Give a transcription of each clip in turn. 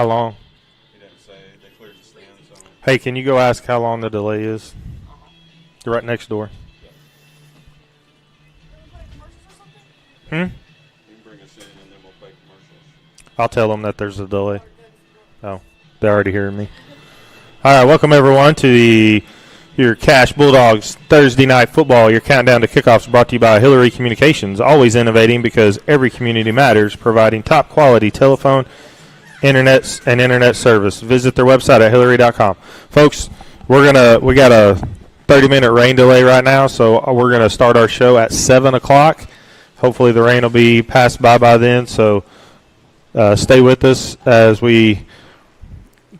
How long? He didn't say. They cleared the stands. So. Hey, can you go ask how long the delay is? You're right next door. Hmm? You can bring us in and then we'll play commercials. I'll tell them that there's a delay. Oh, they're already hearing me. All right, welcome everyone to your Cash Bulldogs Thursday Night Football. Your countdown to kickoffs brought to you by Hillary Communications, always innovating because every community matters, providing top quality telephone, internet service. Visit their website at hillary.com. Folks, we got a 30-minute rain delay right now, so we're going to start our show at 7 o'clock. Hopefully the rain will be passed by then, so stay with us as we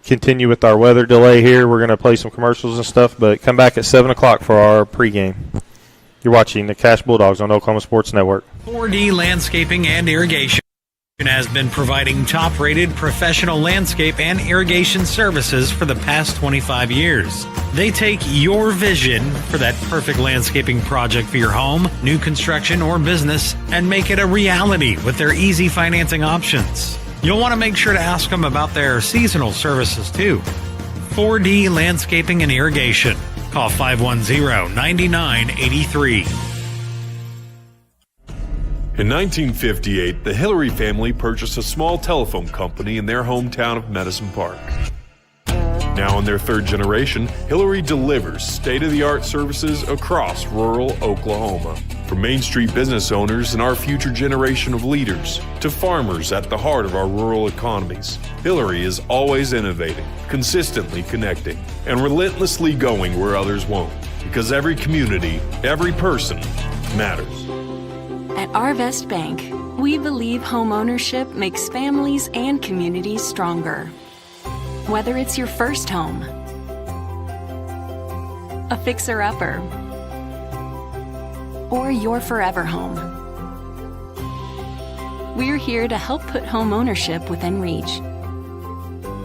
continue with our weather delay here. We're going to play some commercials and stuff, but come back at 7 o'clock for our pregame. You're watching the Cash Bulldogs on Oklahoma Sports Network. 4D Landscaping and Irrigation has been providing top-rated professional landscape and irrigation services for the past 25 years. They take your vision for that perfect landscaping project for your home, new construction, or business and make it a reality with their easy financing options. You'll want to make sure to ask them about their seasonal services too. 4D Landscaping and Irrigation. Call 510-9983. In 1958, the Hillary family purchased a small telephone company in their hometown of Medicine Park. Now in their third generation, Hillary delivers state-of-the-art services across rural Oklahoma. From Main Street business owners and our future generation of leaders to farmers at the heart of our rural economies, Hillary is always innovating, consistently connecting, and relentlessly going where others won't. Because every community, every person matters. At Arvest Bank, we believe home ownership makes families and communities stronger. Whether it's your first home, a fixer-upper, or your forever home, we're here to help put home ownership within reach.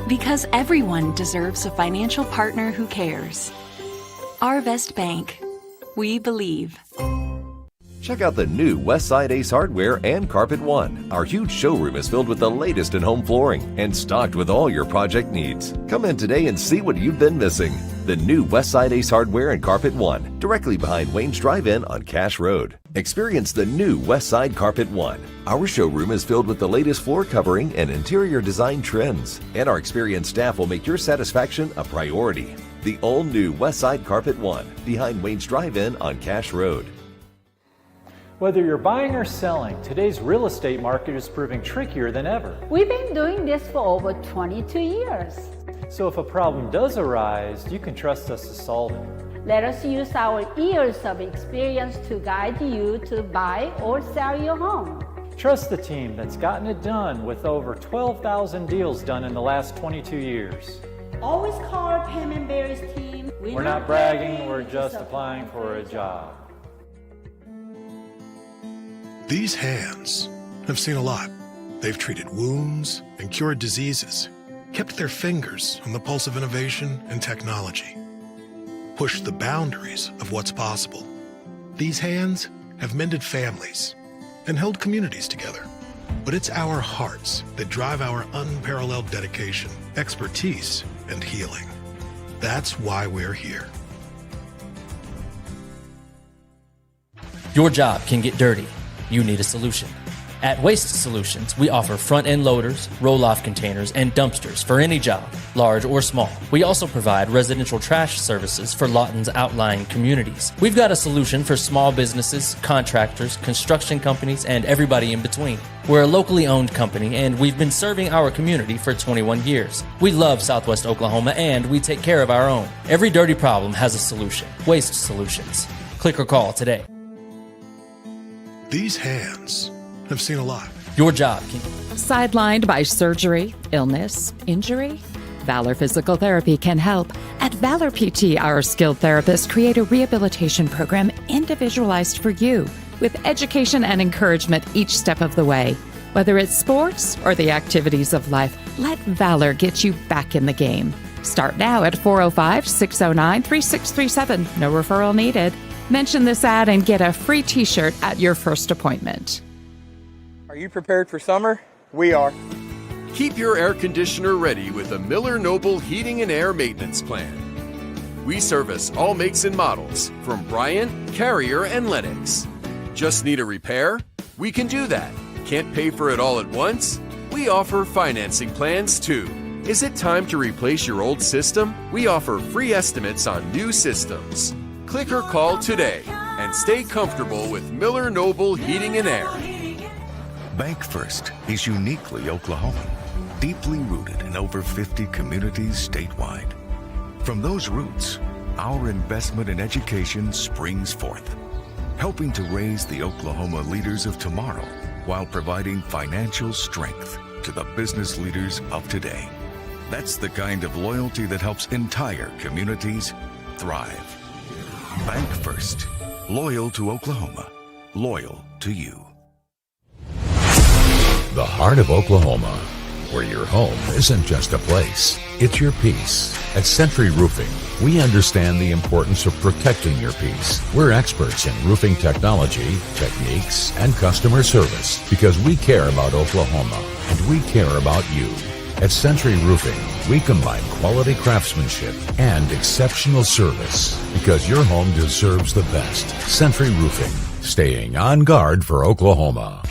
Because everyone deserves a financial partner who cares. Arvest Bank, we believe. Check out the new Westside Ace Hardware and Carpet One. Our huge showroom is filled with the latest in home flooring and stocked with all your project needs. Come in today and see what you've been missing. The new Westside Ace Hardware and Carpet One, directly behind Wayne's Drive-In on Cash Road. Experience the new Westside Carpet One. Our showroom is filled with the latest floor covering and interior design trends, and our experienced staff will make your satisfaction a priority. The all-new Westside Carpet One, behind Wayne's Drive-In on Cash Road. Whether you're buying or selling, today's real estate market is proving trickier than ever. We've been doing this for over 22 years. So if a problem does arise, you can trust us to solve it. Let us use our years of experience to guide you to buy or sell your home. Trust the team that's gotten it done with over 12,000 deals done in the last 22 years. Always call our Payment Berries team. We're not bragging, we're just applying for a job. These hands have seen a lot. They've treated wounds and cured diseases, kept their fingers on the pulse of innovation and technology, pushed the boundaries of what's possible. These hands have mended families and held communities together. But it's our hearts that drive our unparalleled dedication, expertise, and healing. That's why we're here. Your job can get dirty. You need a solution. At Waste Solutions, we offer front-end loaders, roll-off containers, and dumpsters for any job, large or small. We also provide residential trash services for Lawton's outlying communities. We've got a solution for small businesses, contractors, construction companies, and everybody in between. We're a locally owned company, and we've been serving our community for 21 years. We love Southwest Oklahoma, and we take care of our own. Every dirty problem has a solution. Waste Solutions. Click or call today. These hands have seen a lot. Your job can... Sidelined by surgery, illness, injury? Valor Physical Therapy can help. At Valor PT, our skilled therapists create a rehabilitation program individualized for you, with education and encouragement each step of the way. Whether it's sports or the activities of life, let Valor get you back in the game. Start now at 405-609-3637. No referral needed. Mention this ad and get a free t-shirt at your first appointment. Are you prepared for summer? We are. Keep your air conditioner ready with a Miller Noble Heating and Air Maintenance Plan. We service all makes and models from Bryant, Carrier, and Lennox. Just need a repair? We can do that. Can't pay for it all at once? We offer financing plans too. Is it time to replace your old system? We offer free estimates on new systems. Click or call today and stay comfortable with Miller Noble Heating and Air. Bank First is uniquely Oklahoman, deeply rooted in over 50 communities statewide. From those roots, our investment in education springs forth, helping to raise the Oklahoma leaders of tomorrow while providing financial strength to the business leaders of today. That's the kind of loyalty that helps entire communities thrive. Bank First. Loyal to Oklahoma. Loyal to you. The heart of Oklahoma, where your home isn't just a place, it's your peace. At Century Roofing, we understand the importance of protecting your peace. We're experts in roofing technology, techniques, and customer service because we care about Oklahoma and we care about you. At Century Roofing, we combine quality craftsmanship and exceptional service because your home deserves the best. Century Roofing, staying on guard for Oklahoma.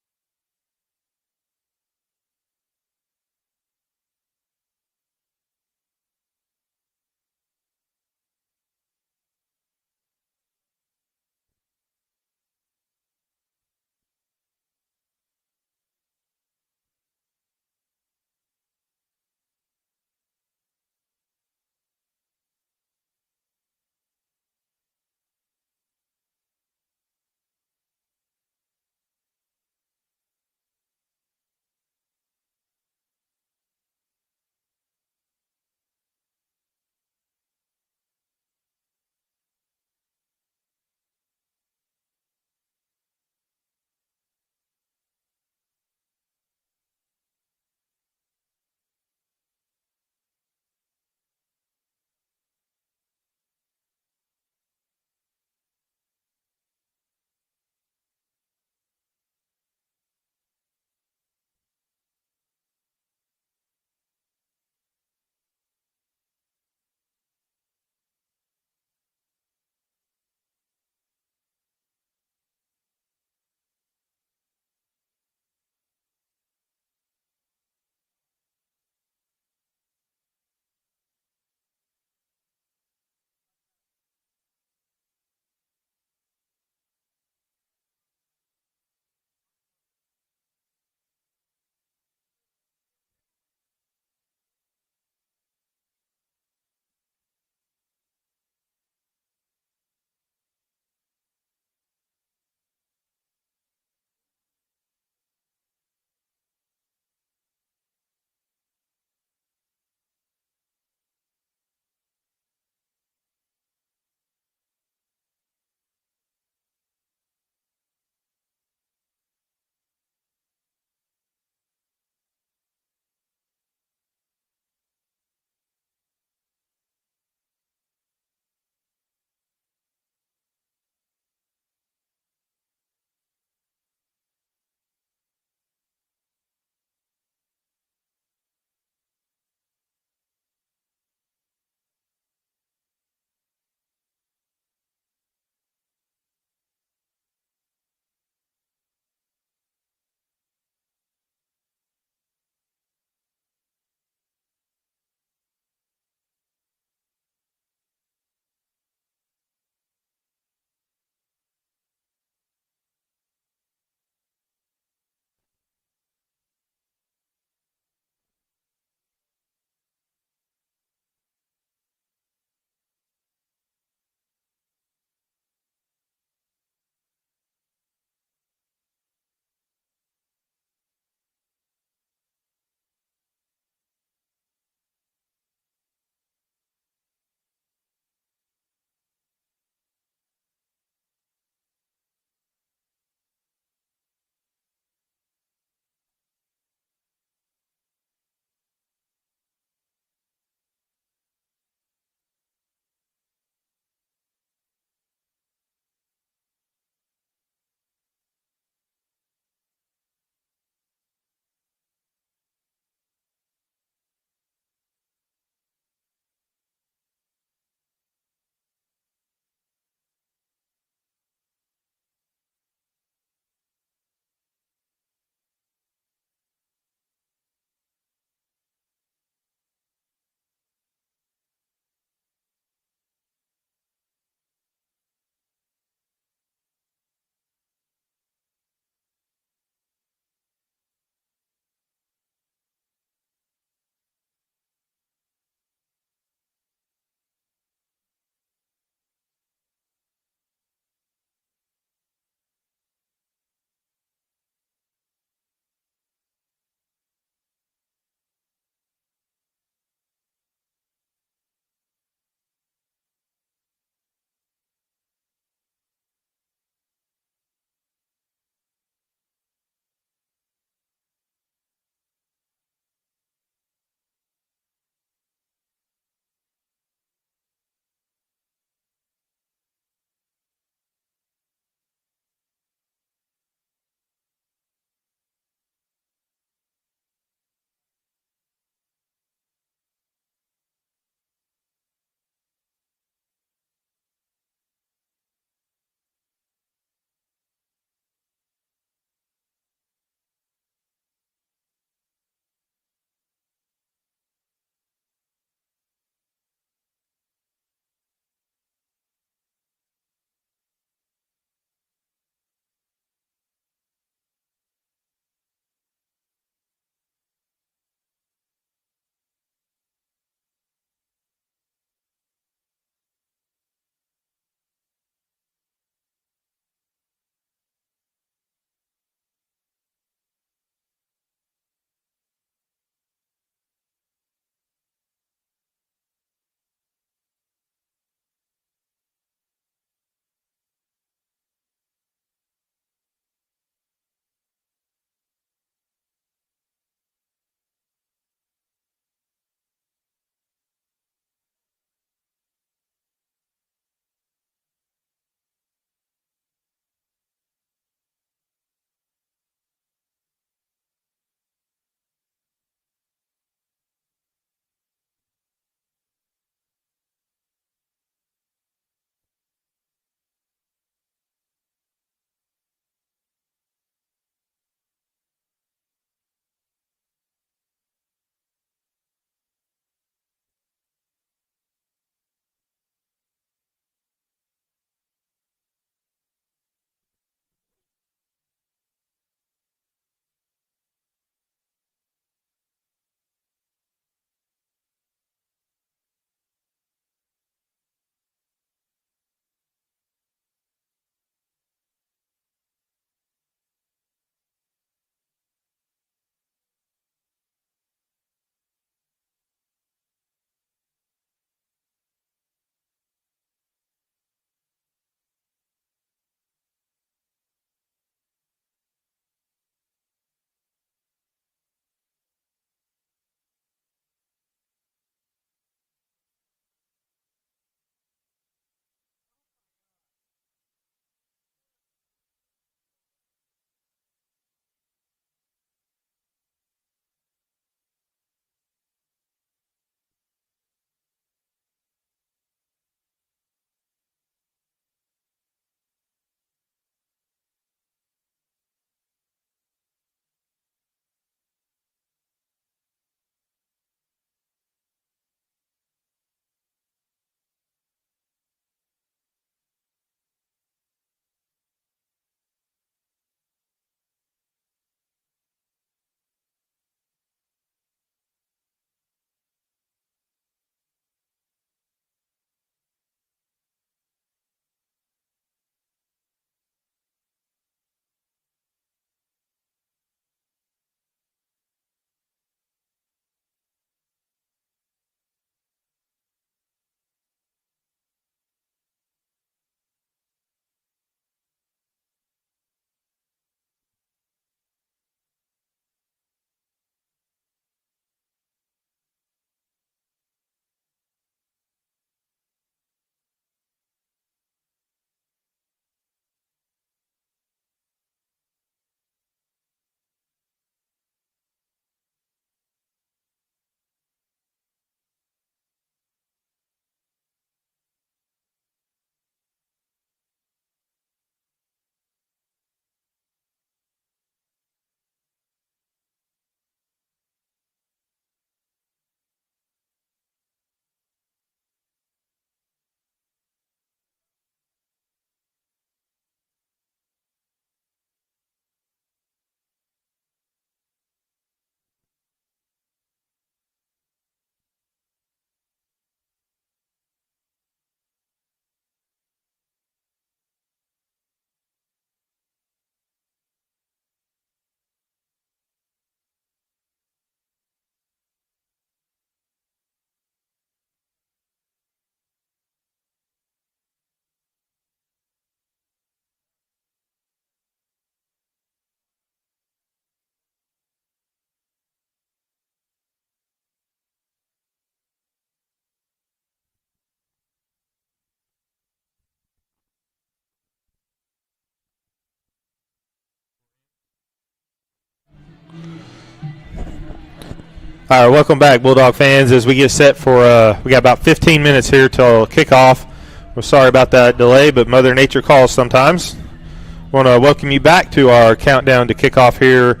All right, welcome back, Bulldog fans. As we get set for, we got about 15 minutes here till kickoff. We're sorry about that delay, but Mother Nature calls sometimes. I want to welcome you back to our countdown to kickoff here,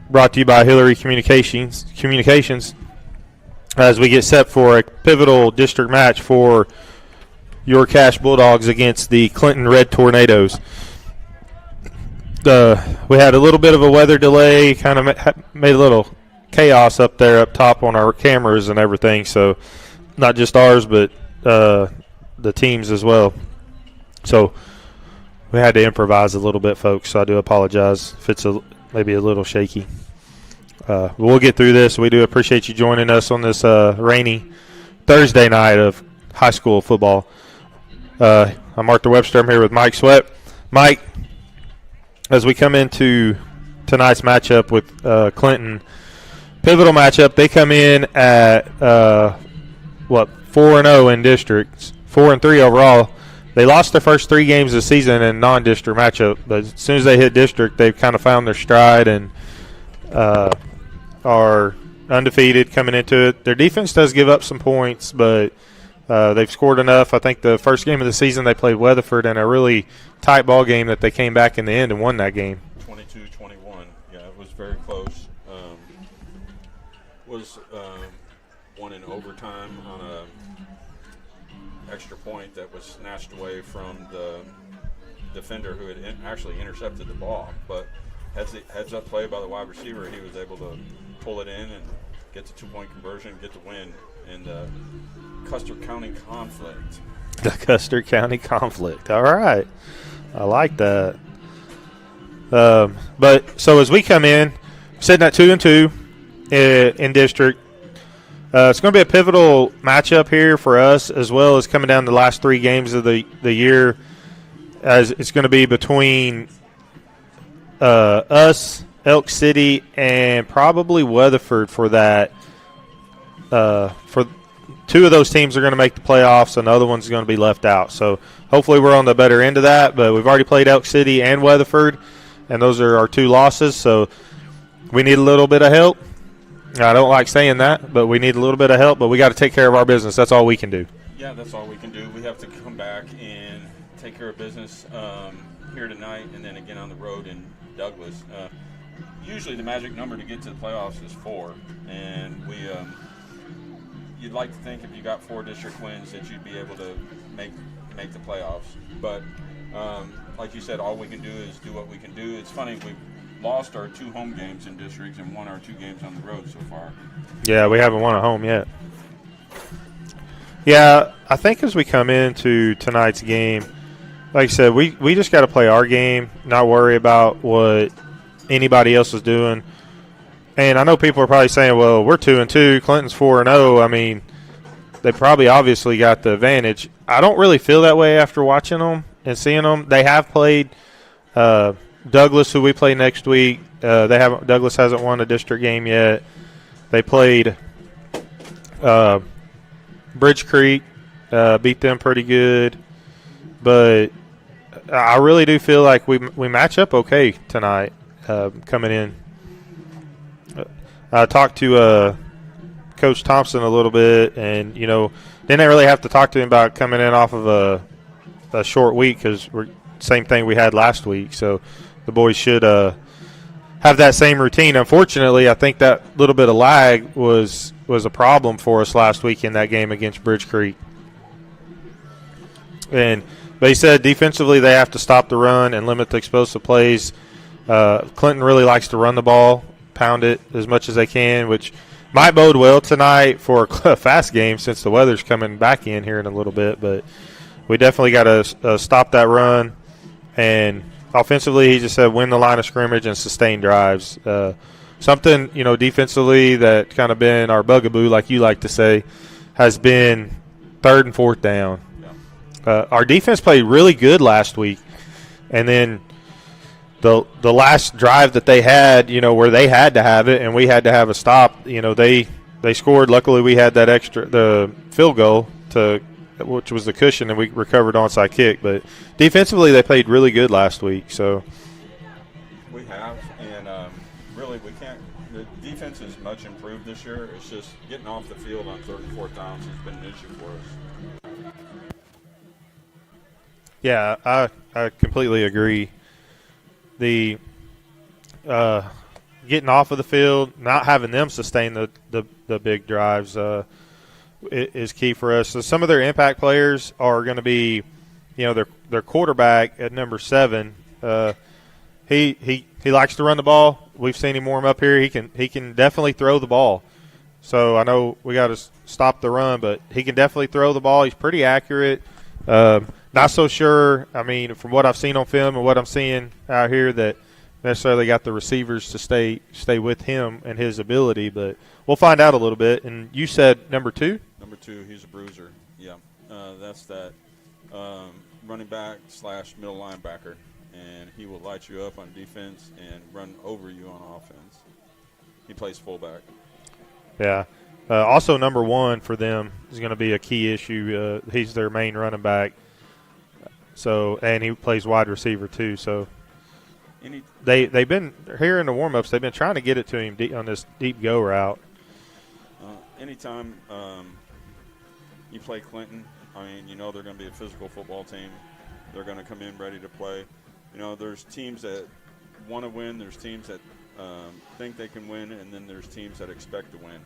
brought to you by Hillary Communications. As we get set for a pivotal district match for your Cash Bulldogs against the Clinton Red Tornadoes. We had a little bit of a weather delay, kind of made a little chaos up there up top on our cameras and everything, so not just ours but the teams as well, so we had to improvise a little bit, folks, so I do apologize if it's maybe a little shaky. We'll get through this. We do appreciate you joining us on this rainy Thursday night of high school football. I'm Arthur Webster. I'm here with Mike Sweat. Mike, as we come into tonight's matchup with Clinton, pivotal matchup, they come in at 4-0 in districts, 4-3 overall. They lost their first 3 games of the season in non-district matchup, but as soon as they hit district, they've kind of found their stride and are undefeated coming into it. Their defense does give up some points, but they've scored enough. I think the first game of the season they played Weatherford in a really tight ball game that they came back in the end and won that game. 22-21. Yeah, it was very close. Was won in overtime on a extra point that was snatched away from the defender who had actually intercepted the ball. But heads up play by the wide receiver, he was able to pull it in and get the 2-point conversion, get the win in the Custer County Conflict. The Custer County Conflict. All right. I like that. But so as we come in, sitting at 2-2 in district, it's going to be a pivotal matchup here for us, as well as coming down to the last 3 games of the year, as it's going to be between us, Elk City, and probably Weatherford for that. For 2 of those teams are going to make the playoffs, and the other one's going to be left out. So hopefully we're on the better end of that, but we've already played Elk City and Weatherford, and those are our 2 losses, so we need a little bit of help. I don't like saying that, but we need a little bit of help, but we got to take care of our business. That's all we can do. Yeah, that's all we can do. We have to come back and take care of business here tonight and then again on the road in Douglas. Usually the magic number to get to the playoffs is 4, and you'd like to think if you got 4 district wins that you'd be able to make the playoffs. But like you said, all we can do is do what we can do. It's funny, we've lost our 2 home games in districts and won our 2 games on the road so far. Yeah, we haven't won at home yet. Yeah, I think as we come into tonight's game, like I said, we just got to play our game, not worry about what anybody else is doing. And I know people are probably saying, well, we're 2-2, Clinton's 4-0. I mean, they probably obviously got the advantage. I don't really feel that way after watching them and seeing them. They have played Douglas, who we play next week. Douglas hasn't won a district game yet. They played Bridge Creek, beat them pretty good. But I really do feel like we match up okay tonight coming in. I talked to Coach Thompson a little bit, and, didn't really have to talk to him about coming in off of a short week because we're same thing we had last week. So the boys should have that same routine. Unfortunately, I think that little bit of lag was a problem for us last week in that game against Bridge Creek. But he said defensively they have to stop the run and limit the explosive plays. Clinton really likes to run the ball, pound it as much as they can, which might bode well tonight for a fast game since the weather's coming back in here in a little bit. But we definitely got to stop that run. And offensively, he just said win the line of scrimmage and sustain drives. Something, defensively that kind of been our bugaboo, like you like to say, has been 3rd and 4th down. Our defense played really good last week. And then the last drive that they had, where they had to have it and we had to have a stop, they scored. Luckily, we had the field goal which was the cushion, and we recovered onside kick. But defensively, they played really good last week. So we have, and really, we can't. The defense is much improved this year. It's just getting off the field on 3rd and 4th downs has been an issue for us. Yeah, I completely agree. The getting off of the field, not having them sustain the big drives is key for us. So some of their impact players are going to be, their quarterback at number 7. He likes to run the ball. We've seen him warm up here. He can definitely throw the ball. So I know we got to stop the run, but he can definitely throw the ball. He's pretty accurate. Not so sure, from what I've seen on film and what I'm seeing out here, that necessarily got the receivers to stay with him and his ability, but we'll find out a little bit. And you said number 2? Number 2, he's a bruiser. Yeah, that's that running back / middle linebacker, and he will light you up on defense and run over you on offense. He plays fullback. Yeah. Also, number 1 for them is going to be a key issue. He's their main running back. So, and he plays wide receiver too. So, they've been here in the warm-ups. They've been trying to get it to him on this deep go route. Anytime you play Clinton, they're going to be a physical football team. They're going to come in ready to play. There's teams that want to win. There's teams that think they can win, and then there's teams that expect to win.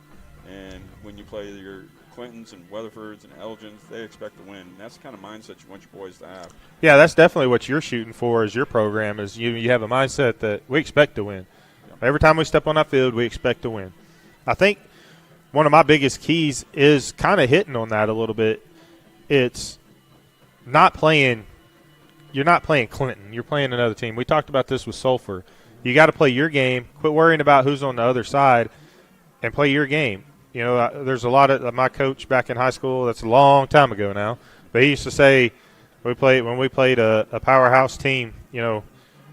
And when you play your Clintons and Weatherfords and Elgins, they expect to win. And that's the kind of mindset you want your boys to have. Yeah, that's definitely what you're shooting for as your program is you have a mindset that we expect to win. Yep. Every time we step on that field, we expect to win. I think one of my biggest keys is kind of hitting on that a little bit. It's not playing – you're not playing Clinton. You're playing another team. We talked about this with Sulphur. You got to play your game. Quit worrying about who's on the other side and play your game. There's a lot of my coach back in high school. That's a long time ago now, but he used to say when we played a powerhouse team. We're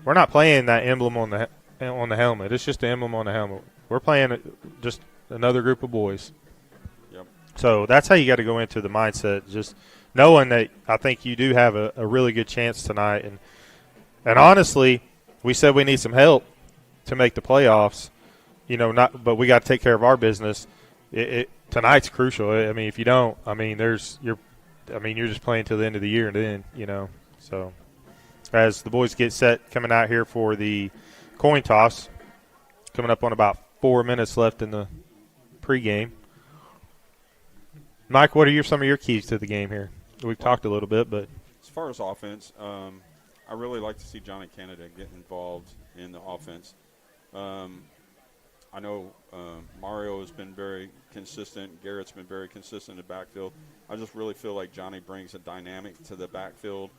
not playing that emblem on the helmet. It's just the emblem on the helmet. We're playing just another group of boys. Yep. So that's how you got to go into the mindset. Just knowing that I think you do have a really good chance tonight, and honestly, we said we need some help to make the playoffs. But we got to take care of our business. Tonight's crucial. If you don't, you're just playing till the end of the year, and then So, as the boys get set, coming out here for the coin toss, coming up on about 4 minutes left in the pregame. Mike, what are some of your keys to the game here? We've talked a little bit, but as far as offense, I really like to see Johnny Canada get involved in the offense. I know Mario has been very consistent. Garrett's been very consistent in the backfield. I just really feel like Johnny brings a dynamic to the backfield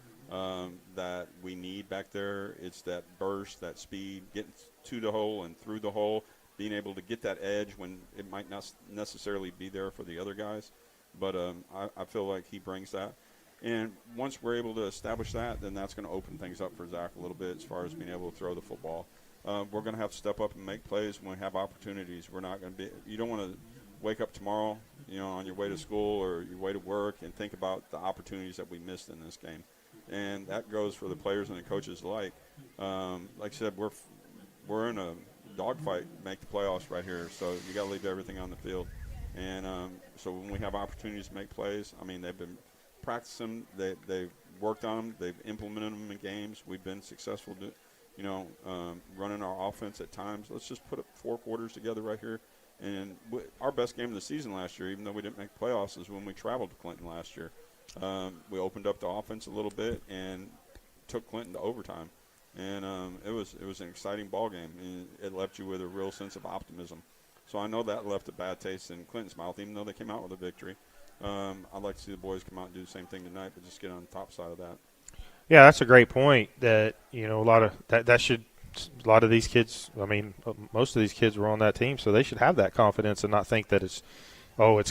that we need back there. It's that burst, that speed, getting to the hole and through the hole, being able to get that edge when it might not necessarily be there for the other guys. But I feel like he brings that. And once we're able to establish that, then that's going to open things up for Zach a little bit as far as being able to throw the football. We're going to have to step up and make plays when we have opportunities. We're not going to be – you don't want to wake up tomorrow, on your way to school or your way to work and think about the opportunities that we missed in this game. And that goes for the players and the coaches alike. Like I said, we're in a dogfight to make the playoffs right here, so you got to leave everything on the field. And so when we have opportunities to make plays, they've been practicing, they've worked on them, they've implemented them in games. We've been successful running our offense at times. Let's just put 4 quarters together right here. And our best game of the season last year, even though we didn't make playoffs, is when we traveled to Clinton last year. We opened up the offense a little bit and took Clinton to overtime. And it was an exciting ball game, and it left you with a real sense of optimism. So I know that left a bad taste in Clinton's mouth, even though they came out with a victory. I'd like to see the boys come out and do the same thing tonight, but just get on the top side of that. Yeah, that's a great point. That a lot of these kids. Most of these kids were on that team, so they should have that confidence and not think that it's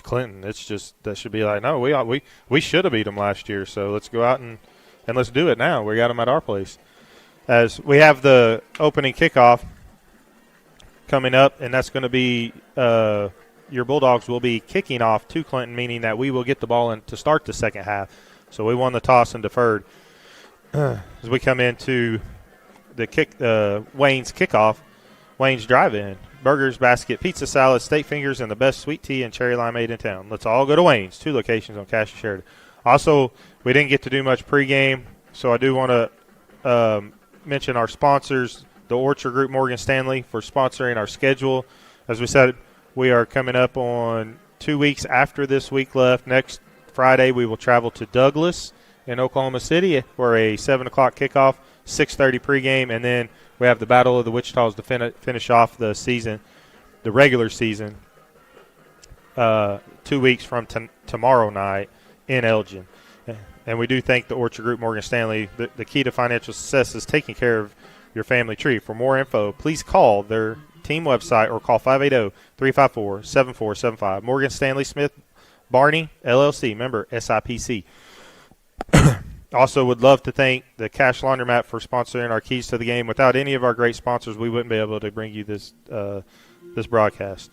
Clinton. It's just that should be like, no, we should have beat them last year, so let's go out and let's do it now. We got them at our place. As we have the opening kickoff coming up, and that's going to be your Bulldogs will be kicking off to Clinton, meaning that we will get the ball in to start the second half. So we won the toss and deferred. As we come into the Wayne's kickoff, Wayne's Drive-In. Burgers, basket, pizza salad, steak fingers, and the best sweet tea and cherry limeade in town. Let's all go to Wayne's. 2 locations on Cash and Sheridan. Also, we didn't get to do much pregame, so I do want to mention our sponsors, the Orchard Group Morgan Stanley, for sponsoring our schedule. As we said, we are coming up on 2 weeks after this week left. Next Friday, we will travel to Douglas in Oklahoma City for a 7 o'clock kickoff, 6:30 pregame, and then we have the Battle of the Wichitas to finish off the season, the regular season, 2 weeks from tomorrow night in Elgin. And we do thank the Orchard Group Morgan Stanley. The key to financial success is taking care of your family tree. For more info, please call their team website or call 580-354-7475. Morgan Stanley Smith Barney, LLC, member SIPC. Also would love to thank the Cash Laundromat for sponsoring our Keys to the Game. Without any of our great sponsors, we wouldn't be able to bring you this this broadcast.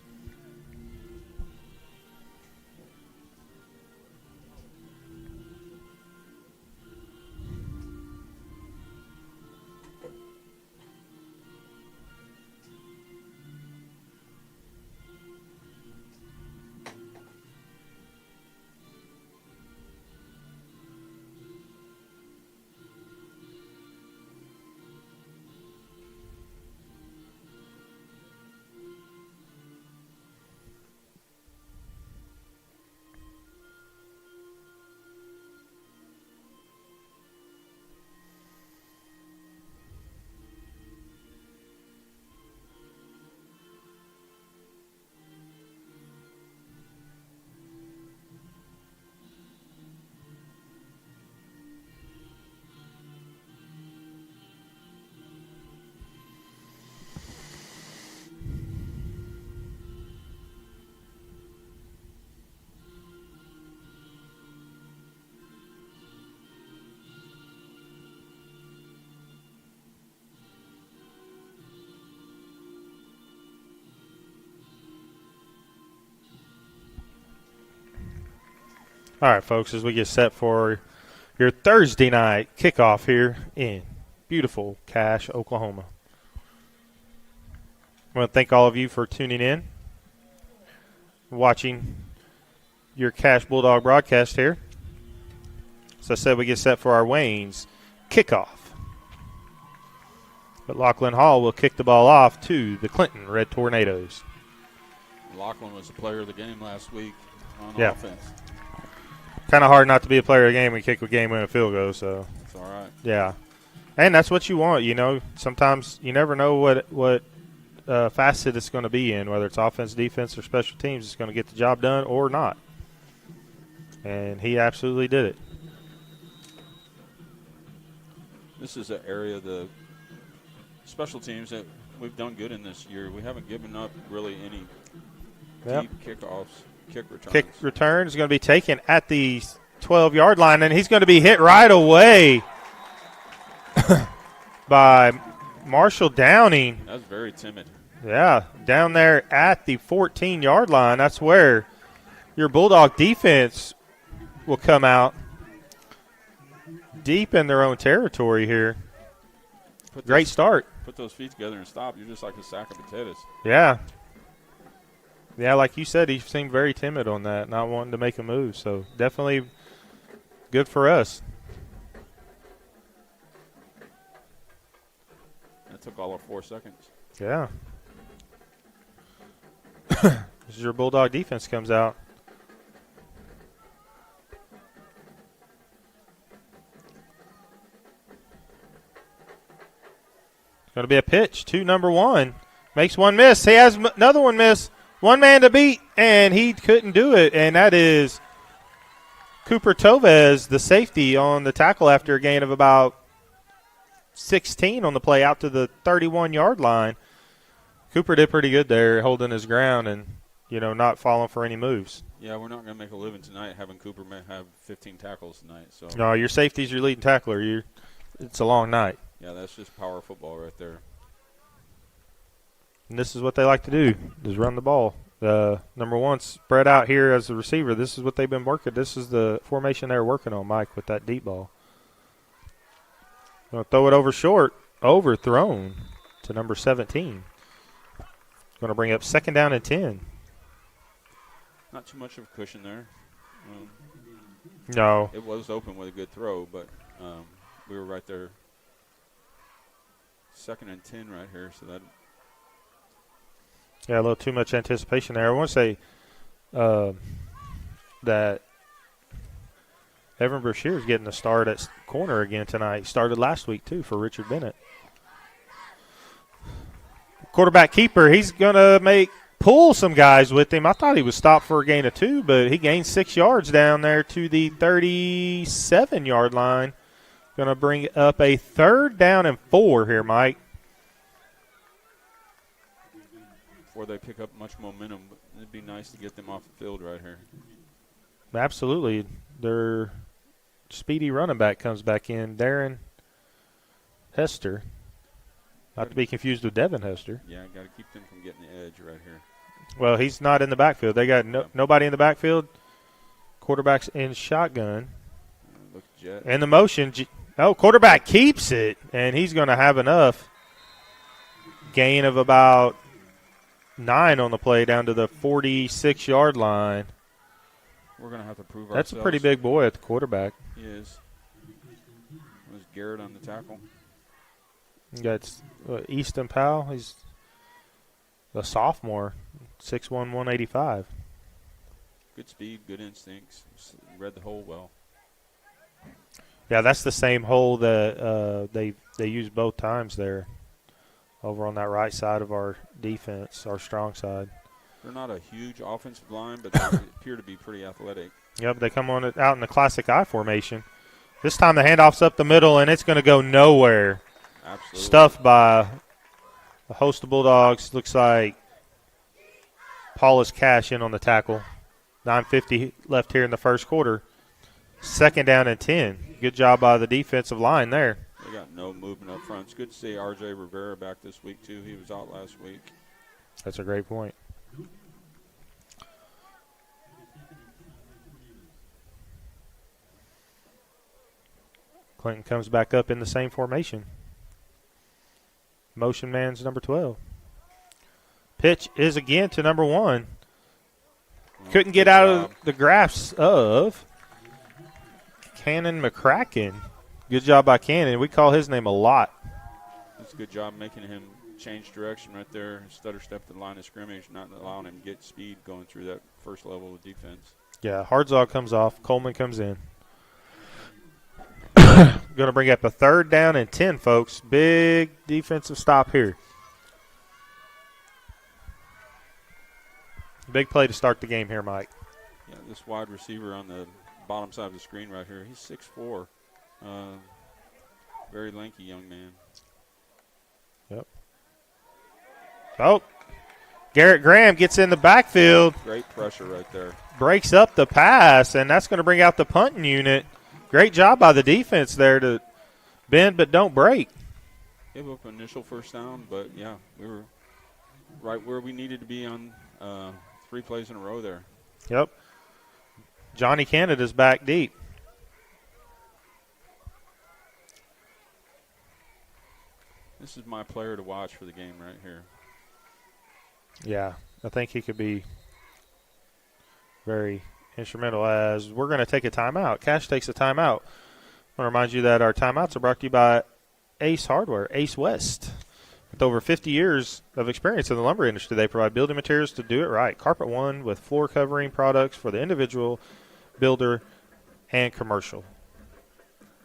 All right, folks, as we get set for your Thursday night kickoff here in beautiful Cache, Oklahoma. I want to thank all of you for tuning in, watching your Cache Bulldog broadcast here. As I said, we get set for our Wayne's kickoff. But Lachlan Hall will kick the ball off to the Clinton Red Tornadoes. Lachlan was the player of the game last week on offense. Kind of hard not to be a player of the game when you kick a game-winning field goal. So it's all right. Yeah, and that's what you want. You know, sometimes you never know what facet it's going to be in, whether it's offense, defense, or special teams. It's going to get the job done or not. And he absolutely did it. This is an area of the special teams that we've done good in this year. We haven't given up really any deep kickoffs. Kick return is going to be taken at the 12-yard line, and he's going to be hit right away by Marshall Downing. That's very timid. Yeah, down there at the 14-yard line. That's where your Bulldog defense will come out deep in their own territory here. Great start. Put those feet together and stop. You're just like a sack of potatoes. Yeah. Yeah, like you said, he seemed very timid on that, not wanting to make a move. So definitely good for us. That took all of 4 seconds. Yeah. This is your Bulldog defense comes out. It's going to be a pitch to number 1. Makes one miss. He has another one miss. One man to beat, and he couldn't do it, and that is Cooper Tovez, the safety, on the tackle after a gain of about 16 on the play out to the 31-yard line. Cooper did pretty good there, holding his ground and, not falling for any moves. Yeah, we're not going to make a living tonight having Cooper have 15 tackles tonight. So no, your safety's your leading tackler. It's a long night. Yeah, that's just power football right there. And this is what they like to do, is run the ball. Number 1 spread out here as a receiver. This is what they've been working. This is the formation they're working on, Mike, with that deep ball. Going to throw it over short, overthrown to number 17. Going to bring up 2nd down and 10. Not too much of a cushion there. No. It was open with a good throw, but we were right there. 2nd and 10 right here, so that. Yeah, a little too much anticipation there. I want to say that Evan Brashear is getting a start at corner again tonight. Started last week, too, for Richard Bennett. Quarterback keeper, he's going to pull some guys with him. I thought he was stopped for a gain of 2, but he gained 6 yards down there to the 37-yard line. Going to bring up a 3rd down and 4 here, Mike. Before they pick up much momentum, it'd be nice to get them off the field right here. Absolutely. Their speedy running back comes back in, Darren Hester. Not to be confused with Devin Hester. Yeah, got to keep them from getting the edge right here. Well, he's not in the backfield. They got nobody in the backfield. Quarterback's in shotgun. Look, jet. And the motion. Quarterback keeps it, and he's going to have enough. Gain of about 9 on the play down to the 46-yard line. We're going to have to prove That's ourselves. a pretty big boy at the quarterback. He is. It was Garrett on the tackle. You got Easton Powell. He's a sophomore, 6'1", 185. Good speed, good instincts. Read the hole well. Yeah, that's the same hole that they used both times there over on that right side of our defense, our strong side. They're not a huge offensive line, but they appear to be pretty athletic. Yep, they come on it out in the classic I formation. This time the handoff's up the middle, and it's going to go nowhere. Absolutely. Stuffed by a host of Bulldogs. Looks like Paulus Cash in on the tackle. 9:50 left here in the first quarter. 2nd down and 10. Good job by the defensive line there. They got no movement up front. It's good to see R.J. Rivera back this week, too. He was out last week. That's a great point. Clinton comes back up in the same formation. Motion man's number 12. Pitch is again to number 1. Couldn't get out of the grasp of Cannon McCracken. Good job by Cannon. We call his name a lot. That's a good job making him change direction right there. Stutter step to the line of scrimmage, not allowing him to get speed going through that first level of defense. Yeah, Hardzog comes off. Coleman comes in. Going to bring up a 3rd down and 10, folks. Big defensive stop here. Big play to start the game here, Mike. Yeah, this wide receiver on the bottom side of the screen right here, he's 6'4". Very lanky young man. Yep. Oh, Garrett Graham gets in the backfield. Great pressure right there. Breaks up the pass, and that's going to bring out the punting unit. Great job by the defense there to bend but don't break. Gave up initial first down, but, yeah, we were right where we needed to be on 3 plays in a row there. Yep. Johnny Canada's back deep. This is my player to watch for the game right here. Yeah, I think he could be very instrumental as we're going to take a timeout. Cash takes a timeout. I want to remind you that our timeouts are brought to you by Ace Hardware, Ace West. With over 50 years of experience in the lumber industry, they provide building materials to do it right. Carpet One with floor covering products for the individual, builder, and commercial.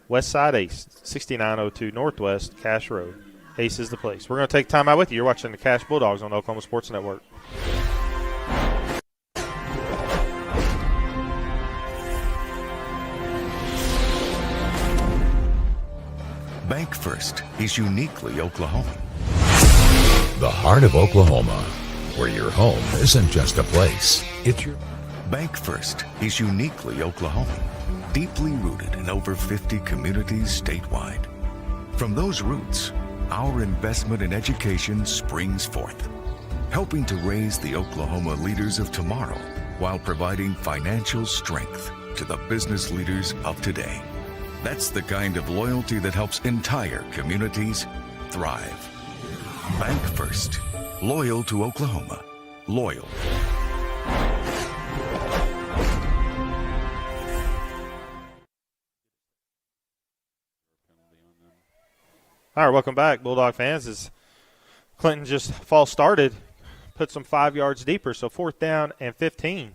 West Side Ace, 6902 Northwest Cash Road. Ace is the place. We're going to take time out with you. You're watching the Cash Bulldogs on Oklahoma Sports Network. Bank First is uniquely Oklahoman. The heart of Oklahoma, where your home isn't just a place, it's your... Bank First is uniquely Oklahoman, deeply rooted in over 50 communities statewide. From those roots, our investment in education springs forth, helping to raise the Oklahoma leaders of tomorrow while providing financial strength to the business leaders of today. That's the kind of loyalty that helps entire communities thrive. Bank First, Loyal to Oklahoma. Loyal. All right, welcome back, Bulldog fans. As Clinton just false started, puts them 5 yards deeper, so 4th down and 15.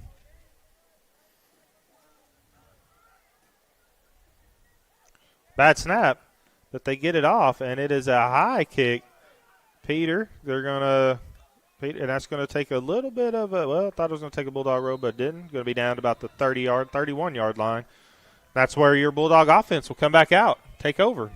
Bad snap, but they get it off, and it is a high kick. Peter, and that's going to take a little bit of I thought it was going to take a Bulldog road, but didn't. Going to be down to about the 31-yard line. That's where your Bulldog offense will come back out, take over.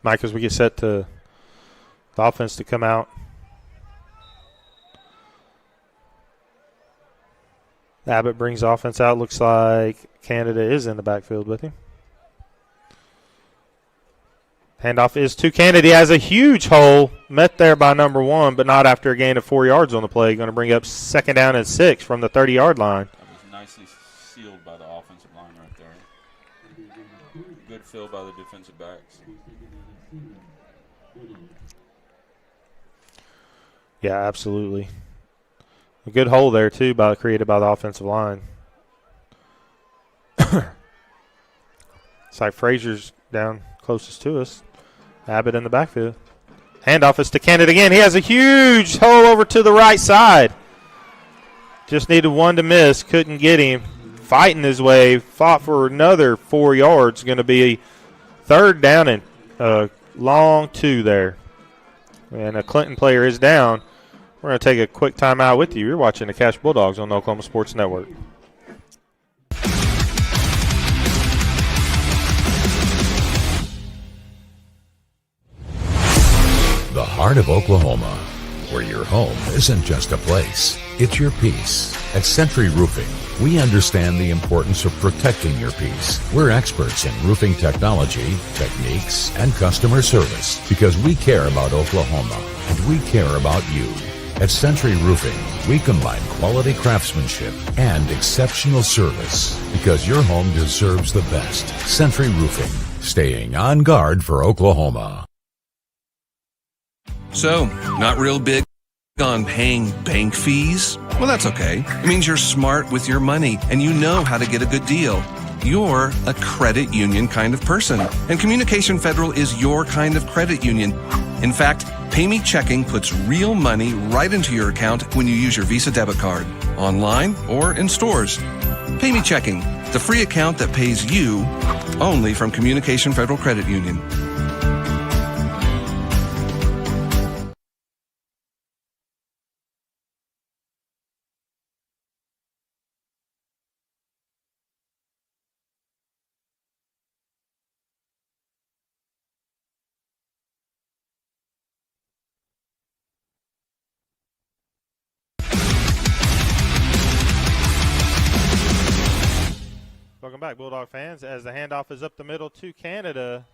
Mike, as we get set to the offense to come out. Abbott brings the offense out. Looks like Canada is in the backfield with him. Handoff is to Canada. He has a huge hole met there by number 1, but not after a gain of 4 yards on the play. Going to bring up 2nd down and 6 from the 30-yard line. That was nicely sealed by the offensive line right there. Good fill by the defensive backs. Yeah, absolutely. A good hole there, too, created by the offensive line. It's like Frazier's down closest to us. Abbott in the backfield. Handoff is to Canada again. He has a huge hole over to the right side. Just needed one to miss. Couldn't get him. Fighting his way. Fought for another 4 yards. Going to be 3rd down and long 2 there. And a Clinton player is down. We're going to take a quick timeout with you. You're watching the Cash Bulldogs on the Oklahoma Sports Network. The heart of Oklahoma, where your home isn't just a place, it's your peace. At Century Roofing, we understand the importance of protecting your peace. We're experts in roofing technology, techniques, and customer service because we care about Oklahoma and we care about you. At Century Roofing, we combine quality craftsmanship and exceptional service because your home deserves the best. Century Roofing, staying on guard for Oklahoma. So, not real big on paying bank fees? Well, that's okay. It means you're smart with your money and you know how to get a good deal. You're a credit union kind of person, and Communication Federal is your kind of credit union. In fact, PayMe Checking puts real money right into your account when you use your Visa debit card, online or in stores. PayMe Checking, the free account that pays you only from Communication Federal Credit Union. Welcome back, Bulldog fans, as the handoff is up the middle to Canada.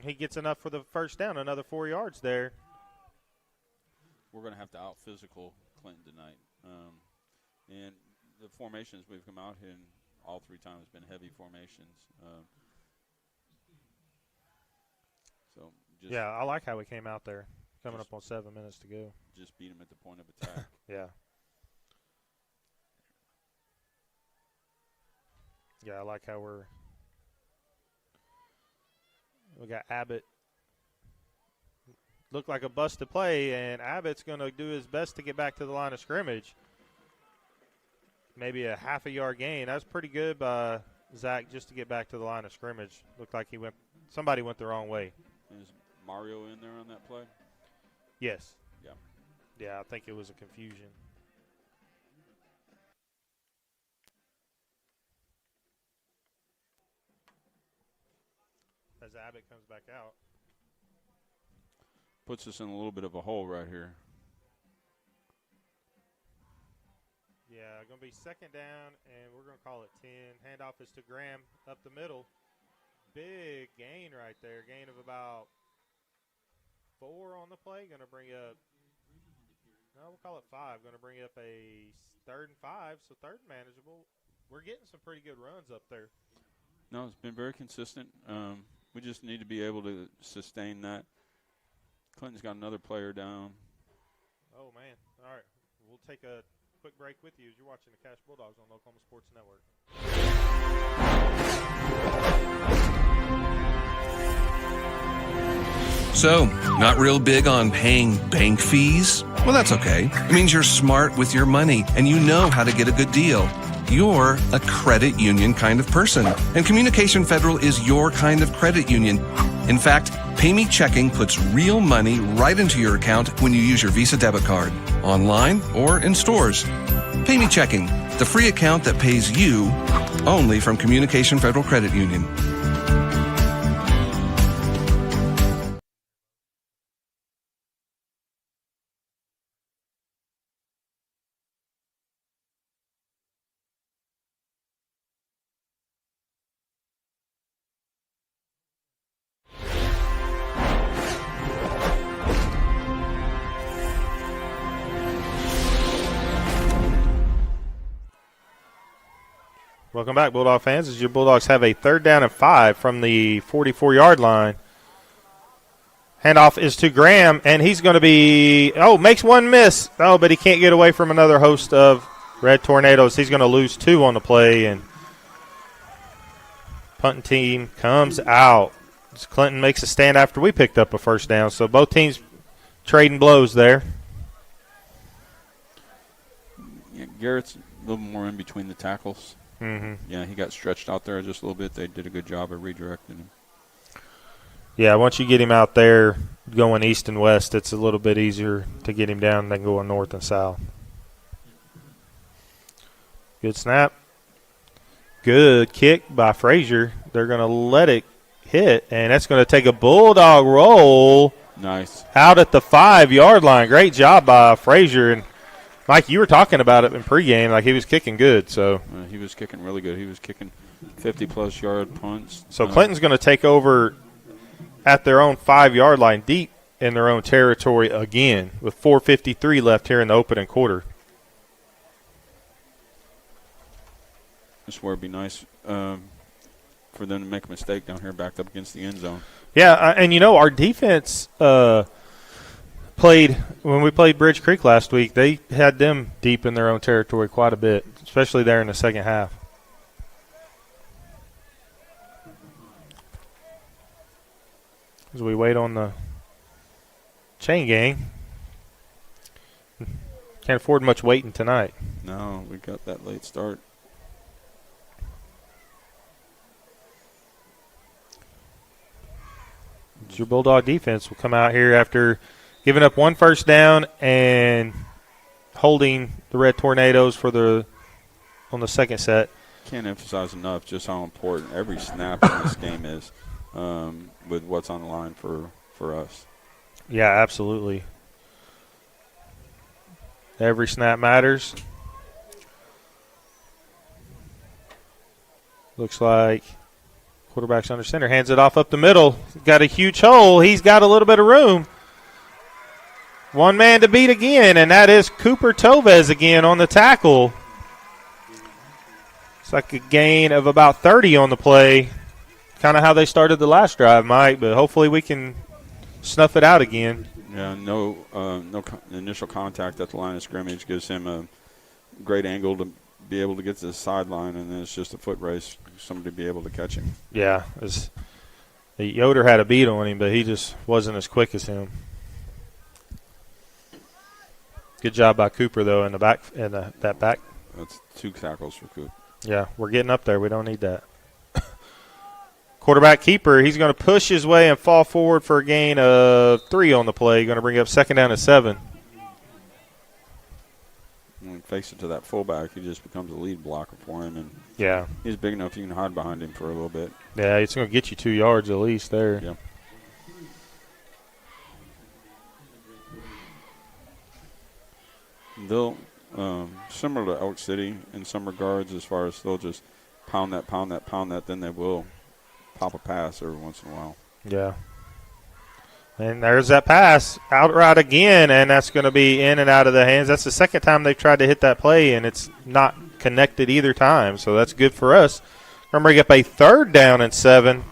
He gets enough for the 1st down, another 4 yards there. We're going to have to out-physical Clinton tonight. And the formations we've come out in all 3 times been heavy formations. Yeah, I like how we came out there, coming up on 7 minutes to go. Just beat him at the point of attack. Yeah. Yeah, I like how we got Abbott. Looked like a busted play, and Abbott's going to do his best to get back to the line of scrimmage. Maybe a half a yard gain. That was pretty good by Zach just to get back to the line of scrimmage. Looked like somebody went the wrong way. Is Mario in there on that play? Yes. Yeah. Yeah, I think it was a confusion. As Abbott comes back out. Puts us in a little bit of a hole right here. Yeah, going to be 2nd down, and we're going to call it 10. Handoff is to Graham up the middle. big gain right there. Gain of about 4 on the play. Going to bring up, no, we'll call it 5. Going to bring up a 3rd and 5, so 3rd and manageable. We're getting some pretty good runs up there. No, it's been very consistent. We just need to be able to sustain that. Clinton's got another player down. Oh, man. All right. We'll take a quick break with you as you're watching the Cash Bulldogs on Oklahoma Sports Network. So, not real big on paying bank fees? Well, that's okay. It means you're smart with your money and you know how to get a good deal. You're a credit union kind of person, and Communication Federal is your kind of credit union. In fact, PayMe Checking puts real money right into your account when you use your Visa debit card, online or in stores. PayMe Checking, the free account that pays you only from Communication Federal Credit Union. Welcome back, Bulldog fans, as your Bulldogs have a 3rd down and 5 from the 44-yard line. Handoff is to Graham, and he's going to be, makes one miss. Oh, but he can't get away from another host of Red Tornadoes. He's going to lose 2 on the play, and punting team comes out. Clinton makes a stand after we picked up a 1st down, so both teams trading blows there. Yeah, Garrett's a little more in between the tackles. Mm-hmm. Yeah, he got stretched out there just a little bit. They did a good job of redirecting him. Yeah, once you get him out there going east and west, it's a little bit easier to get him down than going north and south. Good snap. Good kick by Frazier. They're going to let it hit, and that's going to take a Bulldog roll. Nice. Out at the 5-yard line. Great job by Frazier. And Mike, you were talking about it in pregame, like he was kicking good. So he was kicking really good. He was kicking 50-plus yard punts. So Clinton's going to take over at their own 5-yard line, deep in their own territory again, with 4:53 left here in the opening quarter. That's where it'd be nice for them to make a mistake down here, backed up against the end zone. Yeah, and our defense when we played Bridge Creek last week, they had them deep in their own territory quite a bit, especially there in the second half. As we wait on the chain gang. Can't afford much waiting tonight. No, we got that late start. Your Bulldog defense will come out here after giving up 1 first down and holding the Red Tornadoes on the second set. Can't emphasize enough just how important every snap in this game is with what's on the line for us. Yeah, absolutely. Every snap matters. Looks like quarterback's under center. Hands it off up the middle. Got a huge hole. He's got a little bit of room. One man to beat again, and that is Cooper Tovez again on the tackle. It's like a gain of about 30 on the play. Kind of how they started the last drive, Mike, but hopefully we can snuff it out again. Yeah, no initial contact at the line of scrimmage gives him a great angle to be able to get to the sideline, and then it's just a foot race for somebody to be able to catch him. Yeah, Yoder had a beat on him, but he just wasn't as quick as him. Good job by Cooper, though, in the back. That back. That's 2 tackles for Cooper. Yeah, we're getting up there. We don't need that. Quarterback keeper, he's going to push his way and fall forward for a gain of 3 on the play. Going to bring up 2nd down and 7. When he fakes it to that fullback, he just becomes a lead blocker for him. And yeah, he's big enough you can hide behind him for a little bit. Yeah, it's going to get you 2 yards at least there. Yeah. They'll, similar to Elk City in some regards, as far as they'll just pound that, then they will pop a pass every once in a while. Yeah. And there's that pass outright again, and that's going to be in and out of the hands. That's the second time they've tried to hit that play, and it's not connected either time, so that's good for us. Remember, bring up a 3rd down and 7,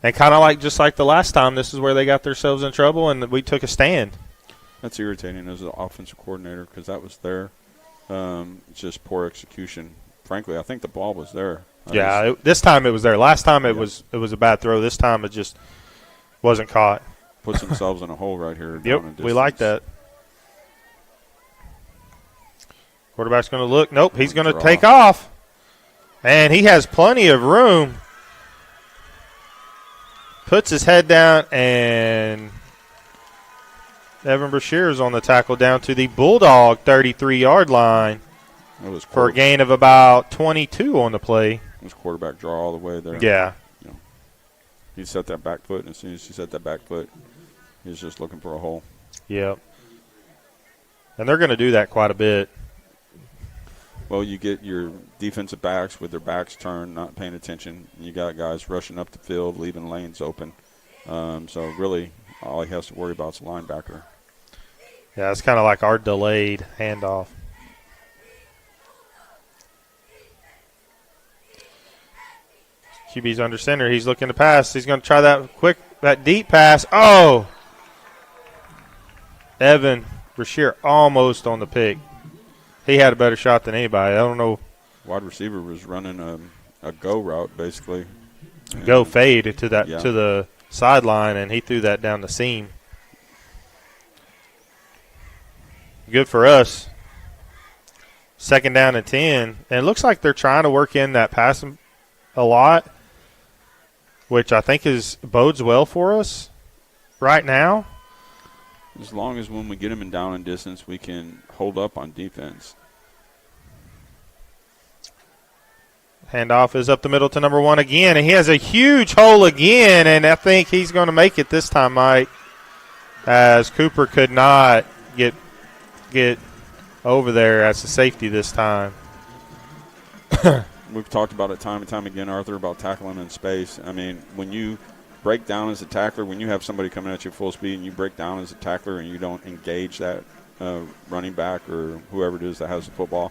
and kind of just like the last time, this is where they got themselves in trouble, and we took a stand. That's irritating as an offensive coordinator because that was there. It's just poor execution. Frankly, I think the ball was there. This time it was there. Last time it was a bad throw. This time it just wasn't caught. Puts themselves in a hole right here. Yep, we like that. Quarterback's going to look. Nope, he's going to take off. And he has plenty of room. Puts his head down, and Evan Brashear is on the tackle down to the Bulldog 33-yard line for a gain of about 22 on the play. It was quarterback draw all the way there. Yeah. He set that back foot, and as soon as he set that back foot, he was just looking for a hole. Yep. And they're going to do that quite a bit. Well, you get your defensive backs with their backs turned, not paying attention. You got guys rushing up the field, leaving lanes open. So really, all he has to worry about is the linebacker. Yeah, it's kind of like our delayed handoff. QB's under center. He's looking to pass. He's going to try that deep pass. Oh! Evan Brashear almost on the pick. He had a better shot than anybody. I don't know. Wide receiver was running a go route, basically. Go fade to the sideline, and he threw that down the seam. Good for us. 2nd down and 10. And it looks like they're trying to work in that passing a lot, which I think bodes well for us right now. As long as when we get them in down and distance, we can hold up on defense. Handoff is up the middle to number 1 again, and he has a huge hole again, and I think he's going to make it this time, Mike, as Cooper could not get over there as a safety this time. We've talked about it time and time again, Arthur, about tackling in space. I mean, when you break down as a tackler, when you have somebody coming at you full speed and you break down as a tackler and you don't engage that running back or whoever it is that has the football,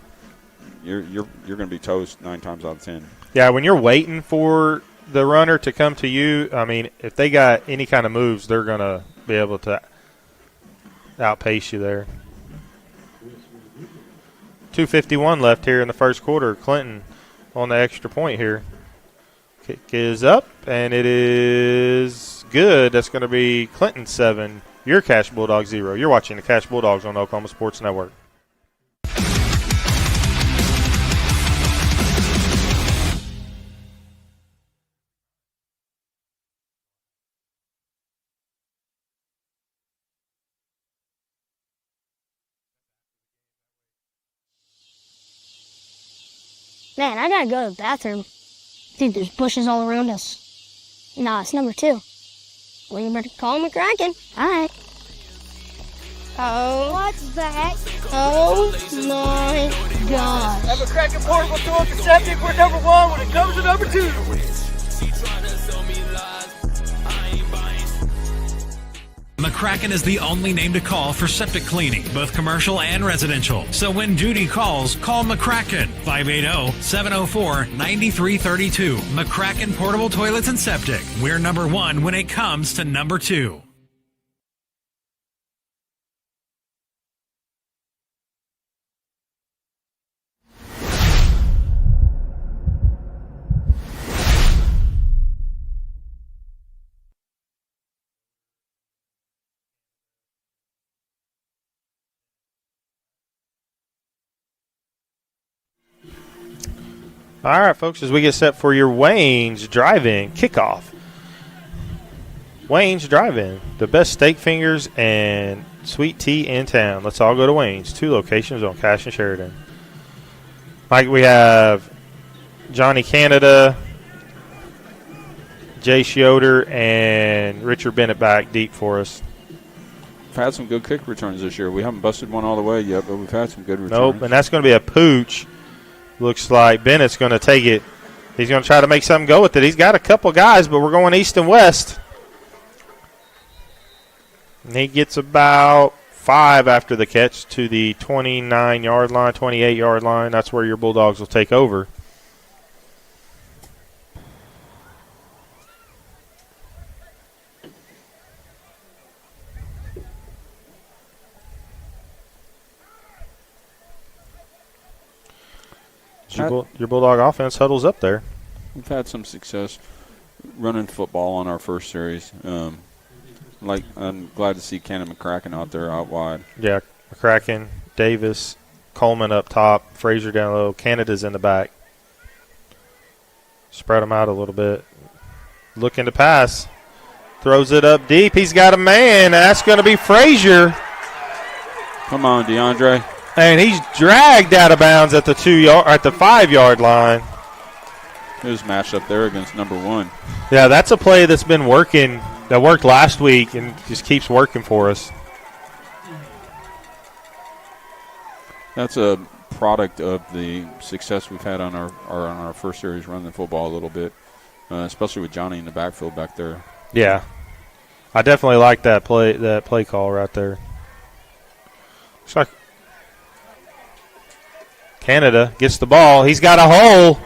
you're going to be toast 9 times out of 10. Yeah, when you're waiting for the runner to come to you, I mean, if they got any kind of moves, they're going to be able to outpace you there. 2:51 left here in the first quarter. Clinton on the extra point here. Kick is up, and it is good. That's going to be Clinton 7, your Cash Bulldog 0. You're watching the Cash Bulldogs on Oklahoma Sports Network. Man, I gotta go to the bathroom. Dude, there's bushes all around us. Nah, it's number 2. Well, you better call McCracken. All right. Oh. What's that? Oh, my God. I'm McCracken Portable Toilet and Septic. We're number 1 when it comes to number 2. McCracken is the only name to call for septic cleaning, both commercial and residential. So when duty calls, call McCracken, 580-704-9332. McCracken Portable Toilets and Septic. We're number 1 when it comes to number 2. All right, folks, as we get set for your Wayne's Drive-In kickoff. Wayne's Drive-In, the best steak fingers and sweet tea in town. Let's all go to Wayne's, 2 locations on Cash and Sheridan. Mike, we have Johnny Canada, Jay Schioter, and Richard Bennett back deep for us. We've had some good kick returns this year. We haven't busted one all the way yet, but we've had some good returns. Nope, and that's going to be a pooch. Looks like Bennett's going to take it He's going to try to make something go with it. He's got a couple guys, but we're going east and west. And he gets about 5 after the catch to the 29-yard line, 28-yard line. That's where your Bulldogs will take over. Your Bulldog offense huddles up there. We've had some success running football on our first series. I'm glad to see Cannon McCracken out there out wide. Yeah, McCracken, Davis, Coleman up top, Frazier down low, Canada's in the back. Spread them out a little bit. Looking to pass. Throws it up deep. He's got a man. That's going to be Frazier. Come on, DeAndre. And he's dragged out of bounds at the 5-yard line. It was matched up there against number 1. Yeah, that's a play that's been working. That worked last week and just keeps working for us. That's a product of the success we've had on our first series running the football a little bit, especially with Johnny in the backfield back there. Yeah, I definitely like that play call right there. Looks like Canada gets the ball. He's got a hole.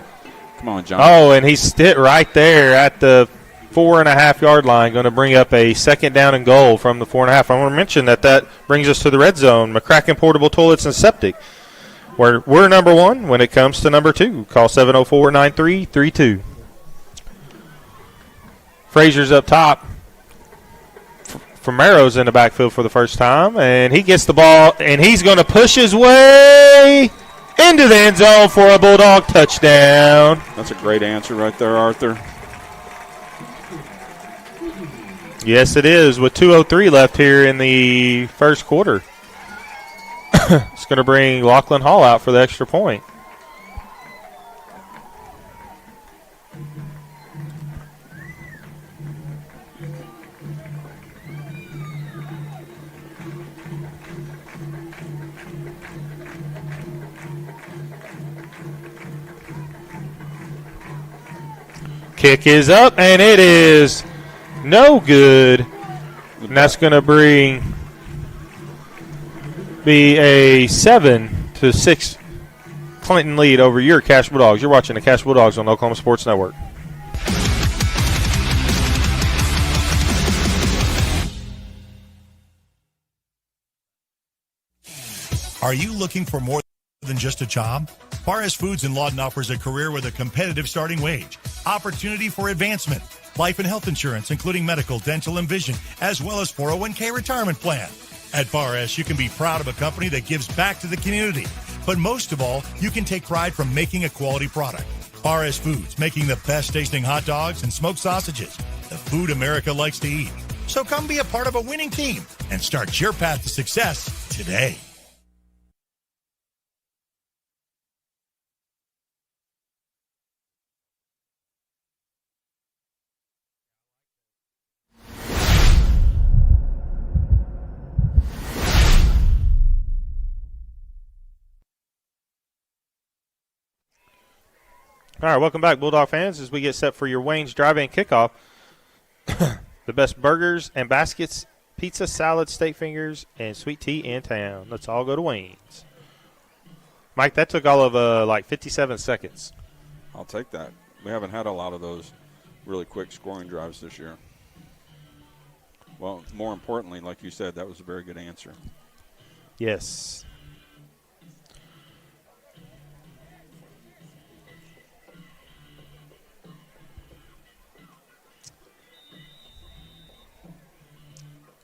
Come on, John. Oh, and he's hit right there at the 4.5-yard line, going to bring up a 2nd down and goal from the 4.5. I want to mention that brings us to the red zone. McCracken Portable Toilets and Septic, where we're number 1 when it comes to number 2. Call 704-9332. Frazier's up top. Romero's in the backfield for the first time, and he gets the ball, and he's going to push his way into the end zone for a Bulldog touchdown. That's a great answer right there, Arthur. Yes, it is, with 2:03 left here in the first quarter. It's going to bring Lachlan Hall out for the extra point. Kick is up, and it is no good. And that's going to be a 7-6 Clinton lead over your Cash Bulldogs. You're watching the Cash Bulldogs on Oklahoma Sports Network. Are you looking for more than just a job? Bar S Foods in Lawton offers a career with a competitive starting wage, opportunity for advancement, life and health insurance, including medical, dental, and vision, as well as 401k retirement plan. At Bar S, you can be proud of a company that gives back to the community. But most of all, you can take pride from making a quality product. Bar S Foods, making the best tasting hot dogs and smoked sausages, the food America likes to eat. So come be a part of a winning team and start your path to success today. All right, welcome back, Bulldog fans, as we get set for your Wayne's Drive-In Kickoff. The best burgers and baskets, pizza, salad, steak fingers, and sweet tea in town. Let's all go to Wayne's. Mike, that took all of 57 seconds. I'll take that. We haven't had a lot of those really quick scoring drives this year. Well, more importantly, like you said, that was a very good answer. Yes.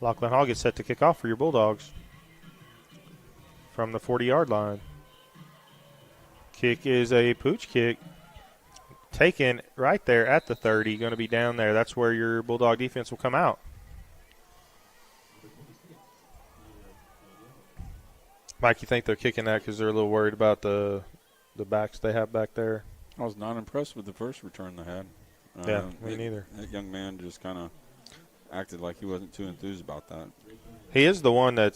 Lachlan Hall gets set to kick off for your Bulldogs from the 40-yard line. Kick is a pooch kick. Taken right there at the 30, going to be down there. That's where your Bulldog defense will come out. Mike, you think they're kicking that because they're a little worried about the backs they have back there? I was not impressed with the first return they had. Yeah, me neither. That young man just kind of acted like he wasn't too enthused about that. He is the one that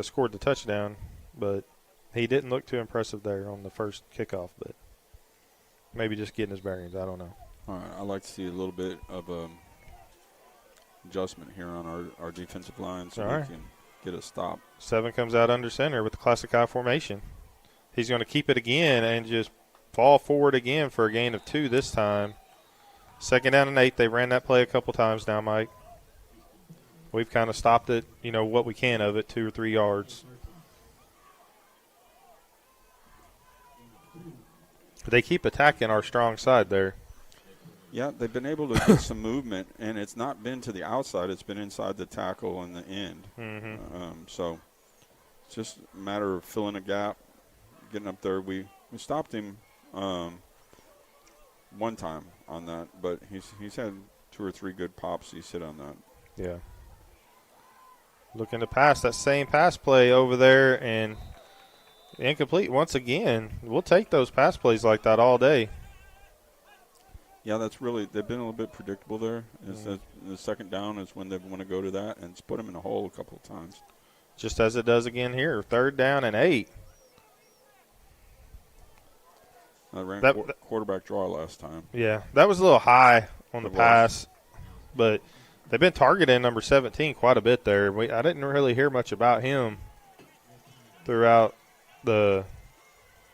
scored the touchdown, but he didn't look too impressive there on the first kickoff. But maybe just getting his bearings. I don't know. All right, I'd like to see a little bit of adjustment here on our defensive line so we can get a stop. 7 comes out under center with the classic I formation. He's going to keep it again and just fall forward again for a gain of 2 this time. 2nd down and 8. They ran that play a couple times now, Mike. We've kind of stopped it, what we can of it, 2 or 3 yards. They keep attacking our strong side there. Yeah, they've been able to get some movement, and it's not been to the outside. It's been inside the tackle and the end. So it's just a matter of filling a gap, getting up there. We stopped him one time on that, but he's had 2 or 3 good pops he's hit on that. Yeah. Looking to pass that same pass play over there and incomplete once again. We'll take those pass plays like that all day. Yeah, they've been a little bit predictable there. The 2nd down is when they want to go to that, and it's put them in a hole a couple of times. Just as it does again here, 3rd down and 8. I ran quarterback draw last time. Yeah, that was a little high on the pass, but they've been targeting number 17 quite a bit there. I didn't really hear much about him throughout the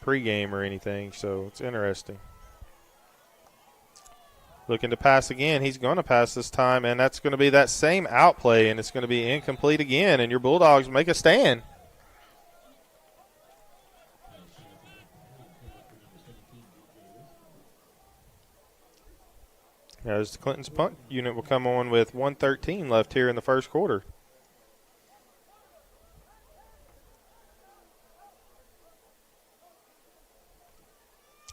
pregame or anything, so it's interesting. Looking to pass again. He's going to pass this time, and that's going to be that same outplay, and it's going to be incomplete again, and your Bulldogs make a stand. As Clinton's punt unit will come on with 1:13 left here in the first quarter.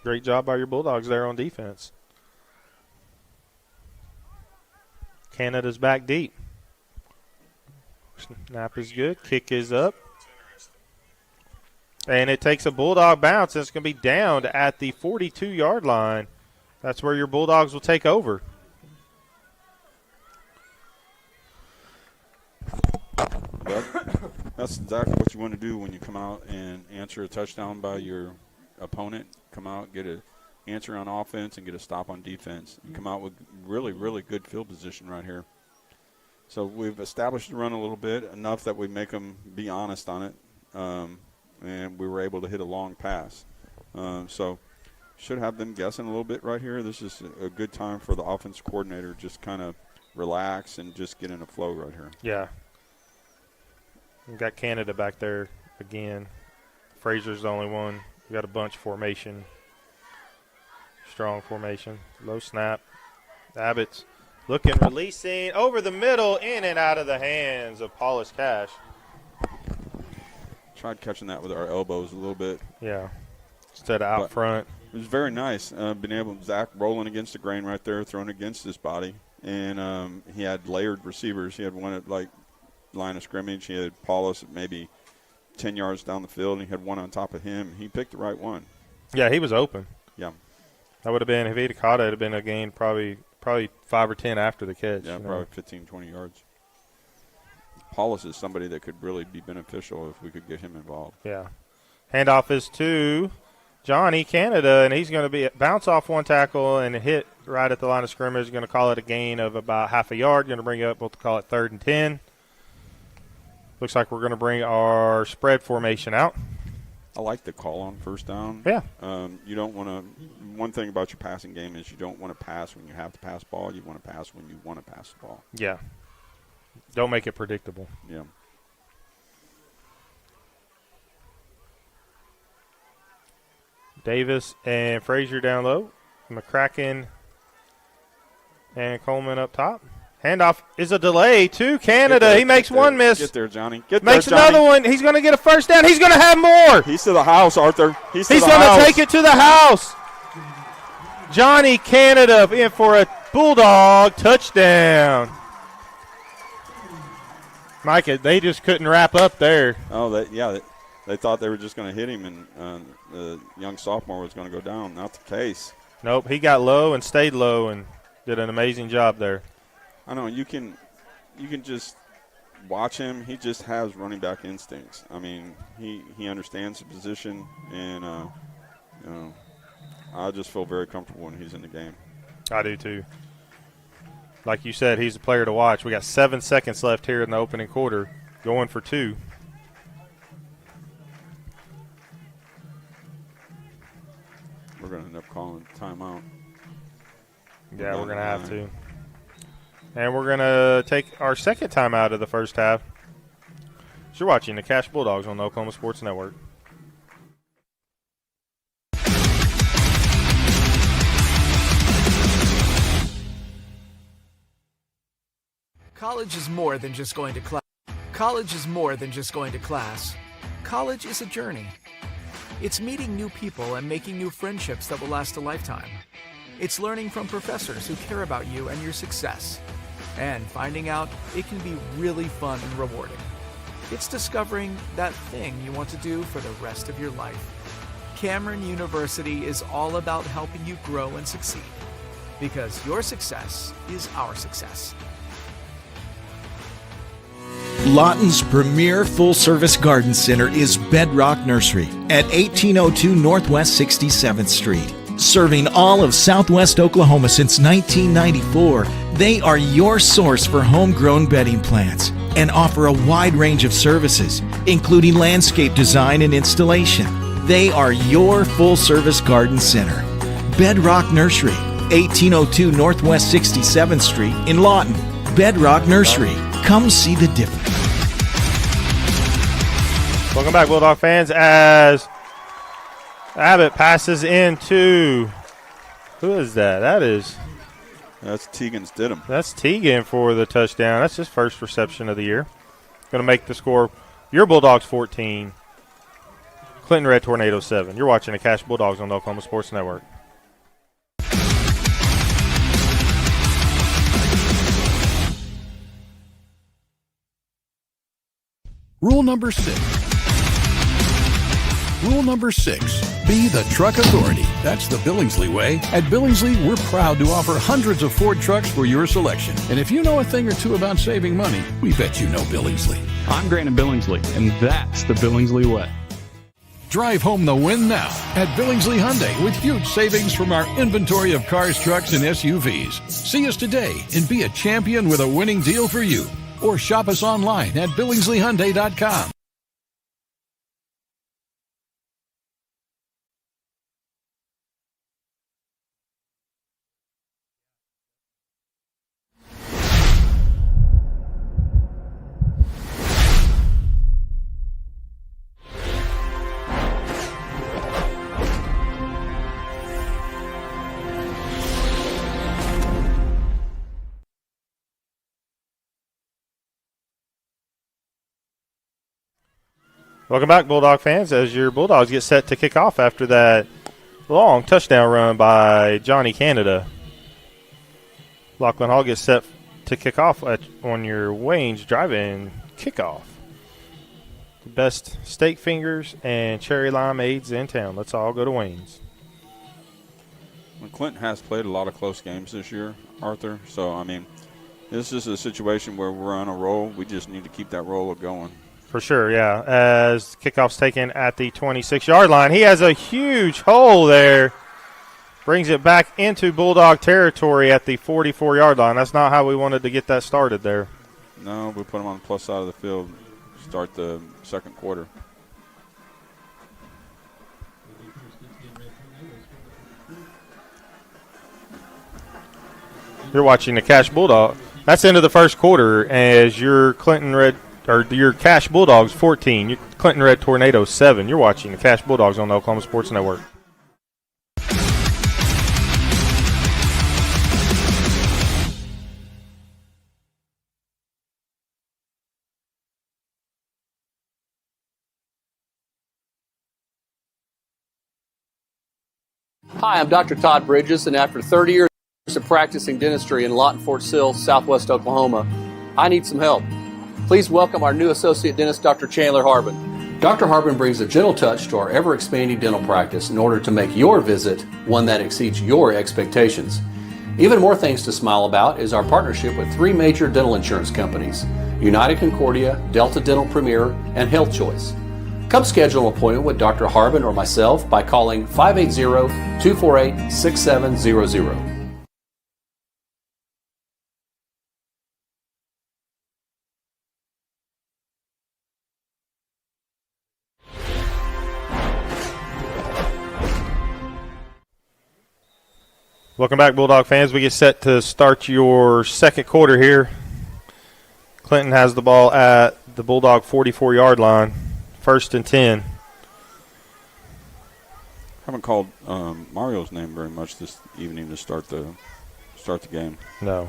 Great job by your Bulldogs there on defense. Canada's back deep. Snap is good. Kick is up. And it takes a Bulldog bounce, and it's going to be downed at the 42-yard line. That's where your Bulldogs will take over. That's exactly what you want to do when you come out and answer a touchdown by your opponent. Come out, get an answer on offense, and get a stop on defense. And come out with really, really good field position right here. So we've established the run a little bit, enough that we make them be honest on it. And we were able to hit a long pass. So should have them guessing a little bit right here. This is a good time for the offense coordinator to just kind of relax and just get in a flow right here. Yeah. We've got Canada back there again. Fraser's the only one. We got a bunch formation. Strong formation. Low snap. Abbott's looking, releasing over the middle, in and out of the hands of Paulus Cash. Tried catching that with our elbows a little bit. Yeah. Instead of out front. It was very nice. Zach rolling against the grain right there, throwing against his body. And he had layered receivers. He had one at, line of scrimmage. He had Paulus at maybe 10 yards down the field, and he had one on top of him. He picked the right one. Yeah, he was open. Yeah. That would have been, if he'd have caught it, it would have been a gain probably 5 or 10 after the catch. Yeah, probably 15, 20 yards. Paulus is somebody that could really be beneficial if we could get him involved. Yeah. Handoff is to Johnny Canada, and he's going to bounce off one tackle and hit right at the line of scrimmage. Going to call it a gain of about half a yard. Going to bring it up. We'll call it 3rd and 10. Looks like we're going to bring our spread formation out. I like the call on 1st down. Yeah. You don't want to – one thing about your passing game is you don't want to pass when you have to pass ball. You want to pass when you want to pass the ball. Yeah. Don't make it predictable. Yeah. Davis and Frazier down low. McCracken and Coleman up top. Handoff is a delay to Canada. He makes one miss. Get there, Johnny. Get makes there, Johnny. another one. He's going to get a 1st down. He's going to have more. He's to the house, Arthur. He's going to take it to the house. Johnny Canada in for a Bulldog touchdown. Mike, they just couldn't wrap up there. Oh, they thought they were just going to hit him, and the young sophomore was going to go down. Not the case. Nope, he got low and stayed low and did an amazing job there. I know you can just watch him. He just has running back instincts. I mean, he understands the position, and I just feel very comfortable when he's in the game. I do too. Like you said, he's a player to watch. We got 7 seconds left here in the opening quarter. Going for 2. We're going to end up calling timeout. Yeah, we're going to have to. And we're going to take our second timeout of the first half. So you're watching the Cash Bulldogs on the Oklahoma Sports Network. College is more than just going to class. College is more than just going to class. College is a journey. It's meeting new people and making new friendships that will last a lifetime. It's learning from professors who care about you and your success. And finding out it can be really fun and rewarding. It's discovering that thing you want to do for the rest of your life. Cameron University is all about helping you grow and succeed. Because your success is our success. Lawton's premier full-service garden center is Bedrock Nursery at 1802 Northwest 67th Street. Serving all of Southwest Oklahoma since 1994, they are your source for homegrown bedding plants and offer a wide range of services, including landscape design and installation. They are your full-service garden center. Bedrock Nursery, 1802 Northwest 67th Street in Lawton. Bedrock Nursery. Come see the difference. Welcome back, Bulldog fans, as Abbott passes into, who is that? That's Tegan's Didham. That's Tegan for the touchdown. That's his first reception of the year. Going to make the score, your Bulldogs 14, Clinton Red Tornadoes 7. You're watching the Cash Bulldogs on the Oklahoma Sports Network. Rule number 6. Rule number 6, be the truck authority. That's the Billingsley way. At Billingsley, we're proud to offer hundreds of Ford trucks for your selection. And if you know a thing or two about saving money, we bet you know Billingsley. I'm Grant Billingsley, and that's the Billingsley way. Drive home the win now at Billingsley Hyundai with huge savings from our inventory of cars, trucks, and SUVs. See us today and be a champion with a winning deal for you. Or shop us online at BillingsleyHyundai.com. Welcome back, Bulldog fans, as your Bulldogs get set to kick off after that long touchdown run by Johnny Canada. Lachlan Hall gets set to kick off on your Wayne's drive-in kickoff. The best steak fingers and cherry limeades in town. Let's all go to Wayne's. Well, Clinton has played a lot of close games this year, Arthur. So, I mean, this is a situation where we're on a roll. We just need to keep that roll going. For sure, yeah. As kickoff's taken at the 26-yard line. He has a huge hole there. Brings it back into Bulldog territory at the 44-yard line. That's not how we wanted to get that started there. No, we put him on the plus side of the field, start the second quarter. You're watching the Cash Bulldog. That's the end of the first quarter as your your Cash Bulldogs 14, your Clinton Red Tornadoes 7. You're watching the Cash Bulldogs on the Oklahoma Sports Network. Hi, I'm Dr. Todd Bridges, and after 30 years of practicing dentistry in Lawton, Fort Sill, Southwest Oklahoma, I need some help. Please welcome our new associate dentist, Dr. Chandler Harbin. Dr. Harbin brings a gentle touch to our ever-expanding dental practice in order to make your visit one that exceeds your expectations. Even more things to smile about is our partnership with 3 major dental insurance companies, United Concordia, Delta Dental Premier, and Health Choice. Come schedule an appointment with Dr. Harbin or myself by calling 580-248-6700. Welcome back, Bulldog fans. We get set to start your second quarter here. Clinton has the ball at the Bulldog 44-yard line, 1st and 10. Haven't called Mario's name very much this evening to start the game. No.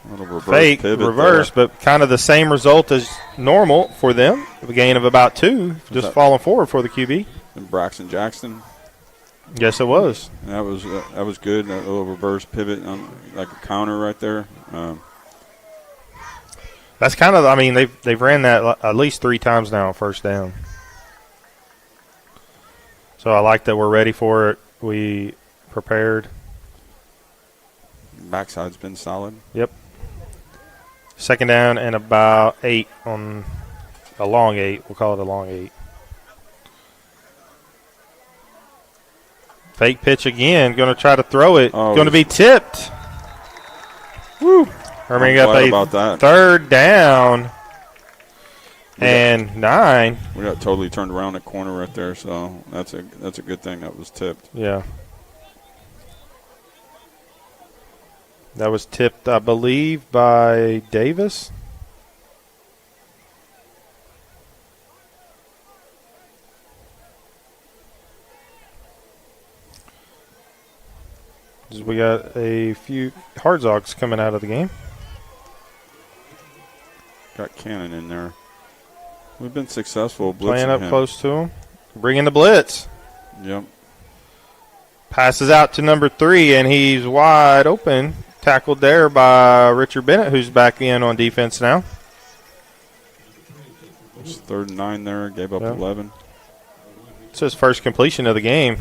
A little reverse Fake, pivot reverse, there. but kind of the same result as normal for them. A gain of about 2, just falling forward for the QB. And Braxton Jackson. Yes, it was. That was good. A little reverse pivot, like a counter right there. That's kind of, I mean, they've ran that at least 3 times now on first down. So I like that we're ready for it. We prepared. Backside's been solid. Yep. Second down and about 8 on a long 8. We'll call it a long 8. Fake pitch again. Going to try to throw it. Going to be tipped. Woo. Herman got about that. 3rd down and 9. We got totally turned around the corner right there, so that's a good thing that was tipped. Yeah. That was tipped, I believe, by Davis. We got a few hard zogs coming out of the game. Got Cannon in there. We've been successful blitzing playing up him. close to him. Bringing the blitz. Yep. Passes out to number 3, and he's wide open. Tackled there by Richard Bennett, who's back in on defense now. It's 3rd and 9 there. Gave up 11. It's his first completion of the game.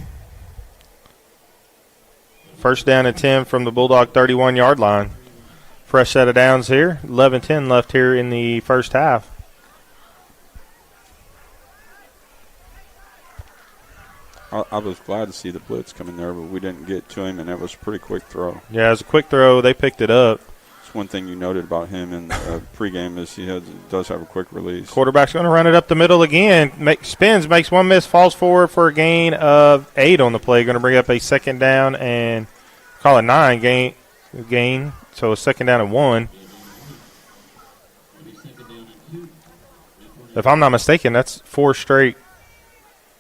First down and 10 from the Bulldog 31-yard line. Fresh set of downs here. 11-10 left here in the first half. I was glad to see the blitz come in there, but we didn't get to him, and that was a pretty quick throw. Yeah, it was a quick throw. They picked it up. It's one thing you noted about him in pregame is he does have a quick release. Quarterback's going to run it up the middle again. Spins, makes one miss, falls forward for a gain of 8 on the play. Going to bring up a second down and call it 9 gain. So a second down and 1. If I'm not mistaken, that's 4 straight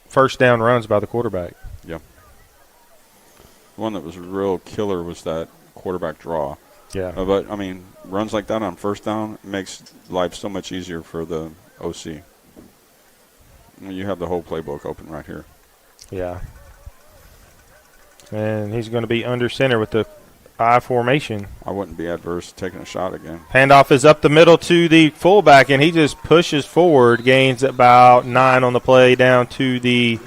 first down runs by the quarterback. Yeah. One that was real killer was that quarterback draw. Yeah. But, I mean, runs like that on first down makes life so much easier for the OC. You have the whole playbook open right here. Yeah. And he's going to be under center with the I formation. I wouldn't be adverse to taking a shot again. Handoff is up the middle to the fullback, and he just pushes forward, gains about 9 on the play down to the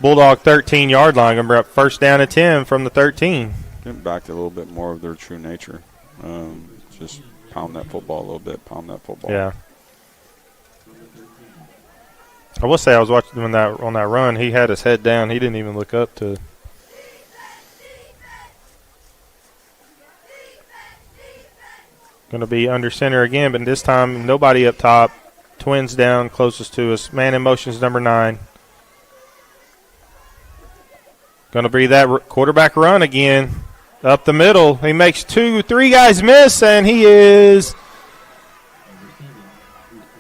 Bulldog 13-yard line. Going to be up first down and 10 from the 13. Getting back to a little bit more of their true nature. Just pound that football a little bit, pound that football. Yeah. I will say I was watching him on that run. He had his head down. He didn't even look up to. Going to be under center again, but this time nobody up top. Twins down closest to us. Man in motion is number 9. Going to be that quarterback run again. Up the middle. He makes 2, 3 guys miss, and he is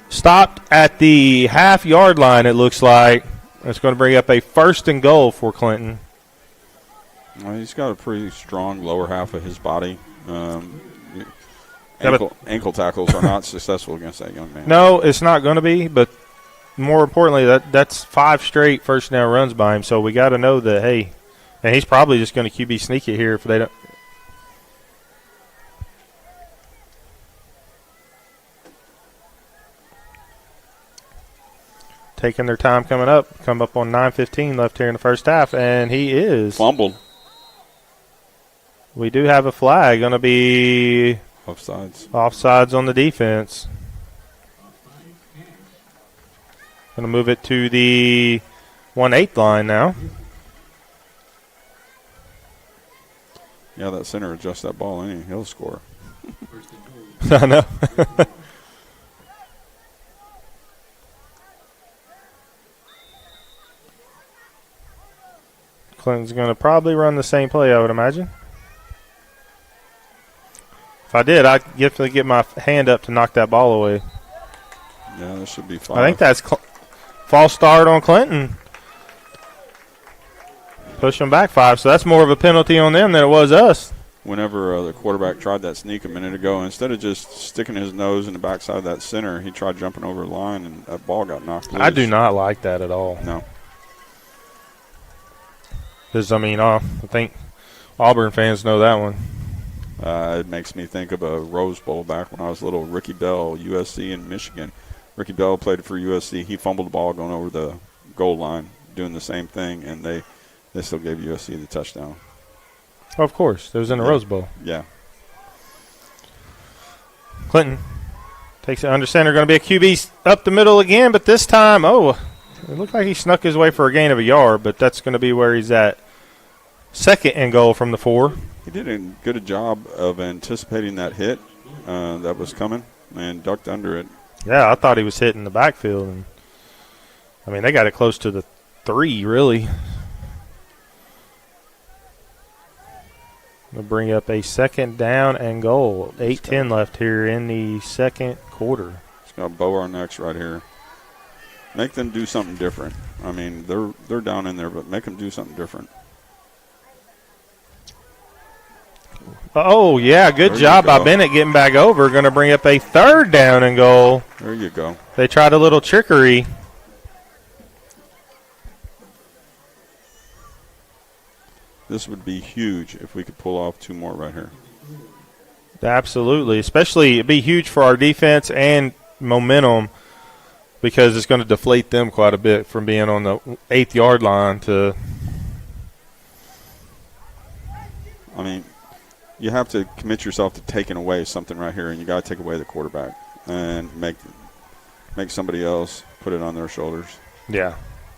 stopped at the half-yard line, it looks like. It's going to bring up a 1st and goal for Clinton. Well, he's got a pretty strong lower half of his body. Ankle tackles are not successful against that young man. No, it's not going to be, but more importantly, that's 5 straight first down runs by him, so we got to know that, hey, and he's probably just going to QB sneak it here if they don't. Taking their time coming up. Come up on 9:15 left here in the first half, and he is. Fumbled. We do have a flag. Going to be offsides. Offsides on the defense. Going to move it to the 1/8 line now. Yeah, that center adjusts that ball in, he'll score. I know. Clinton's going to probably run the same play, I would imagine. If I did, I'd definitely get my hand up to knock that ball away. Yeah, this should be 5. I think that's false start on Clinton. Push them back 5, so that's more of a penalty on them than it was us. Whenever the quarterback tried that sneak a minute ago, instead of just sticking his nose in the backside of that center, he tried jumping over the line, and that ball got knocked loose. I do not like that at all. No. Because, I think Auburn fans know that one. It makes me think of a Rose Bowl back when I was little. Ricky Bell, USC and Michigan. Ricky Bell played for USC. He fumbled the ball going over the goal line, doing the same thing, and they still gave USC the touchdown. Of course. It was in the Rose Bowl. Yeah. Clinton takes it under center. Going to be a QB up the middle again, but this time, it looked like he snuck his way for a gain of a yard, but that's going to be where he's at. 2nd and goal from the 4. He did a good job of anticipating that hit that was coming and ducked under it. Yeah, I thought he was hitting the backfield. And they got it close to the 3, really. We'll bring up a 2nd down and goal. 8:10 left here in the second quarter. It's got to bow our necks right here. Make them do something different. They're down in there, but make them do something different. Oh, yeah, good job by Bennett getting back over. Going to bring up a 3rd down and goal. There you go. They tried a little trickery. This would be huge if we could pull off 2 more right here. Absolutely. Especially it'd be huge for our defense and momentum because it's going to deflate them quite a bit from being on the 8th-yard line to – you have to commit yourself to taking away something right here, and you got to take away the quarterback and make somebody else put it on their shoulders. Yeah,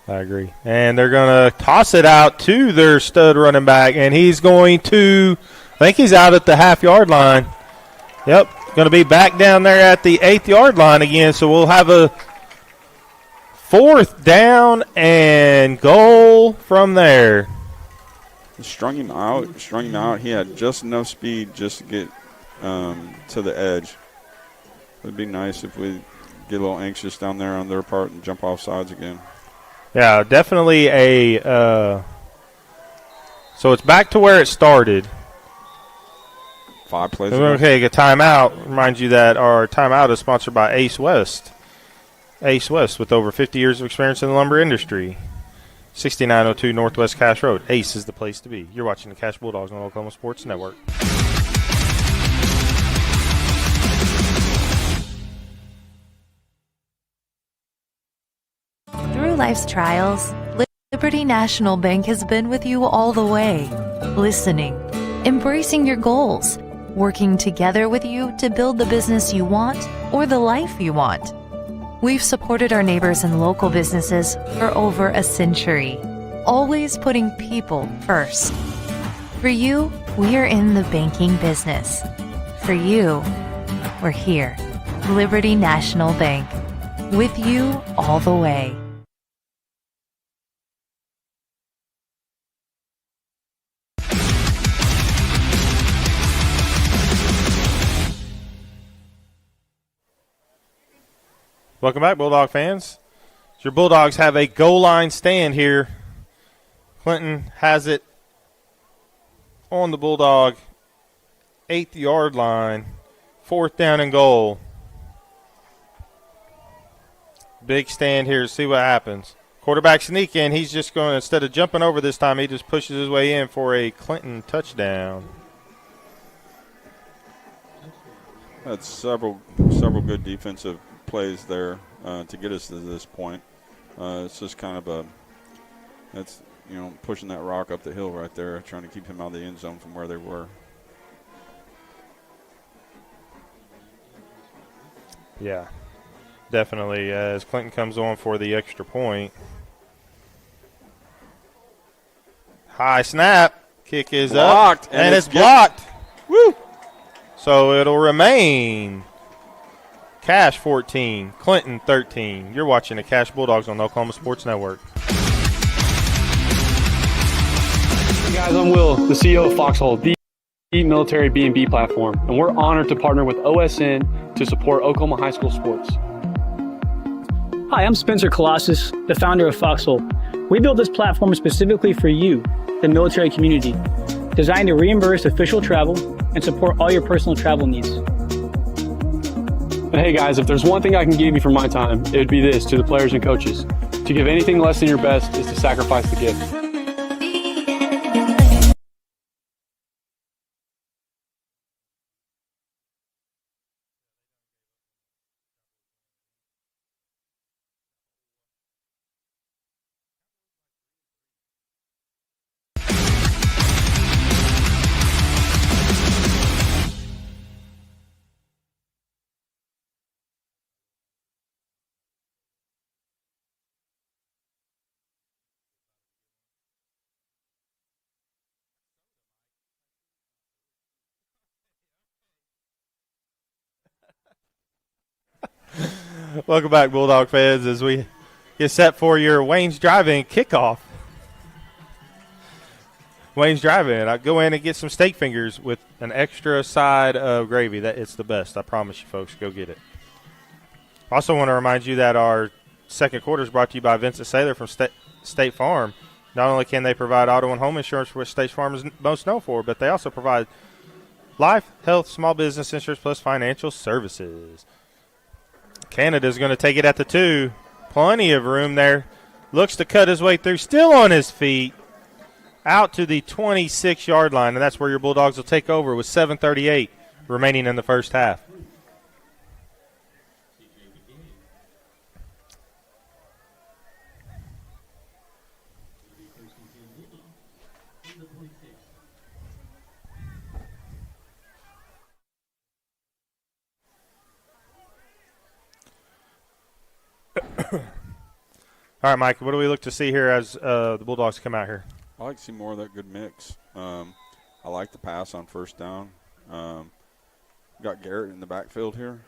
I agree. And they're going to toss it out to their stud running back, and he's going to – I think he's out at the half-yard line. Yep, going to be back down there at the 8th-yard line again, so we'll have a 4th down and goal from there. Strung him out. He had just enough speed just to get to the edge. It would be nice if we get a little anxious down there on their part and jump off sides again. Yeah, definitely so it's back to where it started. 5 plays. We're going to take a timeout. Remind you that our timeout is sponsored by Ace West. Ace West with over 50 years of experience in the lumber industry. 6902 Northwest Cache Road. Ace is the place to be. You're watching the Cache Bulldogs on Oklahoma Sports Network. Through life's trials, Liberty National Bank has been with you all the way, listening, embracing your goals, working together with you to build the business you want or the life you want. We've supported our neighbors and local businesses for over a century, always putting people first. For you, we're in the banking business. For you, we're here. Liberty National Bank, with you all the way. Welcome back, Bulldog fans. Your Bulldogs have a goal line stand here. Clinton has it on the Bulldog 8th-yard line. 4th down and goal. Big stand here to see what happens. Quarterback sneak in. He's just going to, instead of jumping over this time, he just pushes his way in for a Clinton touchdown. That's several good defensive plays there to get us to this point. It's just kind of pushing that rock up the hill right there, trying to keep him out of the end zone from where they were. Yeah. Definitely, as Clinton comes on for the extra point. High snap. Kick is blocked, up. And it's blocked. Woo! So it'll remain Cash 14, Clinton 13. You're watching the Cash Bulldogs on the Oklahoma Sports Network. Hey guys, I'm Will, the CEO of Foxhole, the military B&B platform, and we're honored to partner with OSN to support Oklahoma high school sports. Hi, I'm Spencer Colossus, the founder of Foxhole. We built this platform specifically for you, the military community, designed to reimburse official travel and support all your personal travel needs. And hey guys, if there's one thing I can give you for my time, it would be this to the players and coaches. To give anything less than your best is to sacrifice the gift. Welcome back, Bulldog fans, as we get set for your Wayne's Drive-In kickoff. Wayne's Drive-In. I go in and get some steak fingers with an extra side of gravy. It's the best. I promise you, folks. Go get it. I also want to remind you that our second quarter is brought to you by Vincent Saylor from State Farm. Not only can they provide auto and home insurance, which State Farm is most known for, but they also provide life, health, small business insurance, plus financial services. Canada's going to take it at the 2. Plenty of room there. Looks to cut his way through. Still on his feet. Out to the 26-yard line, and that's where your Bulldogs will take over with 7:38 remaining in the first half. All right, Mike, what do we look to see here as the Bulldogs come out here? I like to see more of that good mix. I like the pass on first down. Got Garrett in the backfield here.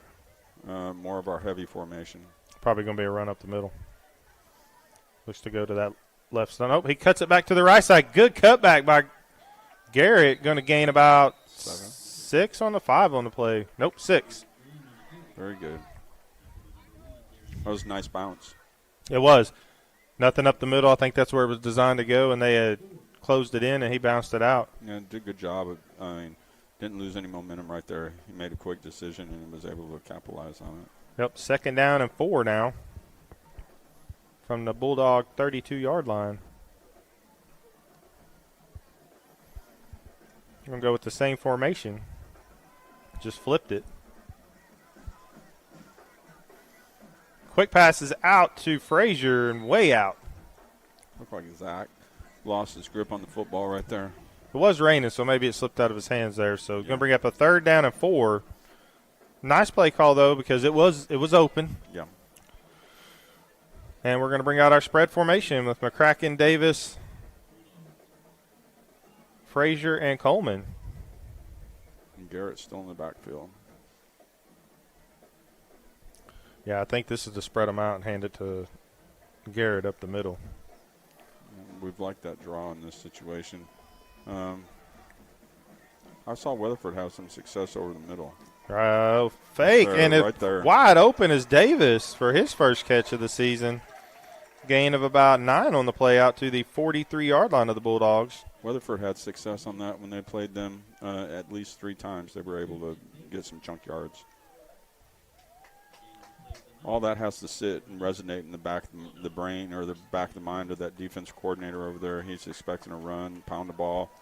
More of our heavy formation. Probably going to be a run up the middle. Looks to go to that left side. Oh, he cuts it back to the right side. Good cutback by Garrett. Going to gain about 6 on the 5 on the play. Nope, 6. Very good. That was a nice bounce. It was. Nothing up the middle. I think that's where it was designed to go, and they had closed it in, and he bounced it out. Yeah, did a good job. Didn't lose any momentum right there. He made a quick decision and was able to capitalize on it. Yep, 2nd down and 4 now from the Bulldog 32-yard line. We're going to go with the same formation. Just flipped it. Quick pass is out to Frazier and way out. Looked like Zach lost his grip on the football right there. It was raining, so maybe it slipped out of his hands there. So going to bring up a 3rd down and 4. Nice play call, though, because it was open. Yeah. And we're going to bring out our spread formation with McCracken, Davis, Frazier, and Coleman. And Garrett's still in the backfield. Yeah, I think this is to spread them out and hand it to Garrett up the middle. We've liked that draw in this situation. I saw Weatherford have some success over the middle. Fake, there, and right there. Wide open is Davis for his first catch of the season. Gain of about 9 on the play out to the 43-yard line of the Bulldogs. Weatherford had success on that when they played them at least 3 times. They were able to get some chunk yards. All that has to sit and resonate in the back of the brain or the back of the mind of that defense coordinator over there. He's expecting a run, pound the ball,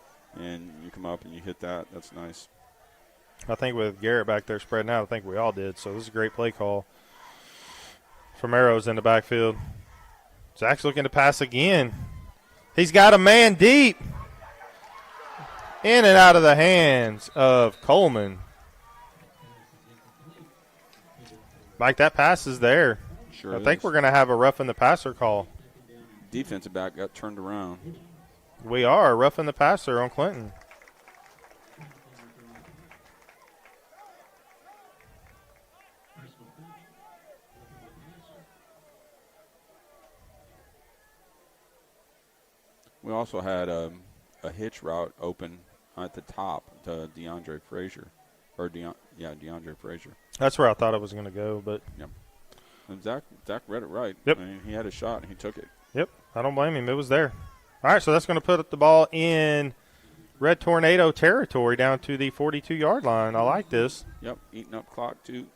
and you come up and you hit that. That's nice. I think with Garrett back there spreading out, I think we all did. So this is a great play call. From Arrows in the backfield. Zach's looking to pass again. He's got a man deep. In and out of the hands of Coleman. Mike, that pass is there. Sure I think is. we're going to have a roughing the passer call. Defensive back got turned around. We are roughing the passer on Clinton. We also had a hitch route open at the top to DeAndre Frazier. DeAndre Frazier. That's where I thought it was going to go, but. Yep. And Zach read it right. Yep. I mean, he had a shot and he took it. Yep. I don't blame him. It was there. All right, so that's going to put the ball in Red Tornado territory down to the 42-yard line. I like this. Yep, eating up clock too.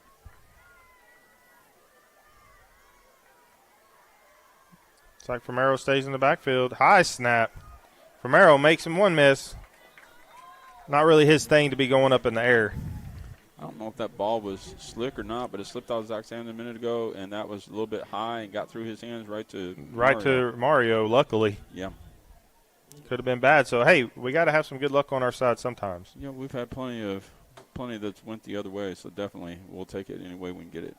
It's like Romero stays in the backfield. High snap. Romero makes him one miss. Not really his thing to be going up in the air. I don't know if that ball was slick or not, but it slipped out of Zach's hand a minute ago, and that was a little bit high and got through his hands right to Mario, luckily. Yeah. Could have been bad. So, hey, we got to have some good luck on our side sometimes. Yeah, we've had plenty that went the other way, so definitely we'll take it any way we can get it.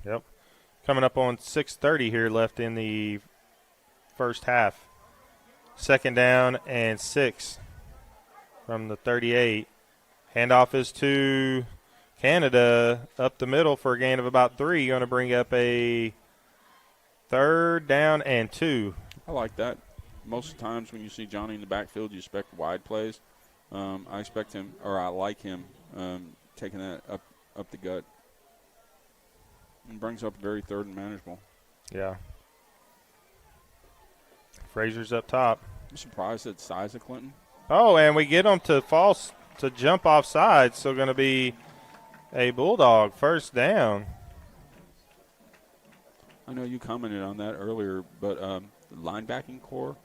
Yep. Coming up on 6:30 here left in the first half. 2nd down and 6 from the 38. Handoff is to Canada up the middle for a gain of about 3. Going to bring up a 3rd down and 2. I like that. Most times when you see Johnny in the backfield, you expect wide plays. I like him taking that up the gut. And brings up very 3rd and manageable. Yeah. Frazier's up top. I'm surprised at the size of Clinton. Oh, and we get them to jump off sides, so going to be a Bulldog 1st down. I know you commented on that earlier, but the linebacking core,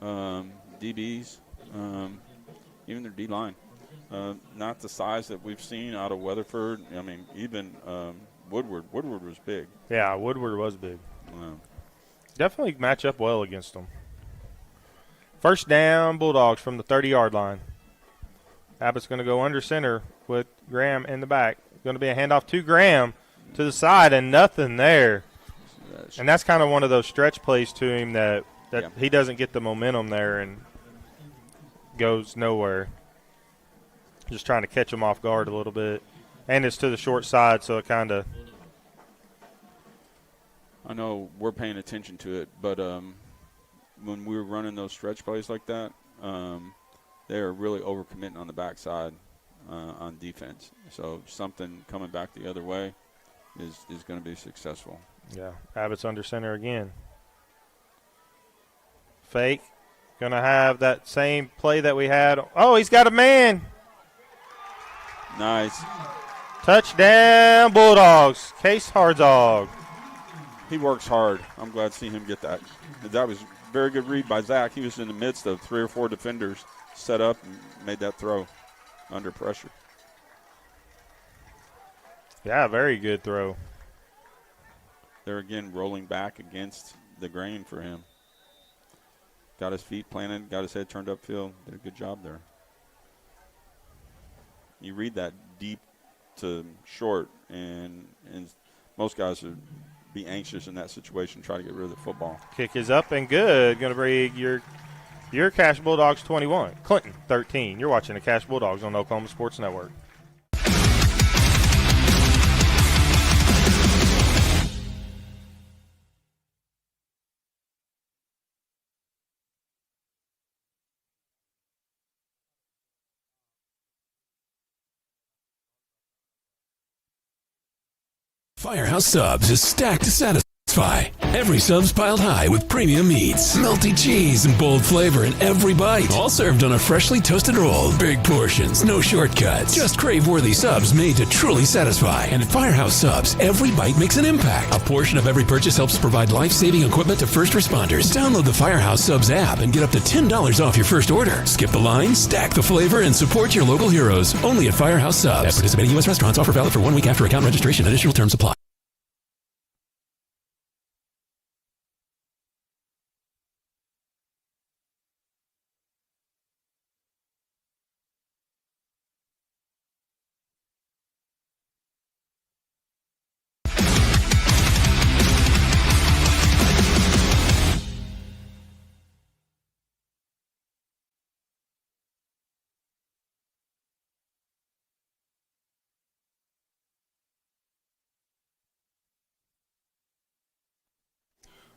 DBs, even their D-line, not the size that we've seen out of Weatherford. I mean, even Woodward. Woodward was big. Yeah, Woodward was big. Definitely match up well against them. 1st down, Bulldogs from the 30-yard line. Abbott's going to go under center with Graham in the back. Going to be a handoff to Graham to the side, and nothing there. And that's kind of one of those stretch plays to him that he doesn't get the momentum there and goes nowhere. Just trying to catch him off guard a little bit. And it's to the short side, so it kind of – I know we're paying attention to it, but when we were running those stretch plays like that, they are really overcommitting on the backside on defense. So something coming back the other way is going to be successful. Yeah, Abbott's under center again. Fake. Going to have that same play that we had. Oh, he's got a man. Nice. Touchdown, Bulldogs. Case Hartzog. He works hard. I'm glad to see him get that. That was a very good read by Zach. He was in the midst of 3 or 4 defenders, set up and made that throw under pressure. Yeah, very good throw. They're again rolling back against the grain for him. Got his feet planted, got his head turned upfield. Did a good job there. You read that deep to short, and most guys would be anxious in that situation, try to get rid of the football. Kick is up and good. Going to bring your Cash Bulldogs 21, Clinton 13. You're watching the Cash Bulldogs on Oklahoma Sports Network. Firehouse Subs is stacked to satisfy. Every sub's piled high with premium meats, melty cheese, and bold flavor in every bite. All served on a freshly toasted roll. Big portions, no shortcuts. Just crave-worthy subs made to truly satisfy. And at Firehouse Subs, every bite makes an impact. A portion of every purchase helps provide life-saving equipment to first responders. Download the Firehouse Subs app and get up to $10 off your first order. Skip the line, stack the flavor, and support your local heroes. Only at Firehouse Subs. At participating U.S. restaurants. Offer valid for 1 week after account registration. Additional terms apply.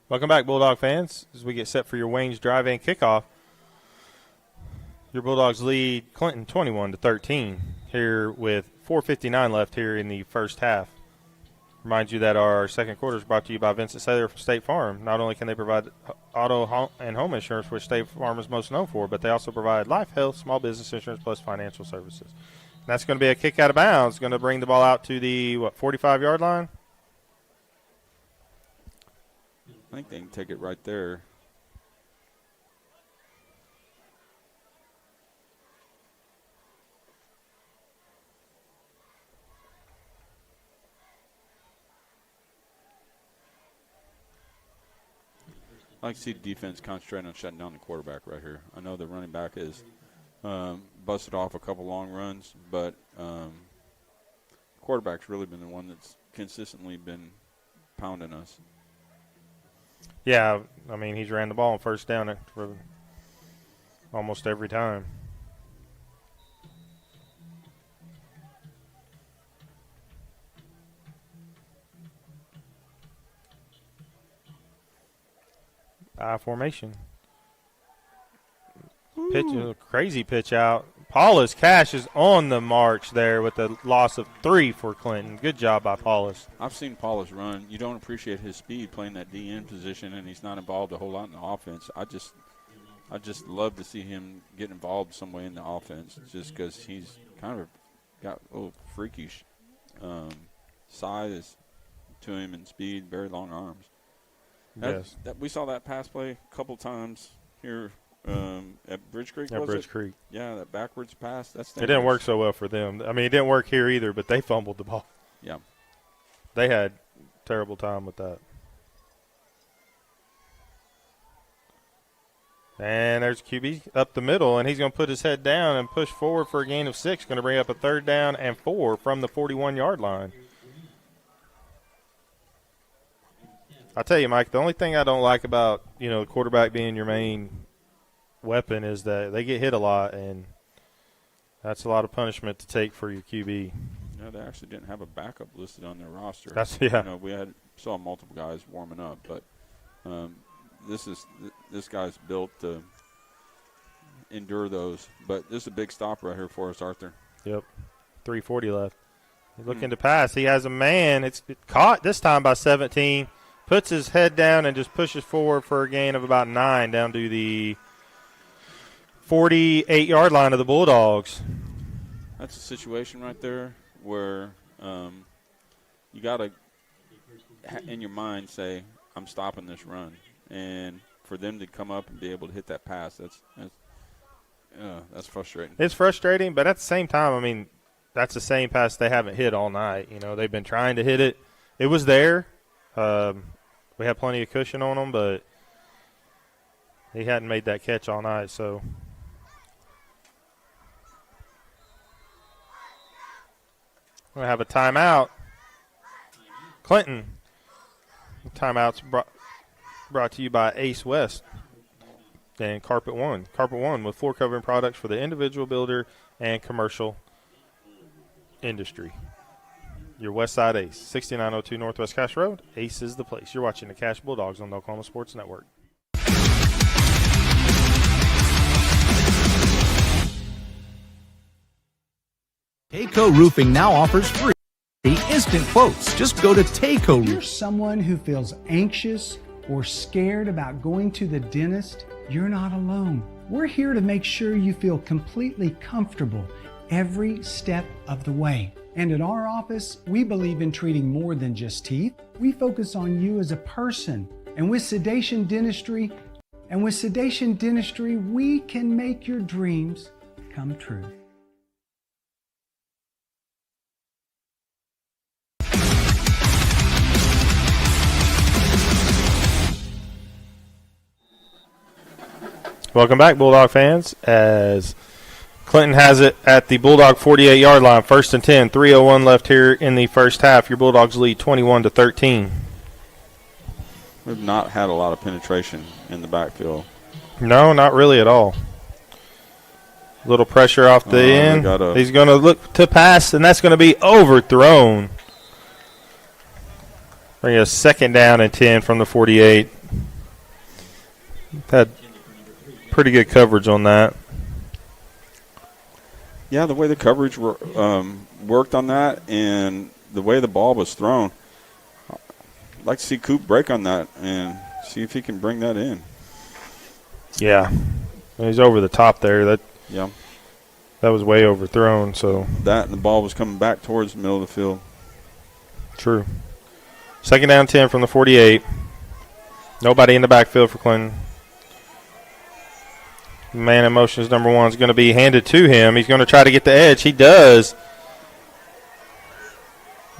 Welcome back, Bulldog fans, as we get set for your Wayne's Drive-In kickoff. Your Bulldogs lead Clinton 21-13 here with 4:59 left here in the first half. Remind you that our second quarter is brought to you by Vincent Saylor from State Farm. Not only can they provide auto and home insurance, which State Farm is most known for, but they also provide life, health, small business insurance, plus financial services. And that's going to be a kick out of bounds. Going to bring the ball out to the, 45-yard line? I think they can take it right there. I like to see the defense concentrating on shutting down the quarterback right here. I know the running back is busted off a couple long runs, but quarterback's really been the one that's consistently been pounding us. Yeah, I mean, he's ran the ball on first down for almost every time. Formation. Pitch, crazy pitch out. Paulus Cash is on the march there with a loss of 3 for Clinton. Good job by Paulus. I've seen Paulus run. You don't appreciate his speed playing that DN position, and he's not involved a whole lot in the offense. I just love to see him get involved some way in the offense, just because he's kind of got a little freakish size to him and speed, very long arms. Yes. We saw that pass play a couple times here at Bridge Creek. Yeah, Bridge Creek. Yeah, that backwards pass. That's it didn't work so well for them. I mean, it didn't work here either, but they fumbled the ball. Yeah. They had terrible time with that. And there's QB up the middle, and he's going to put his head down and push forward for a gain of 6. Going to bring up a 3rd down and 4 from the 41-yard line. I'll tell you, Mike, the only thing I don't like about, the quarterback being your main weapon is that they get hit a lot, and that's a lot of punishment to take for your QB. Yeah, they actually didn't have a backup listed on their roster. Yeah. We saw multiple guys warming up, but this guy's built to endure those. But this is a big stop right here for us, Arthur. Yep, 3:40 left. He's looking to pass. He has a man. It's caught this time by 17. Puts his head down and just pushes forward for a gain of about 9 down to the 48-yard line of the Bulldogs. That's a situation right there where you got to, in your mind, say, I'm stopping this run. And for them to come up and be able to hit that pass, that's frustrating. It's frustrating, but at the same time, I mean, that's the same pass they haven't hit all night. They've been trying to hit it. It was there. We had plenty of cushion on him, but he hadn't made that catch all night. So we're going to have a timeout. Clinton. Timeout's brought to you by Ace West and Carpet One. Carpet One with floor covering products for the individual builder and commercial industry. Your Westside Ace, 6902 Northwest Cash Road. Ace is the place. You're watching the Cash Bulldogs on the Oklahoma Sports Network. Tayco Roofing now offers free instant quotes. Just go to Tayco. If you're someone who feels anxious or scared about going to the dentist, you're not alone. We're here to make sure you feel completely comfortable every step of the way. And at our office, we believe in treating more than just teeth. We focus on you as a person. And with Sedation Dentistry, we can make your dreams come true. Welcome back, Bulldog fans, as Clinton has it at the Bulldog 48-yard line, 1st and 10, 3:01 left here in the first half. Your Bulldogs lead 21-13. We've not had a lot of penetration in the backfield. No, not really at all. Little pressure off the end. He's going to look to pass, and that's going to be overthrown. Bring a 2nd down and 10 from the 48. had pretty good coverage on that. Yeah, the way the coverage worked on that and the way the ball was thrown, I'd like to see Coop break on that and see if he can bring that in. Yeah. He's over the top there. That was way overthrown. So that and the ball was coming back towards the middle of the field. True. 2nd down 10 from the 48. Nobody in the backfield for Clinton. Man in motion is number 1. Is going to be handed to him. He's going to try to get the edge. He does.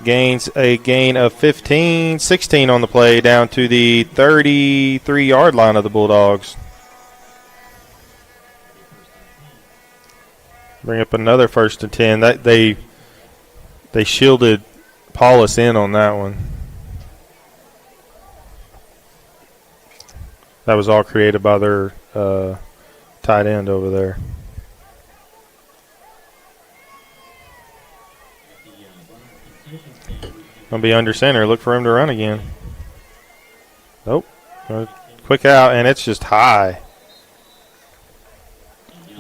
Gains a gain of 16 on the play down to the 33-yard line of the Bulldogs. Bring up another 1st and 10. That they shielded Paulus in on that one. That was all created by their tight end over there. Gonna be under center. Look for him to run again. Nope. Quick out, and it's just high.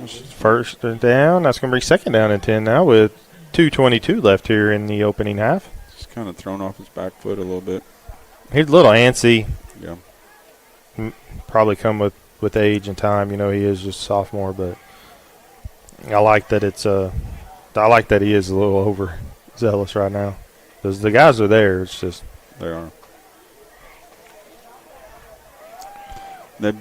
1st down. That's gonna bring 2nd down and 10 now with 2:22 left here in the opening half. Just kind of thrown off his back foot a little bit. He's a little antsy. Yeah. Probably come with age and time. You know, he is just a sophomore, but I like that I like that he is a little overzealous right now. Because the guys are there. It's just they are. They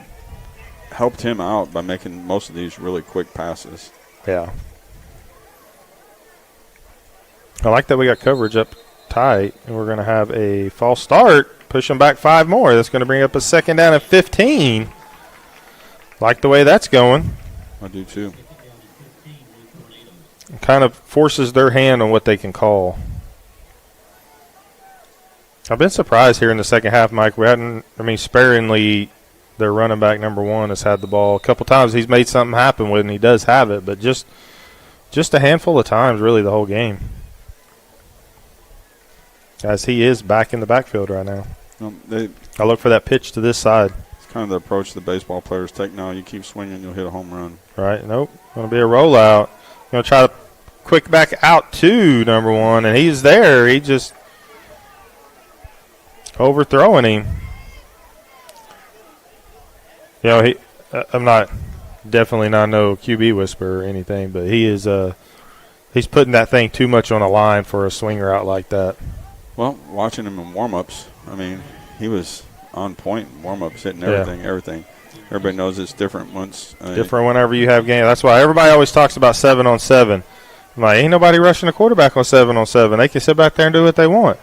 helped him out by making most of these really quick passes. Yeah. I like that we got coverage up tight, and we're going to have a false start. Push them back 5 more. That's going to bring up a 2nd down and 15. Like the way that's going. I do too. It kind of forces their hand on what they can call. I've been surprised here in the second half, Mike. Sparingly, their running back number 1 has had the ball a couple times. He's made something happen with it, and he does have it, but just a handful of times, really, the whole game. Guys, he is back in the backfield right now. I look for that pitch to this side. It's kind of the approach the baseball players take now. You keep swinging, you'll hit a home run. Right. Nope. Going to be a rollout. Going to try to quick back out to number 1, and he's there. He just overthrowing him. You know, I'm definitely not no QB whisperer or anything, but he is he's putting that thing too much on a line for a swinger out like that. Well, watching him in warm-ups, he was on point in warm-ups, hitting everything. Everybody knows it's different once. Different whenever you have game. That's why everybody always talks about 7-on-7. I'm like, ain't nobody rushing a quarterback on 7-on-7. They can sit back there and do what they want.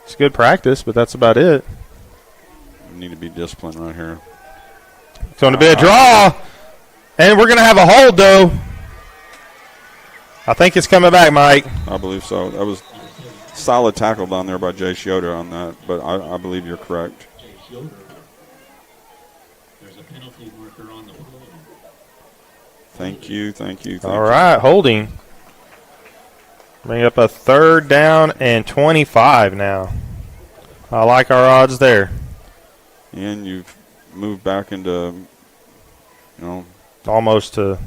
It's good practice, but that's about it. You need to be disciplined right here. It's going to be a draw, and we're going to have a hold, though. I think it's coming back, Mike. I believe so. That was solid tackle down there by Jay Schioter on that, but I believe you're correct. Thank you. All right, holding. Bring up a 3rd down and 25 now. I like our odds there. And you've moved back into, almost to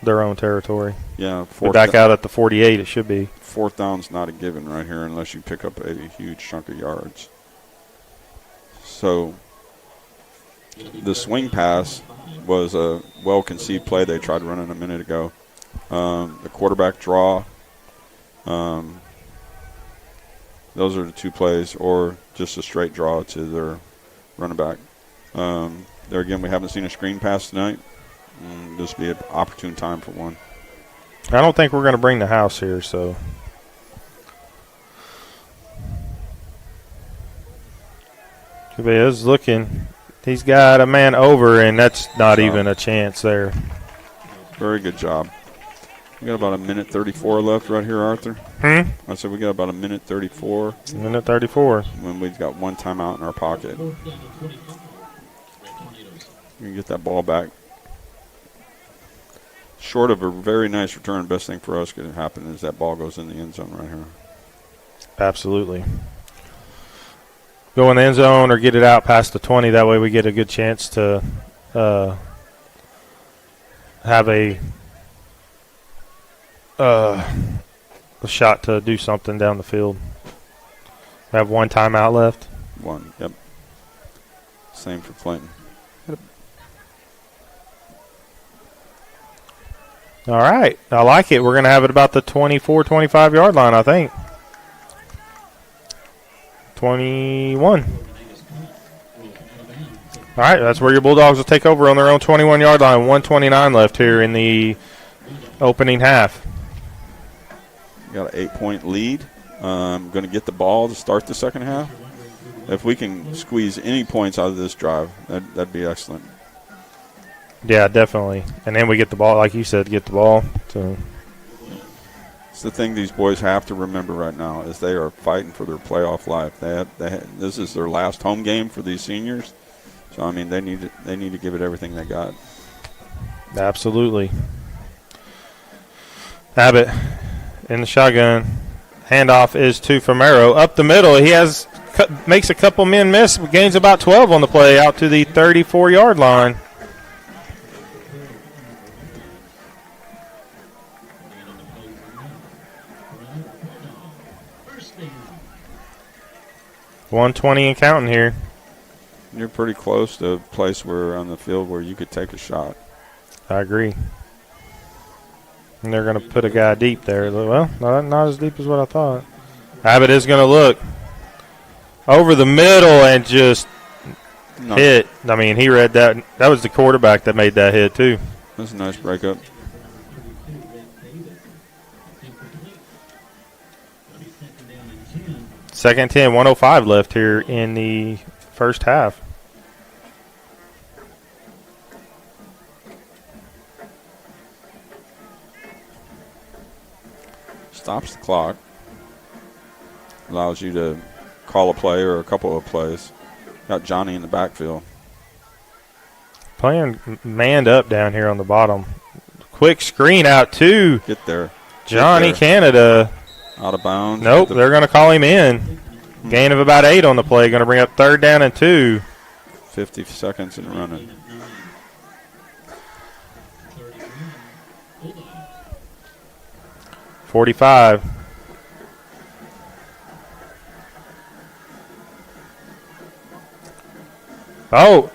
their own territory. Yeah. We're back out at the 48, it should be. 4th down's not a given right here unless you pick up a huge chunk of yards. So the swing pass was a well-conceived play they tried running a minute ago. The quarterback draw, those are the 2 plays, or just a straight draw to their running back. There again, we haven't seen a screen pass tonight. This would be an opportune time for one. I don't think we're going to bring the house here, so. He is looking. He's got a man over, and that's not even a chance there. Very good job. We got about a minute 34 left right here, Arthur. I said we got about a minute 34. Minute 34. When we've got 1 timeout in our pocket. You can get that ball back. Short of a very nice return, best thing for us could happen is that ball goes in the end zone right here. Absolutely. go in the end zone or get it out past the 20. That way we get a good chance to have a shot to do something down the field. We have one timeout left. One, yep. Same for Clinton. All right. I like it. We're going to have it about the 24, 25-yard line, I think. 21. All right. That's where your Bulldogs will take over on their own 21-yard line. 1:29 left here in the opening half. Got an 8-point lead. Going to get the ball to start the second half. If we can squeeze any points out of this drive, that'd be excellent. Yeah, definitely. And then we get the ball, like you said, get the ball. So it's the thing these boys have to remember right now is they are fighting for their playoff life. This is their last home game for these seniors. So, I mean, they need to give it everything they got. Absolutely. Abbott in the shotgun. Handoff is to Famero. Up the middle, he makes a couple men miss, gains about 12 on the play out to the 34-yard line. .120 and counting here. You're pretty close to a place on the field where you could take a shot. I agree. And they're going to put a guy deep there. Well, not as deep as what I thought. Abbott is going to look over the middle and just hit. I mean, he read that. That was the quarterback that made that hit, too. That's a nice breakup. Second 10, 1:05 left here in the first half. Stops the clock. Allows you to call a play or a couple of plays. Got Johnny in the backfield. Playing manned up down here on the bottom. Quick screen out to Get there. Johnny Canada. Out of bounds. Nope, they're going to call him in. Gain of about 8 on the play. Going to bring up 3rd down and 2. 50 seconds and running. .45. Oh,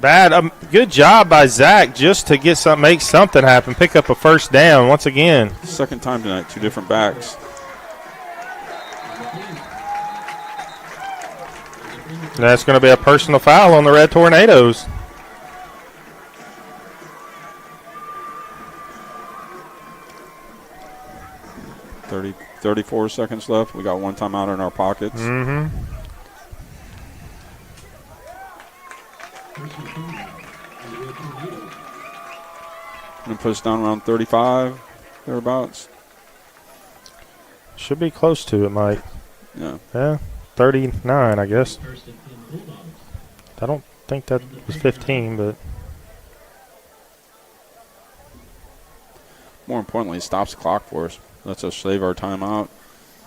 bad. Good job by Zach just to make something happen. Pick up a first down once again. Second time tonight, 2 different backs. That's going to be a personal foul on the Red Tornadoes. .30, 34 seconds left. We got one timeout in our pockets. Mm-hmm. Going to put us down around 35, thereabouts. Should be close to it, Mike. Yeah. 39, I guess. I don't think that was 15, but. More importantly, it stops the clock for us. Lets us save our timeout.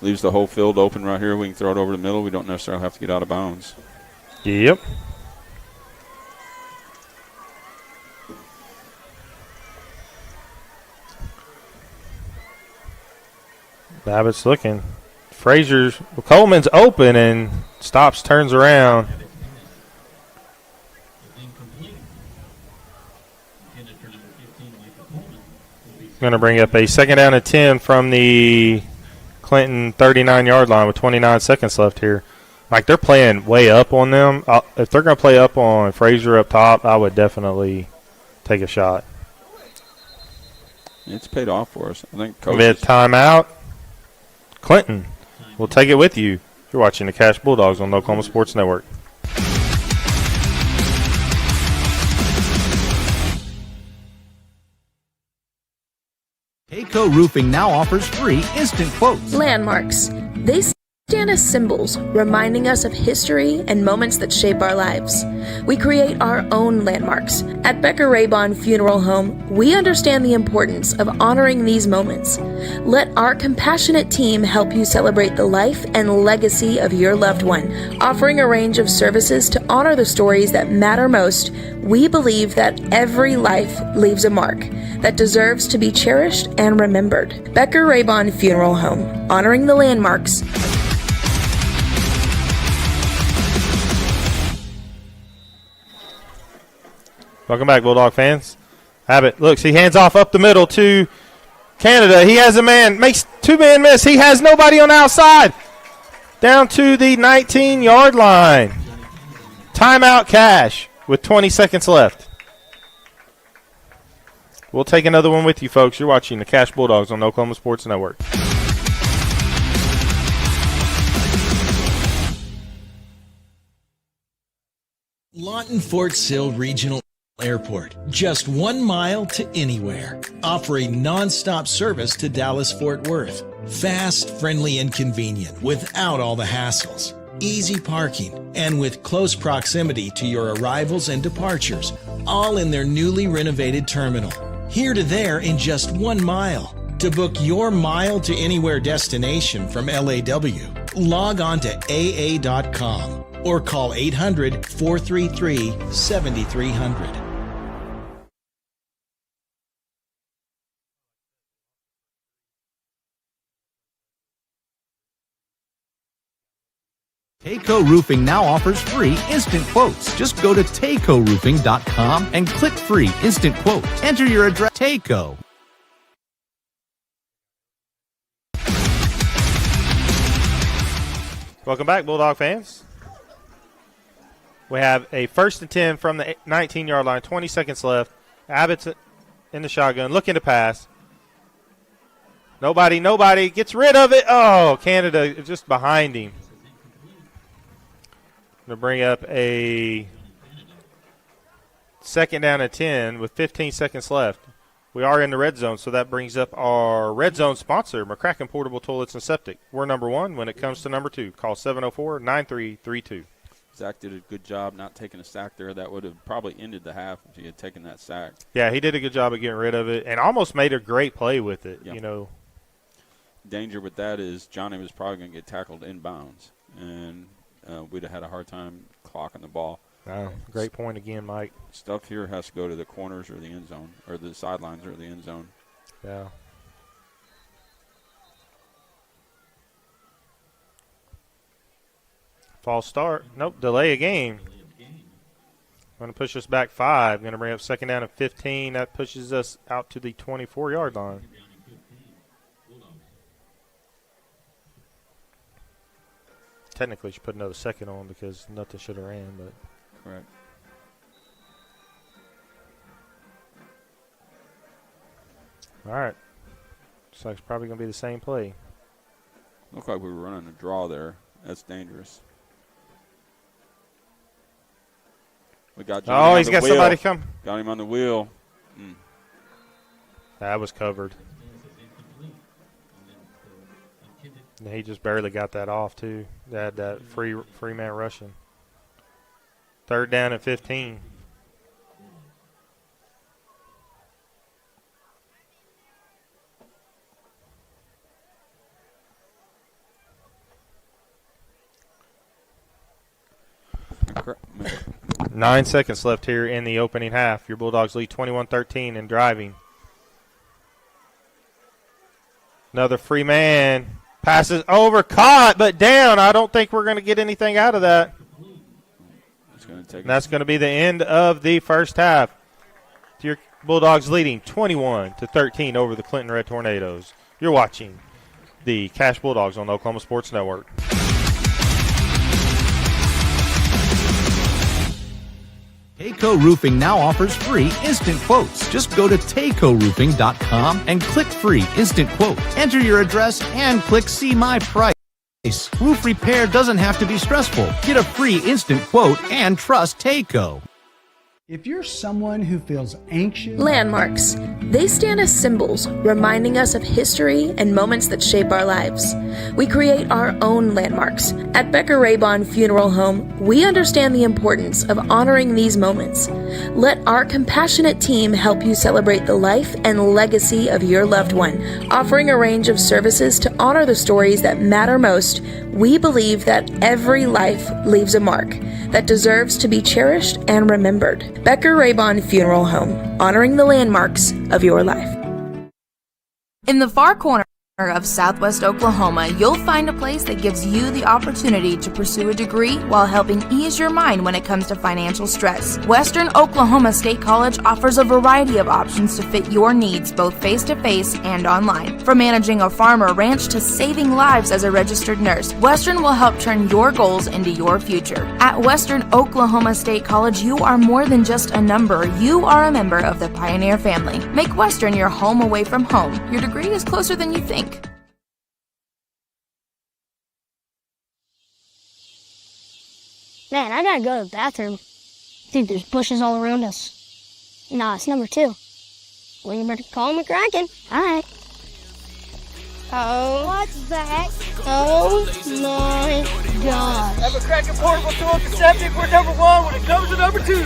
Leaves the whole field open right here. We can throw it over the middle. We don't necessarily have to get out of bounds. Yep. Babbitt's looking. Coleman's open and stops, turns around. Going to bring up a 2nd down and 10 from the Clinton 39-yard line with 29 seconds left here. Mike, they're playing way up on them. If they're going to play up on Frazier up top, I would definitely take a shot. It's paid off for us. I think Mid timeout. Clinton will take it with you. You're watching the Cash Bulldogs on the Oklahoma Sports Network. Keiko Roofing now offers free instant quotes. Landmarks. They stand as symbols, reminding us of history and moments that shape our lives. We create our own landmarks. At Becker Raybon Funeral Home, we understand the importance of honoring these moments. Let our compassionate team help you celebrate the life and legacy of your loved one. Offering a range of services to honor the stories that matter most, we believe that every life leaves a mark that deserves to be cherished and remembered. Becker Raybon Funeral Home, honoring the landmarks. Welcome back, Bulldog fans. Abbott looks, he hands off up the middle to Canada. He has a man, makes two-man miss. He has nobody on the outside. Down to the 19-yard line. Timeout Cash with 20 seconds left. We'll take another one with you, folks. You're watching the Cash Bulldogs on Oklahoma Sports Network. Lawton Fort Sill Regional Airport, just 1 mile to anywhere, offering non-stop service to Dallas-Fort Worth. Fast, friendly, and convenient without all the hassles. Easy parking, and with close proximity to your arrivals and departures, all in their newly renovated terminal. Here to there in just 1 mile. To book your mile to anywhere destination from LAW, log on to AA.com or call 800-433-7300. Tayco Roofing now offers free instant quotes. Just go to TaycoRoofing.com and click free instant quote. Enter your address. Tayco. Welcome back, Bulldog fans. We have a 1st and 10 from the 19-yard line, 20 seconds left. Abbott's in the shotgun, looking to pass. Nobody gets rid of it. Oh, Canada is just behind him. Going to bring up a 2nd down and 10 with 15 seconds left. We are in the red zone, so that brings up our red zone sponsor, McCracken Portable Toilets and Septic. We're number 1 when it comes to number 2. Call 704-9332. Zach did a good job not taking a sack there. That would have probably ended the half if he had taken that sack. Yeah, he did a good job of getting rid of it and almost made a great play with it, you know. Danger with that is Johnny was probably going to get tackled inbounds, and we'd have had a hard time clocking the ball. Oh, great point again, Mike. Stuff here has to go to the corners or the end zone, or the sidelines or the end zone. Yeah. False start. Nope, delay a game. Going to push us back 5. Going to bring up 2nd down and 15. That pushes us out to the 24-yard line. Technically, should put another 2nd on because nothing should have ran, but. Correct. All right. Looks like it's probably going to be the same play. Looked like we were running a draw there. That's dangerous. We got Johnny on he's the got wheel. Somebody come. Got him on the wheel. That was covered. And he just barely got that off, too. They had that free man rushing. 3rd down and 15. Nine seconds left here in the opening half. Your Bulldogs lead 21-13 and driving. Another free man. Passes over, caught, but down. I don't think we're going to get anything out of that. And that's going to be the end of the first half. Your Bulldogs leading 21-13 over the Clinton Red Tornadoes. You're watching the Cash Bulldogs on the Oklahoma Sports Network. Tayco Roofing now offers free instant quotes. Just go to TaycoRoofing.com and click free instant quote. Enter your address and click see my price. Roof repair doesn't have to be stressful. Get a free instant quote and trust Tayco. If you're someone who feels anxious, Landmarks. They stand as symbols, reminding us of history and moments that shape our lives. We create our own landmarks. At Becker Raybon Funeral Home, we understand the importance of honoring these moments. Let our compassionate team help you celebrate the life and legacy of your loved one. Offering a range of services to honor the stories that matter most, we believe that every life leaves a mark that deserves to be cherished and remembered. Becker Raybon Funeral Home, honoring the landmarks of your life. In the far corner of Southwest Oklahoma, you'll find a place that gives you the opportunity to pursue a degree while helping ease your mind when it comes to financial stress. Western Oklahoma State College offers a variety of options to fit your needs, both face-to-face and online. From managing a farm or ranch to saving lives as a registered nurse, Western will help turn your goals into your future. At Western Oklahoma State College, you are more than just a number. You are a member of the Pioneer family. Make Western your home away from home. Your degree is closer than you think. Man, I gotta go to the bathroom. Dude, there's bushes all around us. Nah, it's number 2. Well, you better call McCracken. Alright. Oh. What's that? Oh my gosh. Have a McCracken portable toilet and septic. We're number 1 when it comes to number 2.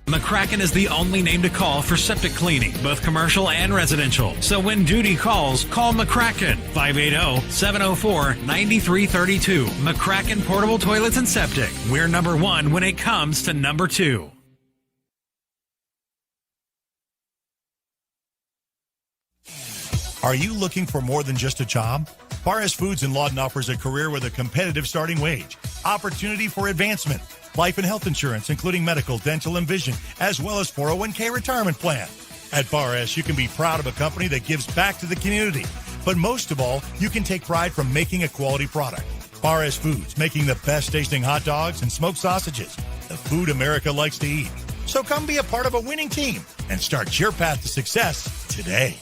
McCracken is the only name to call for septic cleaning, both commercial and residential. So when duty calls, call McCracken, 580-704-9332. McCracken Portable Toilets and Septic. We're number 1 when it comes to number 2. Are you looking for more than just a job? Barres Foods in Lawton offers a career with a competitive starting wage, opportunity for advancement, life and health insurance, including medical, dental, and vision, as well as 401k retirement plan. At Barres, you can be proud of a company that gives back to the community. But most of all, you can take pride from making a quality product. Barres Foods, making the best tasting hot dogs and smoked sausages, the food America likes to eat. So come be a part of a winning team and start your path to success today.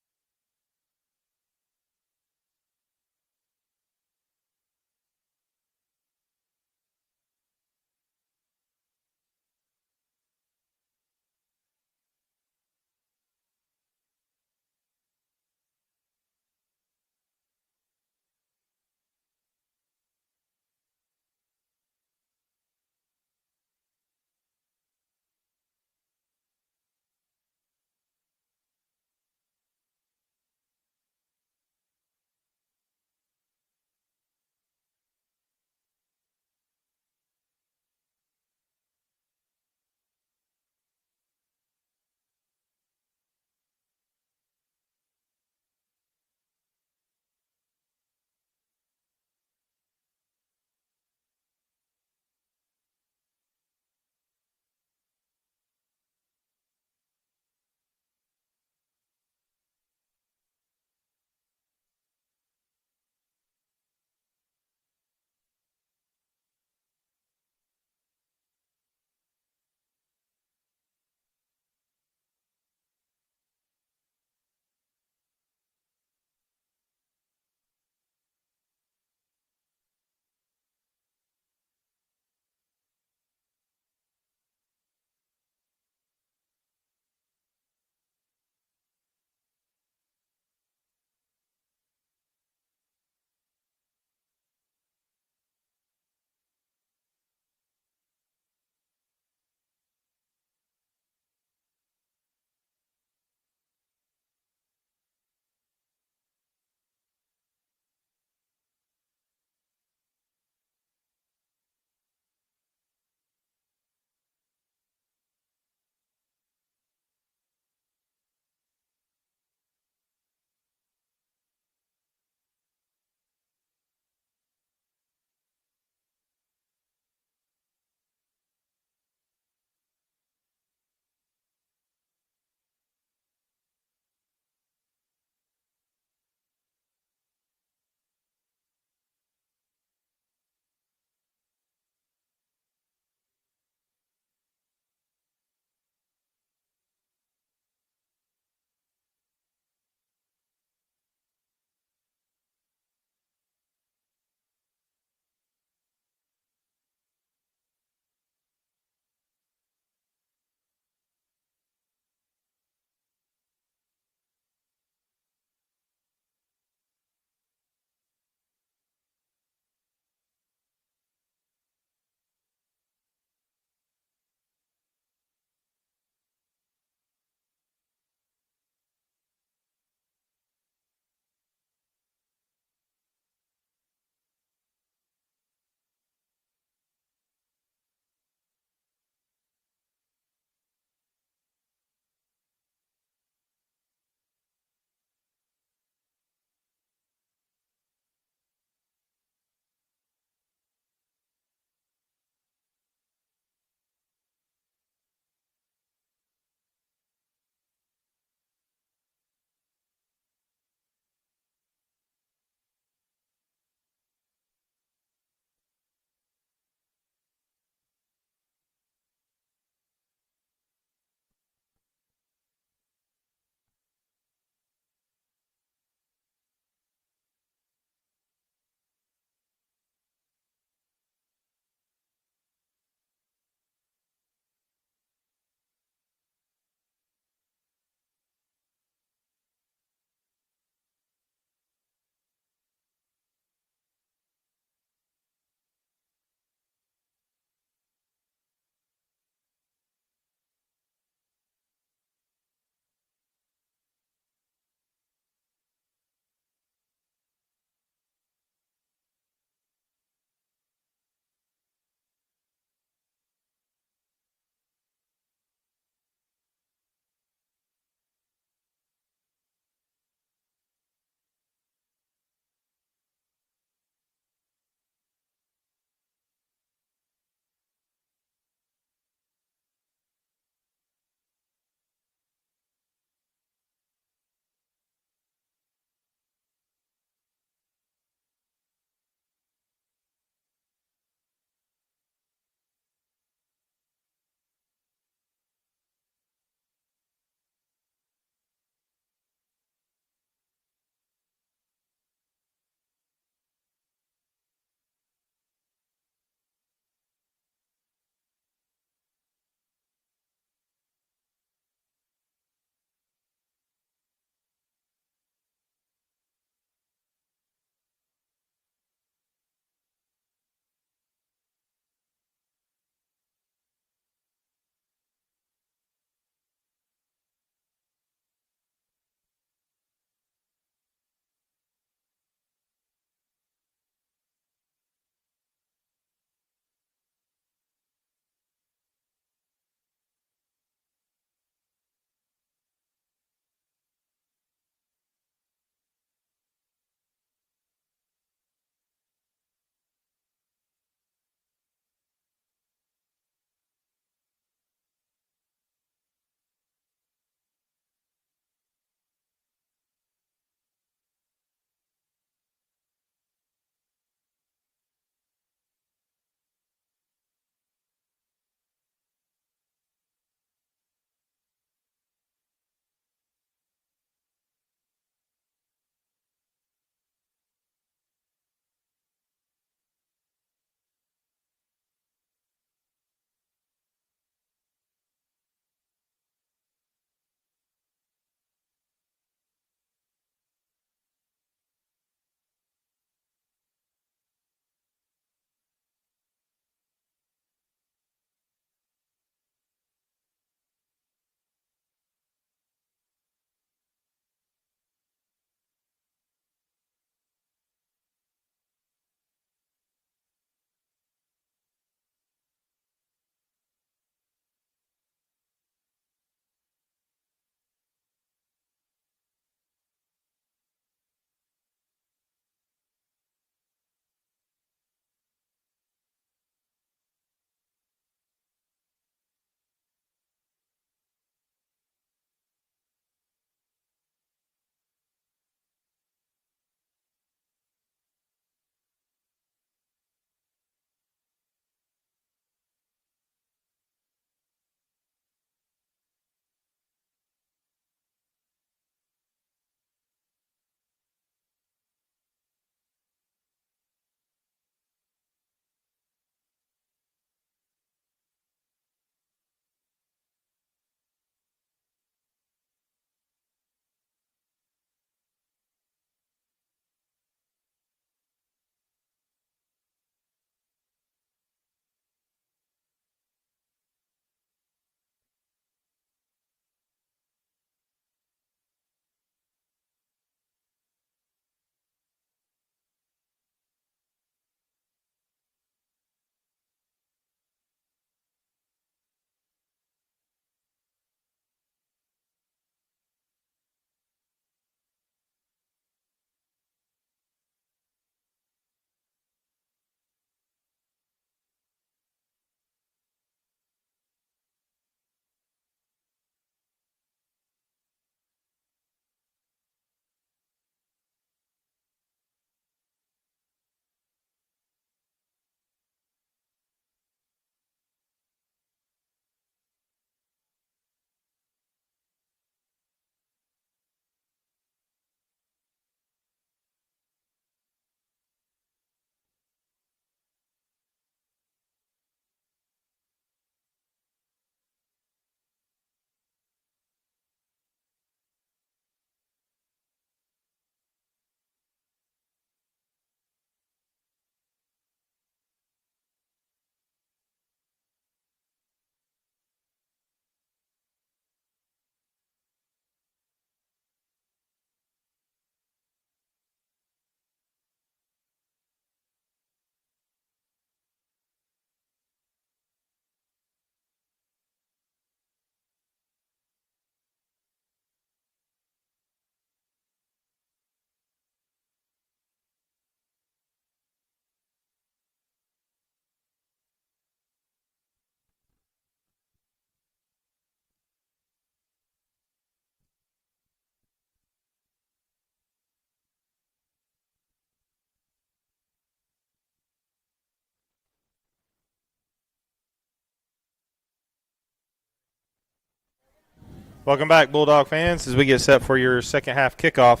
Welcome back, Bulldog fans, as we get set for your second half kickoff.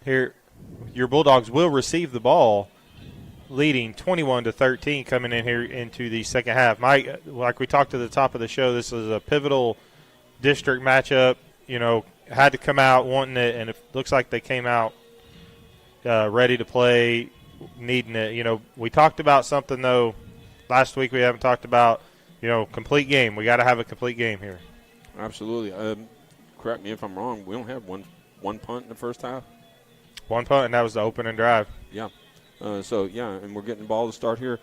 Here, your Bulldogs will receive the ball, leading 21-13 coming in here into the second half. Mike, like we talked at the top of the show, this is a pivotal district matchup. You know, had to come out wanting it, and it looks like they came out ready to play, needing it. You know, we talked about something, though, last week we haven't talked about, you know, complete game. We got to have a complete game here. Absolutely. Correct me if I'm wrong. We don't have one punt in the first half. One punt, and that was the opening drive. Yeah. And we're getting the ball to start here.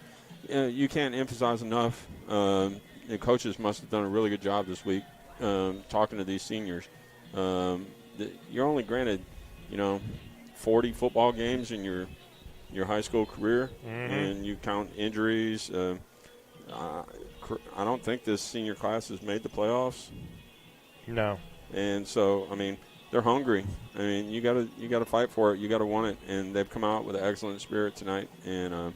You can't emphasize enough. The coaches must have done a really good job this week talking to these seniors. You're only granted, 40 football games in your high school career, and you count injuries. I don't think this senior class has made the playoffs. No. And so, I mean, they're hungry. I mean, you gotta fight for it. You gotta want it, and they've come out with an excellent spirit tonight, and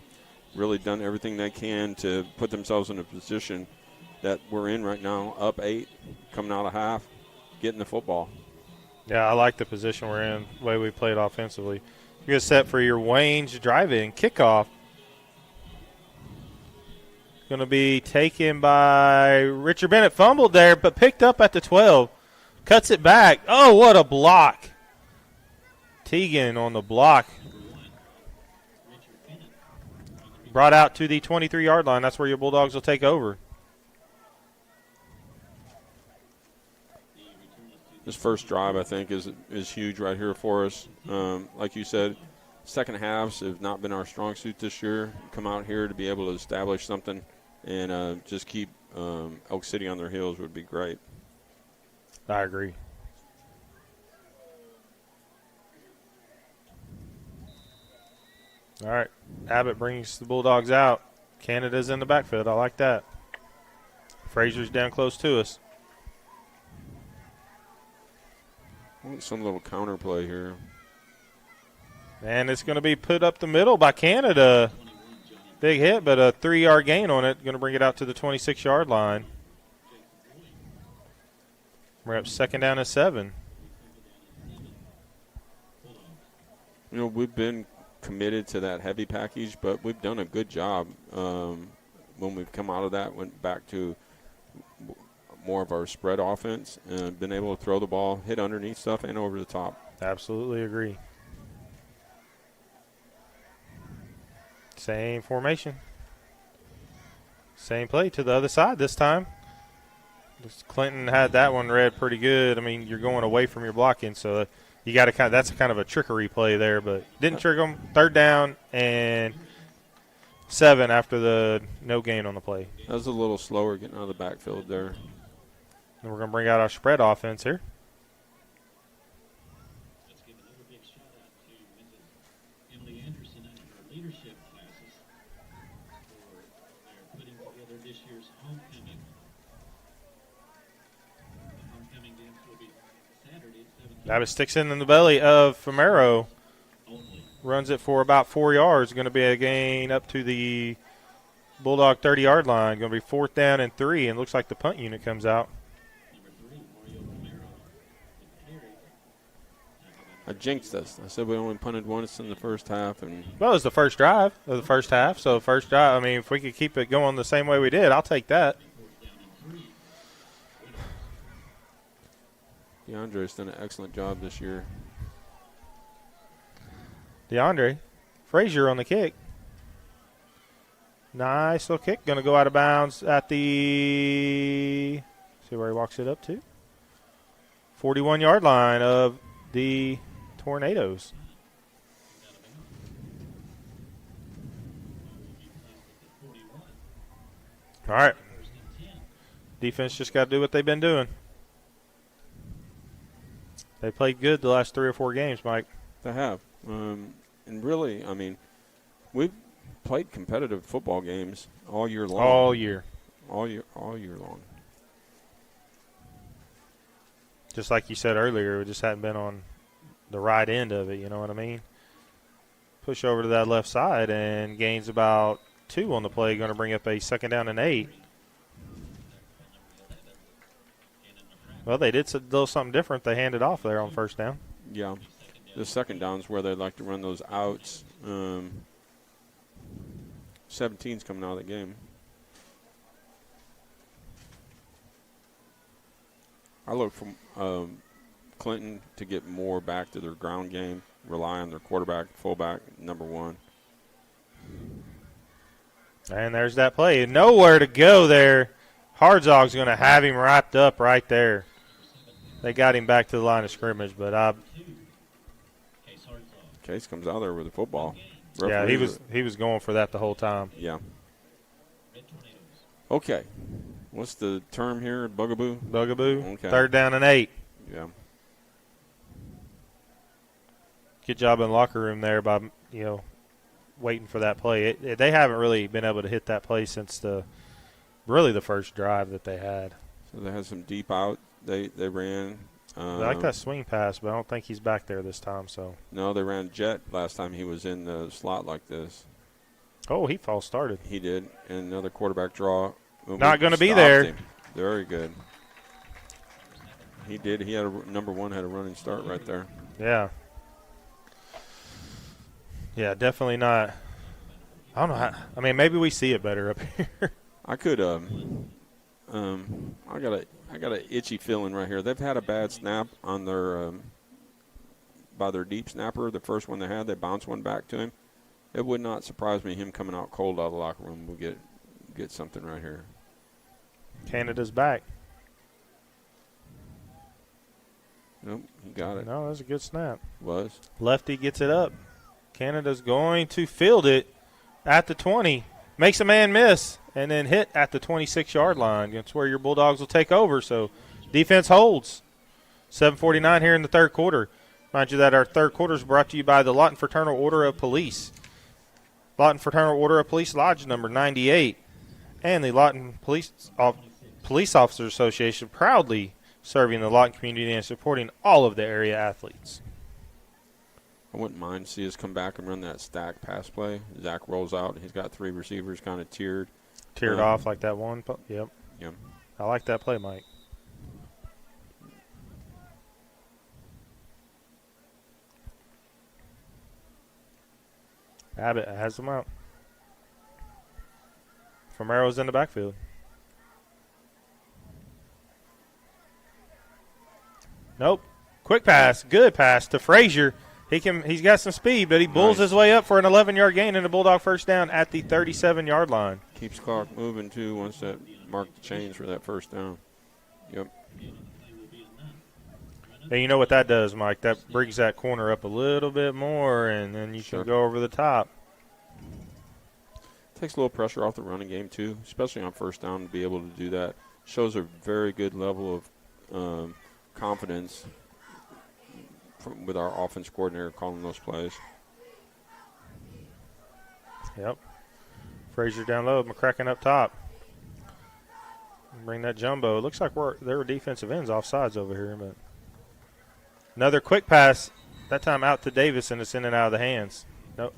really done everything they can to put themselves in a position that we're in right now, up 8, coming out of half, getting the football. Yeah, I like the position we're in, the way we played offensively. You're get set for your Wayne's drive-in kickoff. Going to be taken by Richard Bennett. Fumbled there, but picked up at the 12. Cuts it back. Oh, what a block. Teagan on the block. Brought out to the 23-yard line. That's where your Bulldogs will take over. This first drive, I think, is huge right here for us. Like you said, second halves have not been our strong suit this year. Come out here to be able to establish something and just keep Elk City on their heels would be great. I agree. All right. Abbott brings the Bulldogs out. Canada's in the backfield. I like that. Frazier's down close to us. Some little counter play here. And it's going to be put up the middle by Canada. Big hit, but a 3-yard gain on it. Going to bring it out to the 26-yard line. We're up second down and 7. We've been committed to that heavy package, but we've done a good job when we've come out of that, went back to more of our spread offense and been able to throw the ball, hit underneath stuff, and over the top. Absolutely agree. Same formation. Same play to the other side this time. Clinton had that one read pretty good. I mean, you're going away from your blocking, so you got to that's kind of a trickery play there, but didn't trick them. Third down and 7 after the no gain on the play. That was a little slower getting out of the backfield there. And we're going to bring out our spread offense here. Abbott sticks it in the belly of Famero. Runs it for about 4 yards. Going to be a gain up to the Bulldog 30-yard line. Going to be 4th down and 3, and looks like the punt unit comes out. I jinxed us. I said we only punted once in the first half. Well, it was the first drive of the first half. So first drive, I mean, if we could keep it going the same way we did, I'll take that. DeAndre's done an excellent job this year. DeAndre. Frazier on the kick. Nice little kick. Going to go out of bounds at the, see where he walks it up to, 41-yard line of the Tornadoes. All right. Defense just got to do what they've been doing. They played good the last 3 or 4 games, Mike. They have. And really, I mean, we've played competitive football games all year long. All year long. Just like you said earlier, we just hadn't been on the right end of it, you know what I mean? Push over to that left side and gains about 2 on the play, going to bring up a 2nd down and 8. Well, they did a little something different. They handed off there on first down. Yeah. The second down's where they like to run those outs. 17's coming out of the game. I look for Clinton to get more back to their ground game, rely on their quarterback, fullback, number one. And there's that play. Nowhere to go there. Hartzog's going to have him wrapped up right there. They got him back to the line of scrimmage, but Case comes out there with the football. Yeah, he was going for that the whole time. Yeah. Okay. What's the term here? Bugaboo? Bugaboo. Okay. 3rd down and 8. Yeah. Good job in the locker room there by, waiting for that play. They haven't really been able to hit that play since the first drive that they had. So they had some deep out. They ran. I like that swing pass, but I don't think he's back there this time. So no, they ran jet last time he was in the slot like this. Oh, he false started. He did, and another quarterback draw. Not going to be there. Him. Very good. He did. He had number one had a running start right there. Yeah. Yeah, definitely not. I don't know. Maybe we see it better up here. I could. I got a itchy feeling right here. They've had a bad snap on their by their deep snapper. The first one they had, they bounced one back to him. It would not surprise me him coming out cold out of the locker room. We'll get something right here. Canada's back. Nope, he got it. No, that was a good snap. Was. Lefty gets it up. Canada's going to field it at the 20. Makes a man miss and then hit at the 26-yard line. That's where your Bulldogs will take over. So defense holds. 7:49 here in the third quarter. Mind you that our third quarter is brought to you by the Lawton Fraternal Order of Police. Lawton Fraternal Order of Police Lodge number 98. And the Lawton Police Officers Association, proudly serving the Lawton community and supporting all of the area athletes. I wouldn't mind to see us come back and run that stack pass play. Zach rolls out. He's got three receivers kind of tiered off like that one. Yep. Yep. I like that play, Mike. Abbott has them out. Romero's in the backfield. Nope. Quick pass. Good pass to Frazier. He's got some speed, but he bulls his way up for an 11-yard gain and a Bulldog first down at the 37-yard line. Keeps clock moving, too, once that marked the chains for that first down. Yep. And you know what that does, Mike? That brings that corner up a little bit more, and then you can go over the top. Takes a little pressure off the running game, too, especially on first down to be able to do that. Shows a very good level of confidence with our offense coordinator calling those plays. Yep. Frazier down low, McCracken up top. Bring that jumbo. It looks like there were defensive ends off sides over here, but another quick pass. That time out to Davis, and it's in and out of the hands. Nope.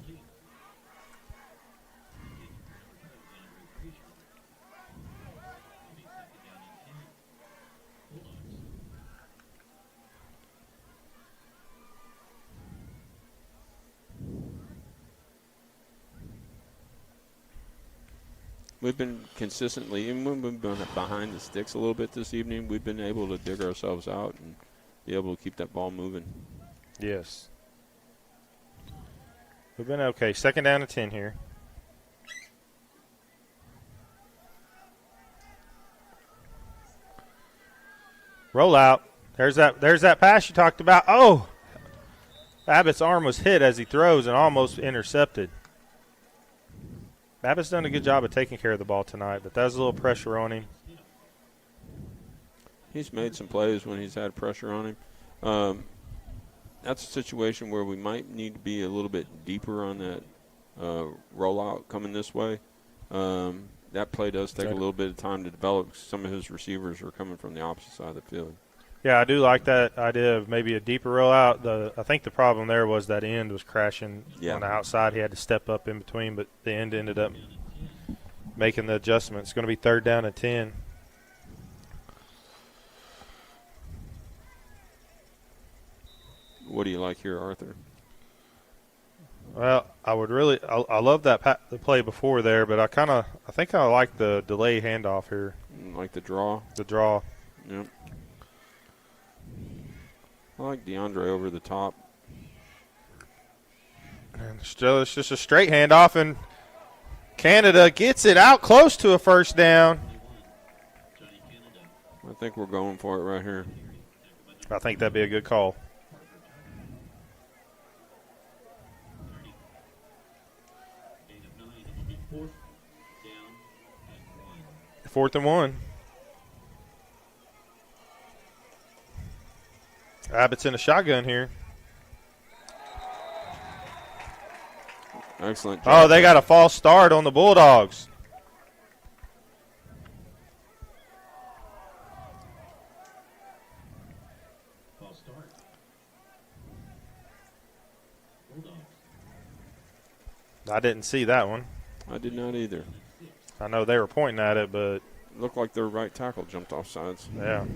We've been consistently, even when we've been behind the sticks a little bit this evening, we've been able to dig ourselves out and be able to keep that ball moving. Yes. We've been okay. 2nd down and 10 here. Roll out. There's that pass you talked about. Oh! Abbott's arm was hit as he throws and almost intercepted. Abbott's done a good job of taking care of the ball tonight, but that was a little pressure on him. He's made some plays when he's had pressure on him. That's a situation where we might need to be a little bit deeper on that rollout coming this way. That play does take a little bit of time to develop. Some of his receivers are coming from the opposite side of the field. Yeah, I do like that idea of maybe a deeper rollout. I think the problem there was that end was crashing on the outside. He had to step up in between, but the end ended up making the adjustment. It's going to be 3rd down and 10. What do you like here, Arthur? Well, I love that the play before there, but I think I like the delay handoff here. Like the draw? The draw. Yep. I like DeAndre over the top. And still, it's just a straight handoff, and Canada gets it out close to a first down. I think we're going for it right here. I think that'd be a good call. Fourth and 1. Abbott's in a shotgun here. Excellent. Oh, they got a false start on the Bulldogs. I didn't see that one. I did not either. I know they were pointing at it, but looked like their right tackle jumped off sides. Yeah.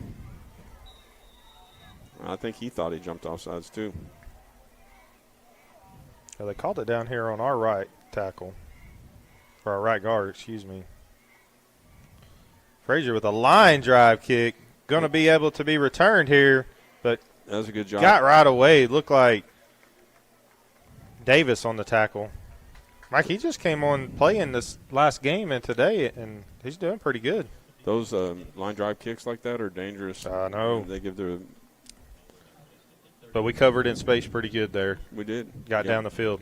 I think he thought he jumped off sides too. Yeah, they called it down here on our right tackle. Or our right guard, excuse me. Frazier with a line drive kick. Going to be able to be returned here, but that was a good job. Got right away. Looked like Davis on the tackle. Mike, he just came on playing this last game and today, and he's doing pretty good. Those line drive kicks like that are dangerous. I know. They give their. But we covered in space pretty good there. We did. Got down the field.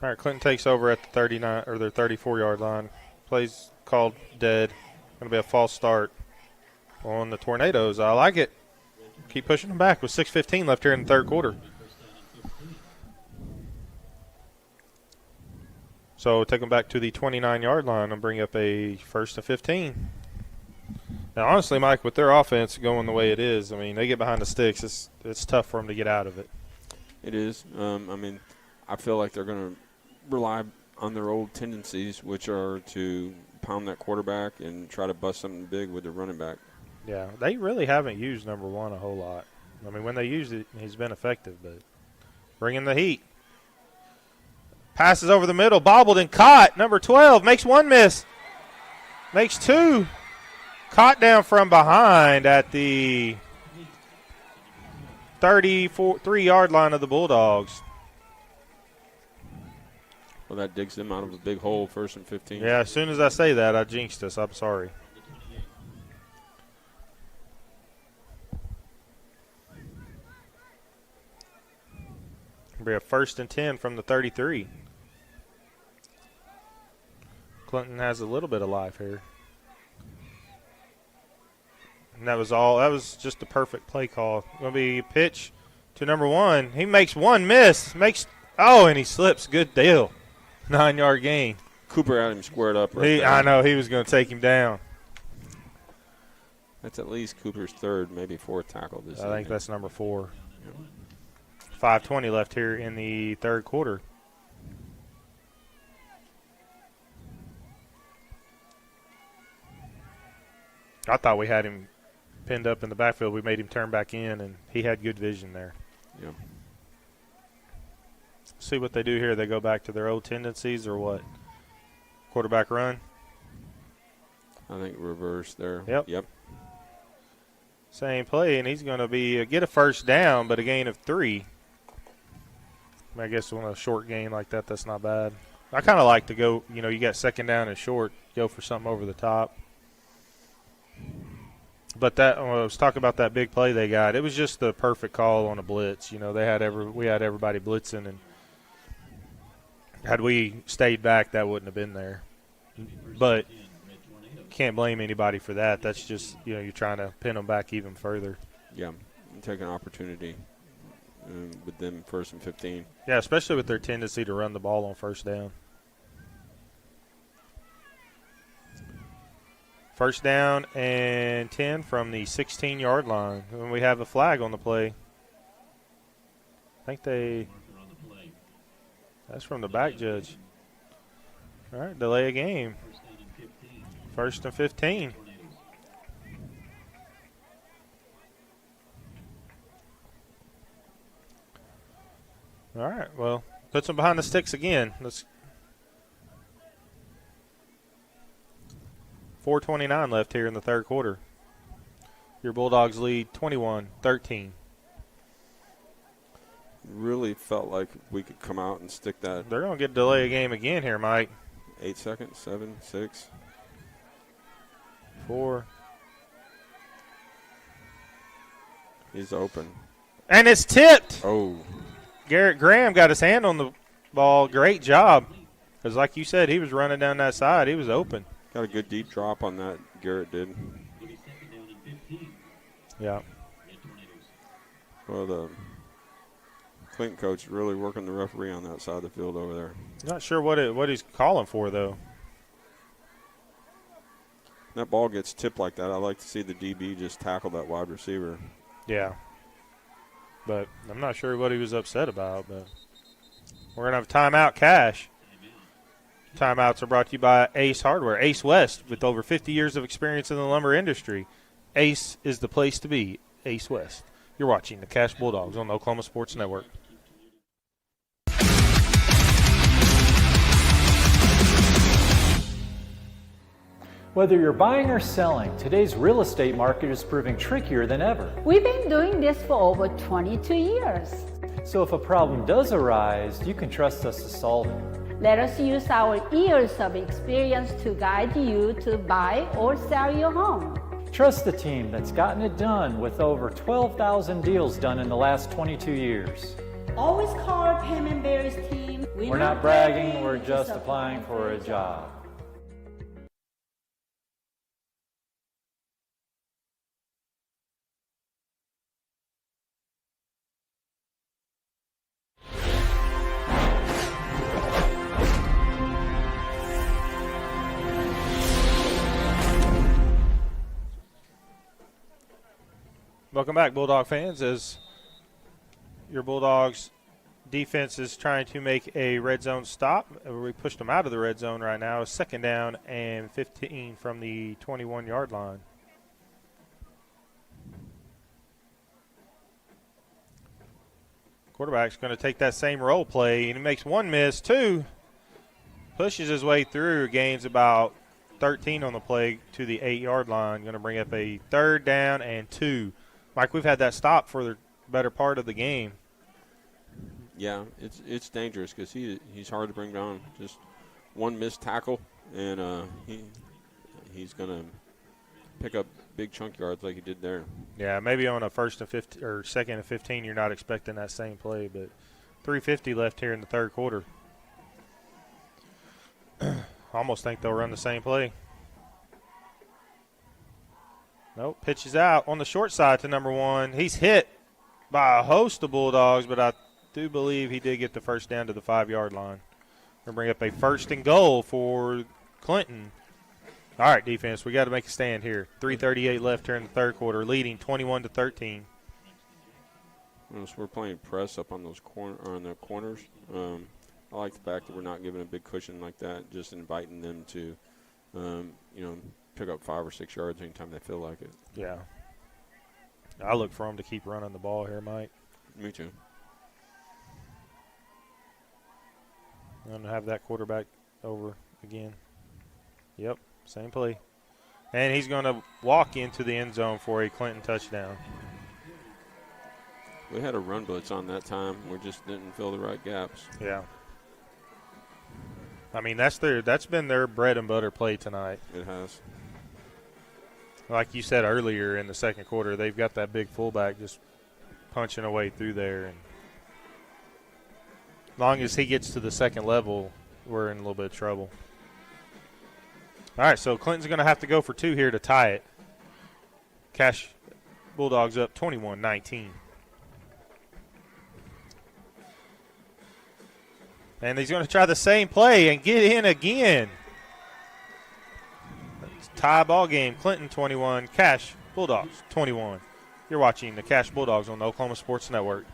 All right, Clinton takes over at the 39 or their 34-yard line. Plays called dead. Going to be a false start on the Tornadoes. I like it. Keep pushing them back with 6:15 left here in the third quarter. So take them back to the 29-yard line and bring up a 1st and 15. Now, honestly, Mike, with their offense going the way it is, I mean, they get behind the sticks. It's tough for them to get out of it. It is. I mean, I feel like they're going to rely on their old tendencies, which are to pound that quarterback and try to bust something big with the running back. Yeah, they really haven't used number one a whole lot. I mean, when they used it, he's been effective, but bringing the heat. Passes over the middle, bobbled and caught. Number 12 makes one miss. Makes two. Caught down from behind at the 33-yard line of the Bulldogs. Well, that digs them out of a big hole, 1st and 15. Yeah, as soon as I say that, I jinxed us. I'm sorry. It'll be a 1st and 10 from the 33. Clinton has a little bit of life here. And that was just a perfect play call. Going to be pitch to number 1. He makes one miss. And he slips. Good deal. 9-yard gain. Cooper had him squared up right there. I know. He was going to take him down. That's at least Cooper's 3rd, maybe 4th tackle this season. I think that's number 4. 5:20 left here in the third quarter. I thought we had him pinned up in the backfield. We made him turn back in, and he had good vision there. Yeah. See what they do here. They go back to their old tendencies or what? Quarterback run? I think reverse there. Yep. Same play, and he's going to be get a first down, but a gain of 3. I guess on a short gain like that, that's not bad. I kind of like to go, you got 2nd down and short, go for something over the top. But when I was talking about that big play they got, it was just the perfect call on a blitz. We had everybody blitzing, and had we stayed back, that wouldn't have been there. But can't blame anybody for that. That's just, you're trying to pin them back even further. Yeah, take an opportunity with them 1st and 15. Yeah, especially with their tendency to run the ball on 1st down. First down and 10 from the 16-yard line. And we have a flag on the play. I think that's from the back judge. All right, delay a game. First and 15. All right, well, puts them behind the sticks again. Let's 4:29 left here in the third quarter. Your Bulldogs lead 21-13. Really felt like we could come out and stick that. They're going to get delay a game again here, Mike. 8 seconds, 7, 6. 4. He's open. And it's tipped. Oh. Garrett Graham got his hand on the ball. Great job. Because like you said, he was running down that side. He was open. Got a good deep drop on that, Garrett did. Yeah. Well, the Clinton coach really working the referee on that side of the field over there. Not sure what he's calling for, though. That ball gets tipped like that, I like to see the DB just tackle that wide receiver. Yeah. But I'm not sure what he was upset about. But we're going to have a timeout, Cash. Timeouts are brought to you by Ace Hardware. Ace West, with over 50 years of experience in the lumber industry. Ace is the place to be. Ace West. You're watching the Cash Bulldogs on the Oklahoma Sports Network. Whether you're buying or selling, today's real estate market is proving trickier than ever. We've been doing this for over 22 years. So if a problem does arise, you can trust us to solve it. Let us use our years of experience to guide you to buy or sell your home. Trust the team that's gotten it done with over 12,000 deals done in the last 22 years. Always call our Payment Berries team. We're not bragging, we're just applying for a job. Welcome back, Bulldog fans, as your Bulldogs defense is trying to make a red zone stop. We pushed them out of the red zone right now. Second down and 15 from the 21-yard line. Quarterback's going to take that same roll play, and he makes one miss, two. Pushes his way through, gains about 13 on the play to the 8-yard line. Going to bring up a third down and 2. Mike, we've had that stop for the better part of the game. Yeah, it's dangerous because he's hard to bring down. Just one missed tackle, and he's going to pick up big chunk yards like he did there. Yeah, maybe on a first and 15 or second and 15, you're not expecting that same play, but 3:50 left here in the third quarter. Almost think they'll run the same play. Nope, pitches out on the short side to number 1. He's hit by a host of Bulldogs, but I do believe he did get the first down to the 5-yard line. We're going to bring up a first and goal for Clinton. All right, defense, we got to make a stand here. 3:38 left here in the third quarter, leading 21-13. So we're playing press up on those the corners. I like the fact that we're not giving a big cushion like that, just inviting them to, pick up 5 or 6 yards anytime they feel like it. Yeah. I look for them to keep running the ball here, Mike. Me too. I'm going to have that quarterback over again. Yep, same play. And he's going to walk into the end zone for a Clinton touchdown. We had a run blitz on that time. We just didn't fill the right gaps. Yeah. I mean, that's been their bread and butter play tonight. It has. Like you said earlier in the second quarter, they've got that big fullback just punching away through there. And as long as he gets to the second level, we're in a little bit of trouble. All right, so Clinton's going to have to go for 2 here to tie it. Cash Bulldogs up 21-19. And he's going to try the same play and get in again. tie ball game. Clinton 21, Cash Bulldogs 21. You're watching the Cash Bulldogs on the Oklahoma Sports Network.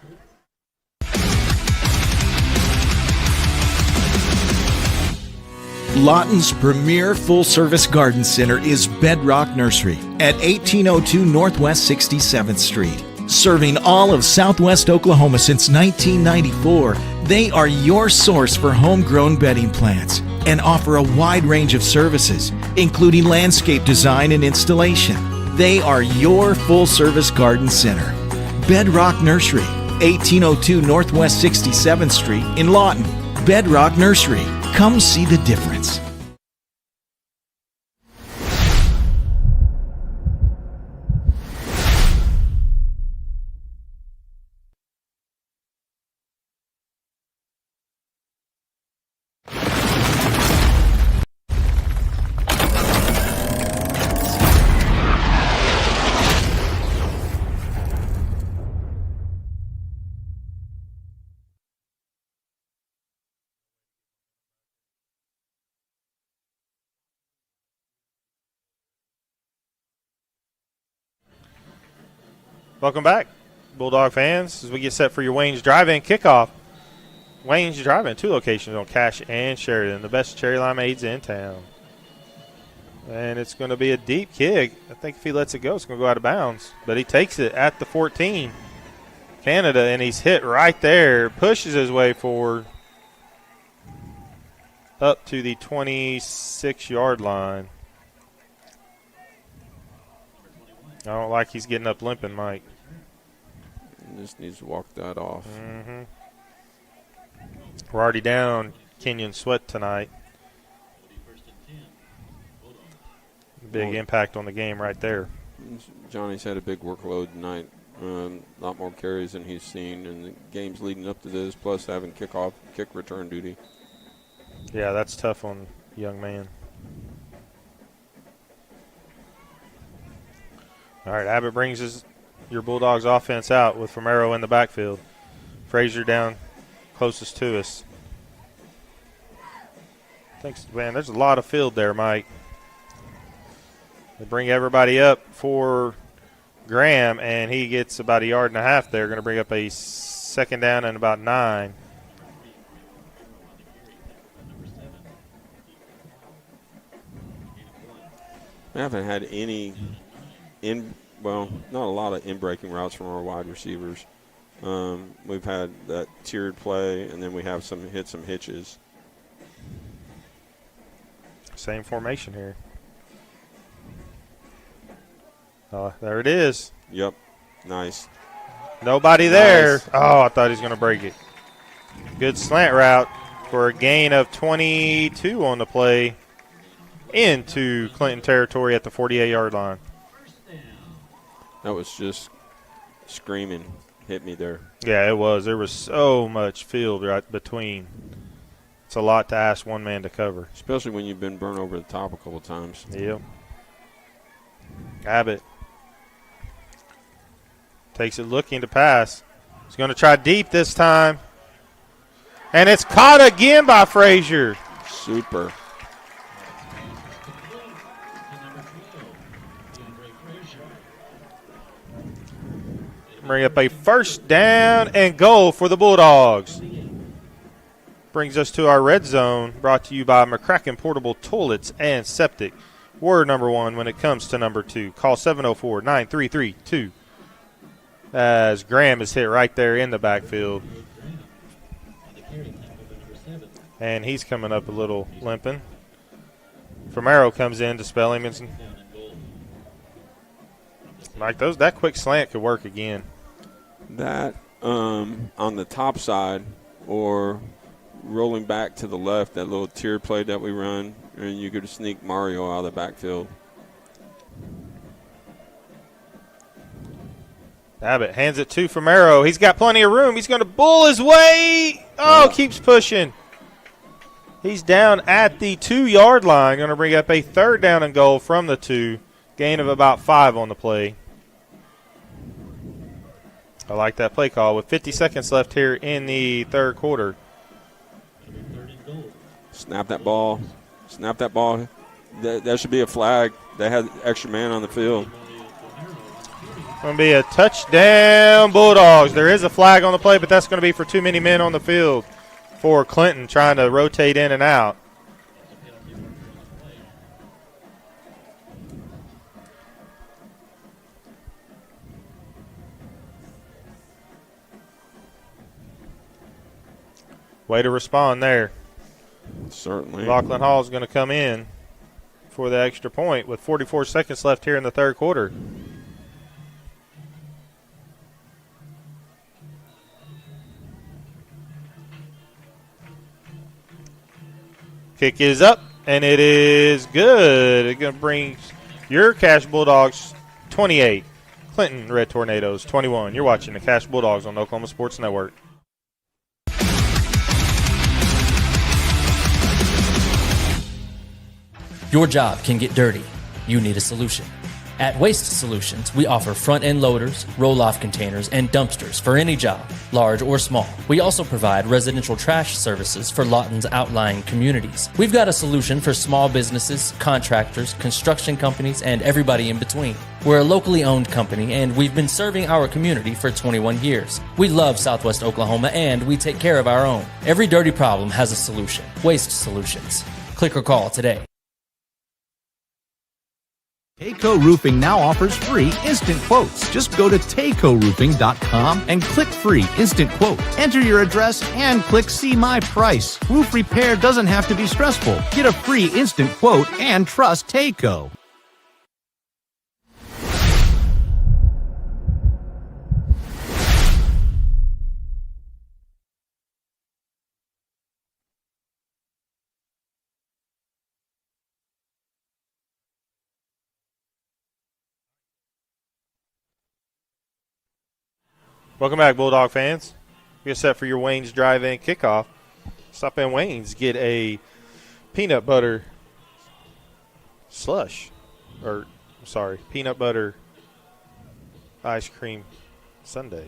Lawton's premier full-service garden center is Bedrock Nursery at 1802 Northwest 67th Street. Serving all of Southwest Oklahoma since 1994, they are your source for homegrown bedding plants and offer a wide range of services, including landscape design and installation. They are your full-service garden center. Bedrock Nursery, 1802 Northwest 67th Street in Lawton. Bedrock Nursery. Come see the difference. Welcome back, Bulldog fans, as we get set for your Wayne's Drive-In kickoff. Wayne's Drive-In, 2 locations on Cash and Sheridan, the best cherry limeades in town. And it's going to be a deep kick. I think if he lets it go, it's going to go out of bounds. But he takes it at the 14, Canada, and he's hit right there, pushes his way forward up to the 26-yard line. I don't like he's getting up limping, Mike. Just needs to walk that off. Mm-hmm. We're already down Kenyon Sweat tonight. Big impact on the game right there. Johnny's had a big workload tonight. A lot more carries than he's seen in the games leading up to this, plus having kick return duty. Yeah, that's tough on a young man. All right, Abbott brings your Bulldogs offense out with Romero in the backfield. Frazier down closest to us. Thanks, man. There's a lot of field there, Mike. They bring everybody up for Graham, and he gets about 1.5 yards there. Going to bring up a second down and about 9. We haven't had any not a lot of in-breaking routes from our wide receivers. We've had that tiered play, and then we have some hitches. Same formation here. There it is. Yep. Nice. Nobody there. Nice. Oh, I thought he was going to break it. Good slant route for a gain of 22 on the play into Clinton territory at the 48-yard line. That was just screaming. Hit me there. Yeah, it was. There was so much field right between. It's a lot to ask one man to cover. Especially when you've been burned over the top a couple times. Yep. Abbott takes it looking to pass. He's going to try deep this time. And it's caught again by Frazier. Super. Bring up a first down and goal for the Bulldogs. Brings us to our red zone, brought to you by McCracken Portable Toilets and Septic. We're number 1 when it comes to number 2. Call 704-9332. As Graham is hit right there in the backfield. And he's coming up a little limping. Romero comes in to spell him. Mike, that quick slant could work again. That on the top side or rolling back to the left, that little tier play that we run, and you could sneak Mario out of the backfield. Abbott hands it to Romero. He's got plenty of room. He's going to bull his way. Oh, keeps pushing. He's down at the 2-yard line. Going to bring up a third down and goal from the 2. Gain of about 5 on the play. I like that play call with 50 seconds left here in the third quarter. Snap that ball. Snap that ball. that should be a flag. They had extra man on the field. Going to be a touchdown, Bulldogs. There is a flag on the play, but that's going to be for too many men on the field for Clinton trying to rotate in and out. Way to respond there. Certainly. Lachlan Hall is going to come in for the extra point with 44 seconds left here in the third quarter. Kick is up, and it is good. It's going to bring your Cash Bulldogs 28. Clinton Red Tornadoes 21. You're watching the Cash Bulldogs on Oklahoma Sports Network. Your job can get dirty. You need a solution. At Waste Solutions, we offer front-end loaders, roll-off containers, and dumpsters for any job, large or small. We also provide residential trash services for Lawton's outlying communities. We've got a solution for small businesses, contractors, construction companies, and everybody in between. We're a locally owned company, and we've been serving our community for 21 years. We love Southwest Oklahoma, and we take care of our own. Every dirty problem has a solution. Waste Solutions. Click or call today. Tayco Roofing now offers free instant quotes. Just go to TaycoRoofing.com and click free instant quote. Enter your address and click see my price. Roof repair doesn't have to be stressful. Get a free instant quote and trust Tayco. Welcome back, Bulldog fans. Get set for your Wayne's Drive-In kickoff. Stop in Wayne's, get a peanut butter slush. Peanut butter ice cream sundae.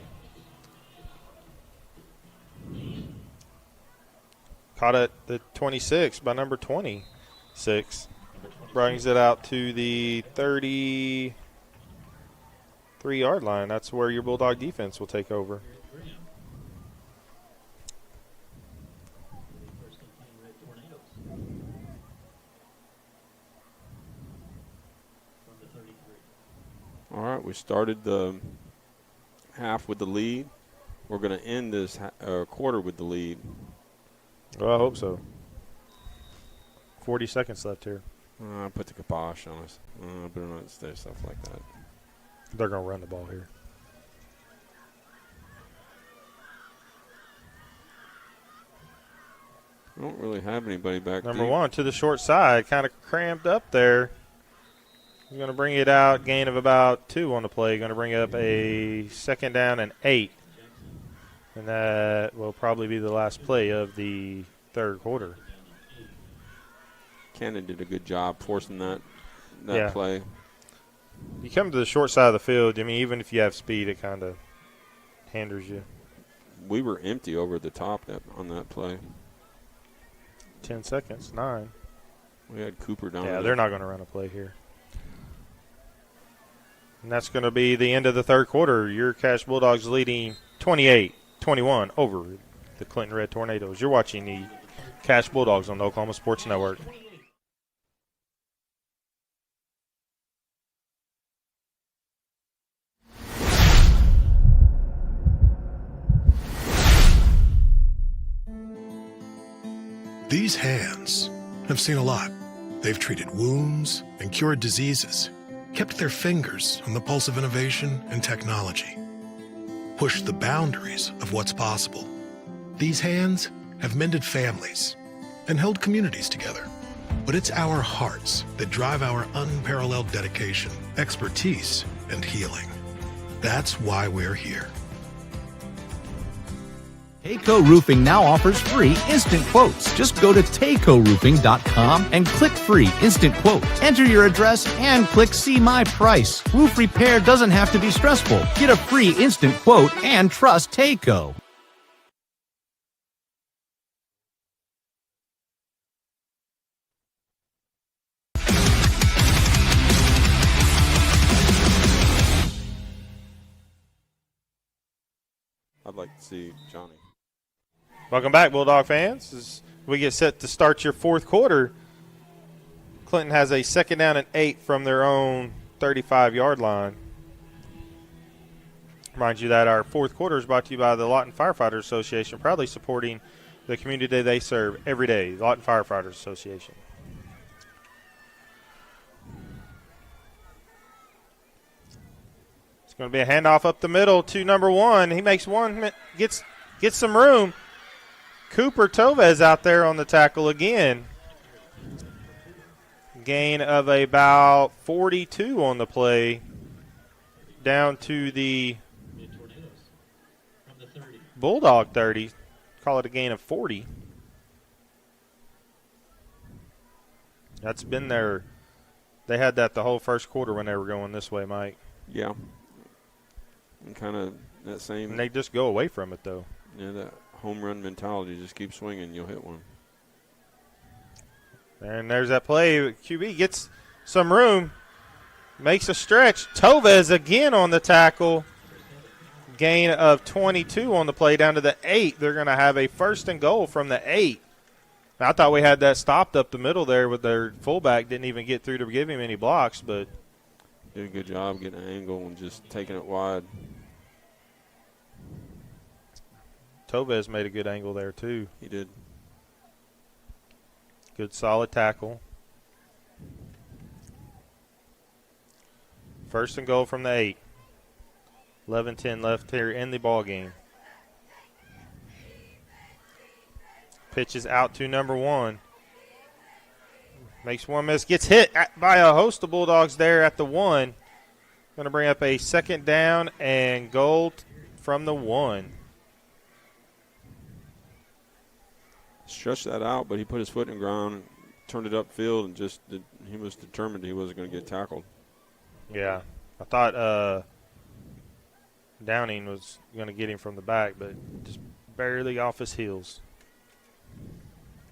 Caught at the 26 by number 26. Brings it out to the 33-yard line. That's where your Bulldog defense will take over. All right, we started the half with the lead. We're going to end this quarter with the lead. Well, I hope so. 40 seconds left here. Put the kibosh on us. Better not say stuff like that. They're going to run the ball here. I don't really have anybody back Number deep. one to the short side, kind of cramped up there. He's going to bring it out, gain of about 2 on the play. Going to bring up a second down and 8. And that will probably be the last play of the third quarter. Cannon did a good job forcing that Yeah. play. You come to the short side of the field, I mean, even if you have speed, it kind of hinders you. We were empty over the top on that play. 10 seconds, 9. We had Cooper down Yeah, there. they're not going to run a play here. And that's going to be the end of the third quarter. Your Cash Bulldogs leading 28-21 over the Clinton Red Tornadoes. You're watching the Cash Bulldogs on the Oklahoma Sports Network. These hands have seen a lot. They've treated wounds and cured diseases, kept their fingers on the pulse of innovation and technology, pushed the boundaries of what's possible. These hands have mended families and held communities together. But it's our hearts that drive our unparalleled dedication, expertise, and healing. That's why we're here. Tayco Roofing now offers free instant quotes. Just go to TaycoRoofing.com and click free instant quote. Enter your address and click see my price. Roof repair doesn't have to be stressful. Get a free instant quote and trust Tayco. see Johnny. Welcome back, Bulldog fans. As we get set to start your fourth quarter, Clinton has a 2nd down and 8 from their own 35-yard line. Remind you that our fourth quarter is brought to you by the Lawton Firefighters Association, proudly supporting the community they serve every day, the Lawton Firefighters Association. It's going to be a handoff up the middle to number 1. He makes one, gets some room. Cooper Tovez out there on the tackle again. Gain of about 42 on the play, down to the Bulldog 30. Call it a gain of 40. That's been their – they had that the whole first quarter when they were going this way, Mike. Yeah. And kind of that same – and they just go away from it, though. Yeah, that home run mentality. Just keep swinging, you'll hit one. And there's that play. QB gets some room, makes a stretch. Tovez again on the tackle. Gain of 22 on the play down to the 8. They're going to have a 1st and goal from the 8. I thought we had that stopped up the middle there with their fullback. Didn't even get through to give him any blocks, but did a good job getting an angle and just taking it wide. Tovez made a good angle there, too. He did. Good solid tackle. 1st and goal from the 8. 11-10 left here in the ball game. Pitches out to number 1. Makes one miss. Gets hit by a host of Bulldogs there at the 1. Going to bring up a 2nd down and goal from the 1. Stretched that out, but he put his foot in the ground, turned it upfield, and he was determined he wasn't going to get tackled. Yeah. I thought Downing was going to get him from the back, but just barely off his heels.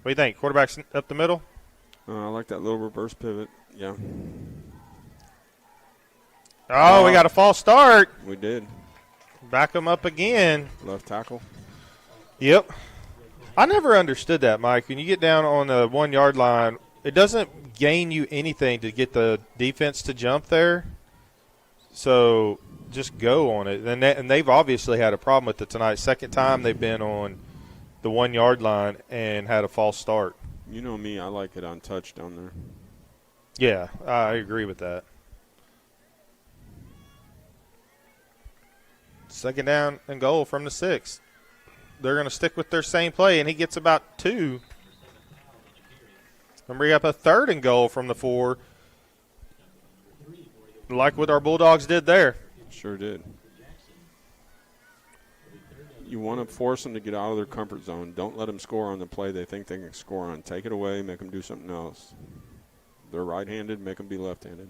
What do you think? Quarterback's up the middle? I like that little reverse pivot. Yeah. Oh, we got a false start. We did. Back him up again. Left tackle. Yep. I never understood that, Mike. When you get down on the 1-yard line, it doesn't gain you anything to get the defense to jump there. So just go on it. And they've obviously had a problem with it tonight. 2nd time they've been on the 1-yard line and had a false start. You know me, I like it untouched down there. Yeah, I agree with that. 2nd down and goal from the 6. They're going to stick with their same play, and he gets about 2. And bring up a 3rd and goal from the 4. Like what our Bulldogs did there. Sure did. You want to force them to get out of their comfort zone. Don't let them score on the play they think they can score on. Take it away, make them do something else. They're right-handed, make them be left-handed.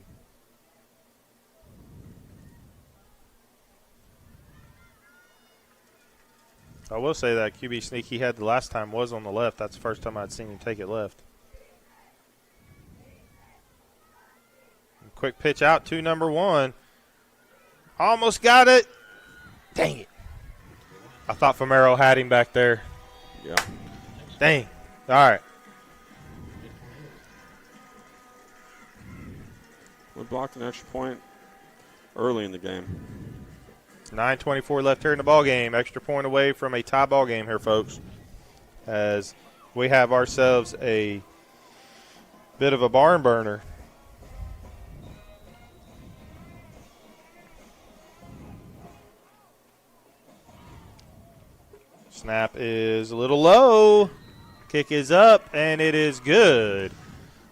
I will say that QB sneak he had the last time was on the left. That's the first time I'd seen him take it left. Quick pitch out to number 1. Almost got it. Dang it. I thought Famero had him back there. Yeah. Dang. All right. We blocked an extra point early in the game. 9:24 left here in the ball game. Extra point away from a tie ball game here, folks, as we have ourselves a bit of a barn burner. Snap is a little low. Kick is up, and it is good.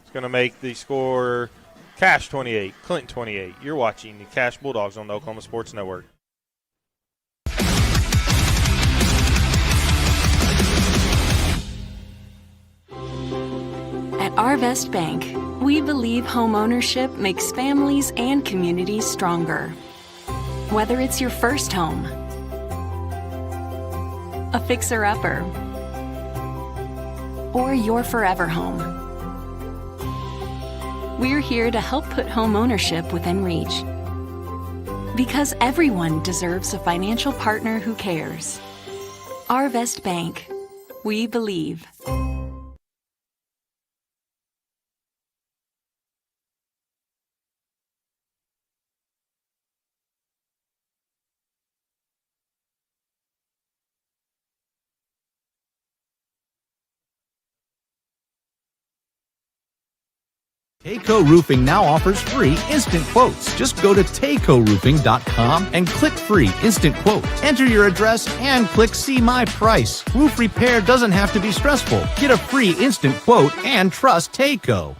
It's going to make the score Cash 28, Clinton 28. You're watching the Cash Bulldogs on the Oklahoma Sports Network. At Arvest Bank, we believe home ownership makes families and communities stronger. Whether it's your first home, a fixer-upper, or your forever home, we're here to help put home ownership within reach. Because everyone deserves a financial partner who cares. Arvest Bank. We believe. Tayco Roofing now offers free instant quotes. Just go to TaycoRoofing.com and click free instant quote. Enter your address and click see my price. Roof repair doesn't have to be stressful. Get a free instant quote and trust Tayco.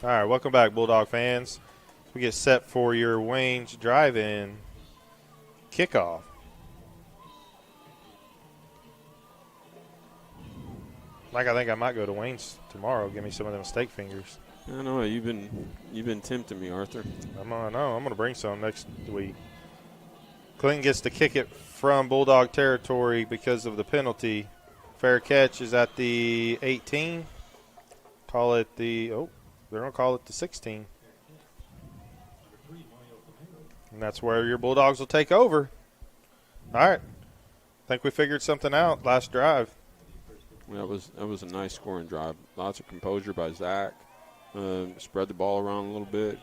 All right, welcome back, Bulldog fans. We get set for your Wayne's Drive-In kickoff. Mike, I think I might go to Wayne's tomorrow. Give me some of them steak fingers. I know you've been tempting me, Arthur. I'm going to bring some next week. Clinton gets to kick it from Bulldog territory because of the penalty. Fair catch is at the 18. Call it the they're going to call it the 16. And that's where your Bulldogs will take over. All right. I think we figured something out last drive. That was a nice scoring drive. Lots of composure by Zach. Spread the ball around a little bit.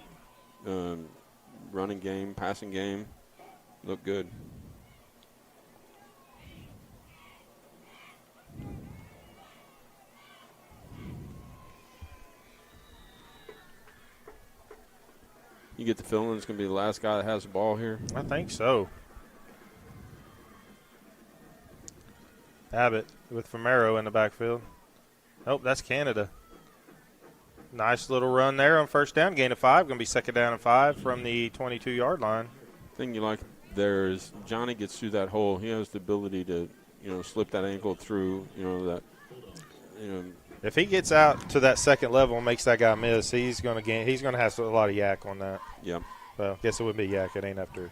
Running game, passing game. Looked good. You get the feeling it's going to be the last guy that has the ball here? I think so. Abbott with Famero in the backfield. Oh, that's Canada. Nice little run there on first down. Gain of 5. Going to be second down and 5 from the 22-yard line. Thing you like there is Johnny gets through that hole. He has the ability to, slip that ankle through, If he gets out to that second level and makes that guy miss, he's going to have a lot of yak on that. Yeah. Well, I guess it would be yak. It ain't after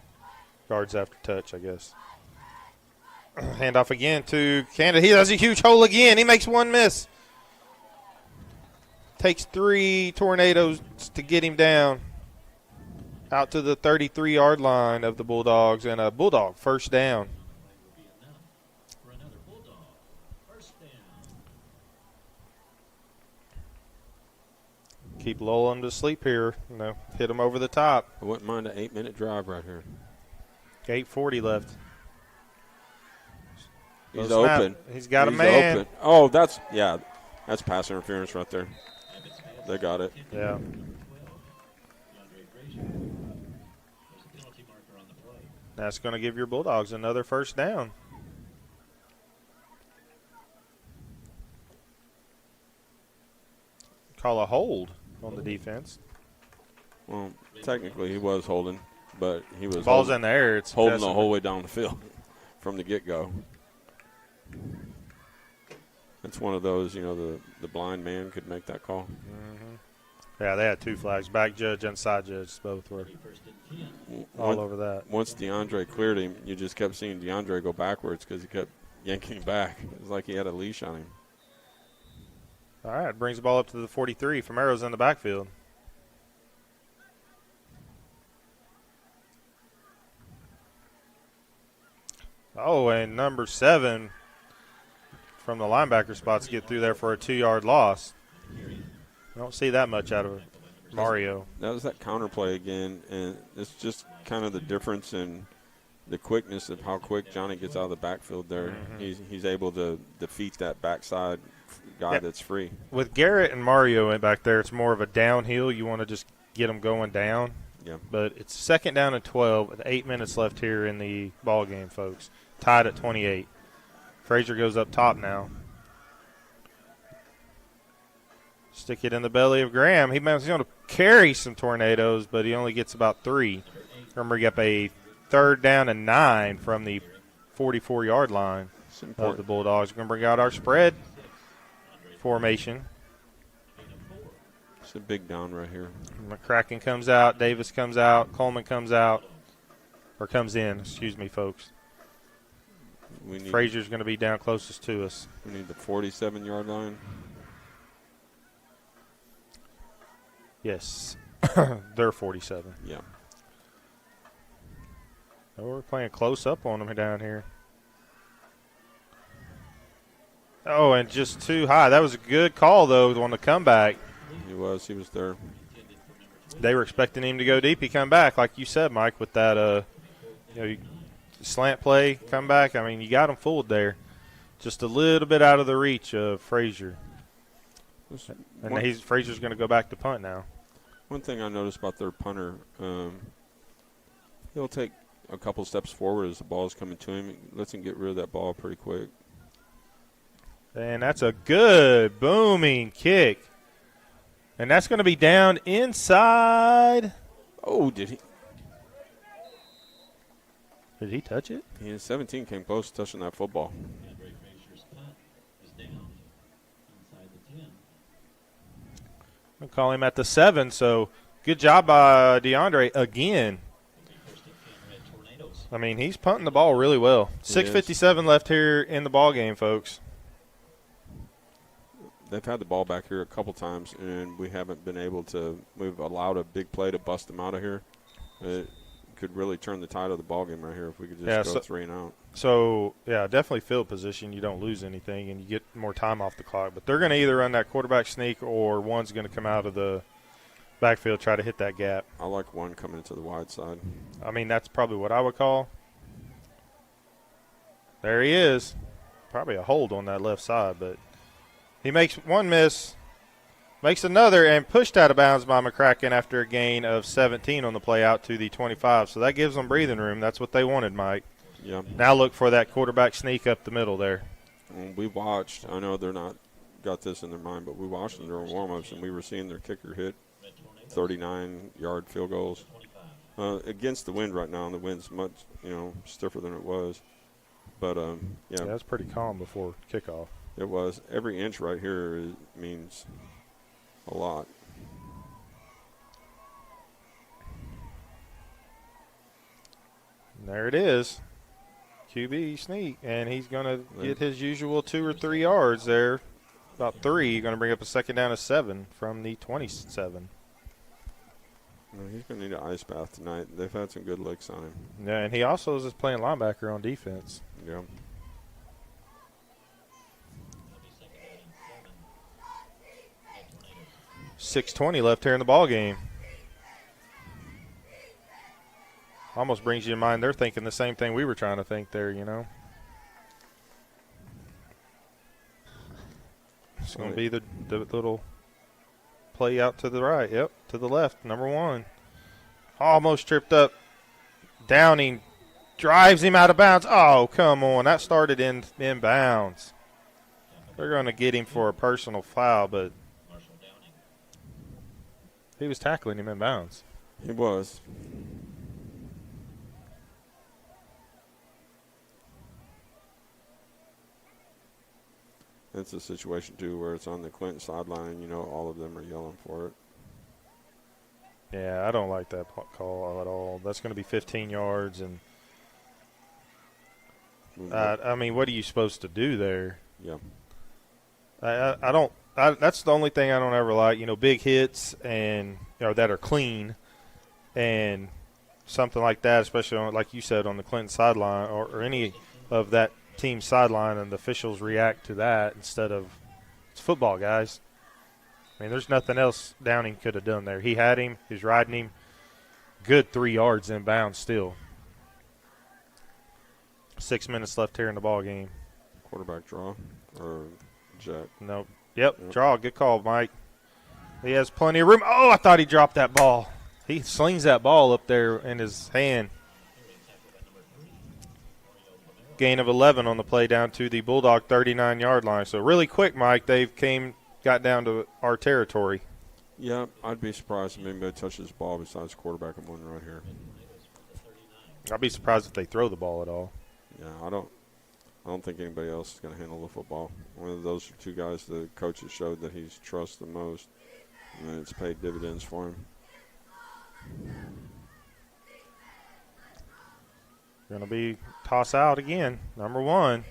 yards after touch, I guess. Handoff again to Canada. He has a huge hole again. He makes one miss. Takes 3 tornadoes to get him down. Out to the 33-yard line of the Bulldogs, and a Bulldog first down. Keep lulling them to sleep here. Hit them over the top. I wouldn't mind an 8-minute drive right here. 8:40 left. He's open. He's got a man. Open. Oh, that's pass interference right there. They got it. Yeah. That's going to give your Bulldogs another first down. Call a hold on the defense. Well, technically he was holding, but he was ball's in the air. It's holding the whole way down the field from the get-go. It's one of those, the blind man could make that call. Mm-hmm. Yeah, they had 2 flags. Back judge and side judge both were all over that. Once DeAndre cleared him, you just kept seeing DeAndre go backwards because he kept yanking him back. It was like he had a leash on him. All right, brings the ball up to the 43. Famero's in the backfield. Oh, and number 7 from the linebacker spots get through there for a 2-yard loss. I don't see that much out of Mario. That was that counter play again, and it's just kind of the difference in the quickness of how quick Johnny gets out of the backfield there. Mm-hmm. He's able to defeat that backside guy that's free. With Garrett and Mario back there, it's more of a downhill. You want to just get them going down. Yeah. But it's second down and 12 with 8 minutes left here in the ball game, folks. Tied at 28. Frazier goes up top now. Stick it in the belly of Graham. He's going to carry some tornadoes, but he only gets about 3. Remember, he got a third down and 9 from the 44-yard line of the Bulldogs. We're going to bring out our spread formation. It's a big down right here. McCracken comes out. Davis comes out. Coleman comes out. Or comes in. Excuse me, folks. Frazier's going to be down closest to us. We need the 47-yard line. Yes. They're 47. Yeah. Oh, we're playing close up on them down here. Oh, and just too high. That was a good call, though, on the comeback. He was there. They were expecting him to go deep. He come back, like you said, Mike, with that slant play, come back. I mean, you got him fooled there. Just a little bit out of the reach of Frazier. And Frazier's going to go back to punt now. One thing I noticed about their punter, he'll take a couple steps forward as the ball is coming to him. It lets him get rid of that ball pretty quick. And that's a good booming kick. And that's going to be down inside. Oh, did he? Did he touch it? Yeah, 17 came close to touching that football. I'll call him at the 7, so good job by DeAndre again. I mean, he's punting the ball really well. 6:57 left here in the ball game, folks. They've had the ball back here a couple times, and we haven't been able to move. Allowed a big play to bust them out of here. It could really turn the tide of the ball game right here if we could just go 3 and out. So, yeah, definitely field position. You don't lose anything, and you get more time off the clock. But they're going to either run that quarterback sneak or one's going to come out of the backfield, try to hit that gap. I like one coming into the wide side. I mean, that's probably what I would call. There he is. Probably a hold on that left side, but he makes one miss, makes another, and pushed out of bounds by McCracken after a gain of 17 on the play out to the 25. So that gives them breathing room. That's what they wanted, Mike. Yeah. Now look for that quarterback sneak up the middle there. We watched. I know they're not got this in their mind, but we watched them during warm-ups, and we were seeing their kicker hit 39-yard field goals. Against the wind right now, and the wind's much, stiffer than it was. But, yeah. That's pretty calm before kickoff. It was. Every inch right here means a lot. And there it is. QB sneak, and he's going to get his usual 2 or 3 yards there. About 3. Going to bring up a second down of 7 from the 27. He's going to need an ice bath tonight. They've had some good licks on him. Yeah, and he also is just playing linebacker on defense. Yeah. .620 left here in the ball game. Almost brings you in mind they're thinking the same thing we were trying to think there, It's going to be the little play out to the right. Yep, to the left, number 1. Almost tripped up. Downing drives him out of bounds. Oh, come on. That started in bounds. They're going to get him for a personal foul, but he was tackling him in bounds. He was. It's a situation, too, where it's on the Clinton sideline, and all of them are yelling for it. Yeah, I don't like that call at all. That's going to be 15 yards. And I mean, what are you supposed to do there? Yeah. I don't – that's the only thing I don't ever like. Big hits and that are clean and something like that, especially on, like you said, on the Clinton sideline or any of that team sideline, and the officials react to that instead of it's football, guys. I mean, there's nothing else Downing could have done there. He had him. He was riding him. Good 3 yards in bounds still. 6 minutes left here in the ball game. Quarterback draw or jet? Nope. Yep, draw. Good call, Mike. He has plenty of room. Oh, I thought he dropped that ball. He slings that ball up there in his hand. Gain of 11 on the play down to the Bulldog 39-yard line. So really quick, Mike, they've got down to our territory. Yeah, I'd be surprised if anybody touches the ball besides quarterback and one right here. I'd be surprised if they throw the ball at all. Yeah, I don't think anybody else is going to handle the football. One of those 2 guys the coaches showed that he's trusts the most. and it's paid dividends for him. Going to be toss out again. Number 1.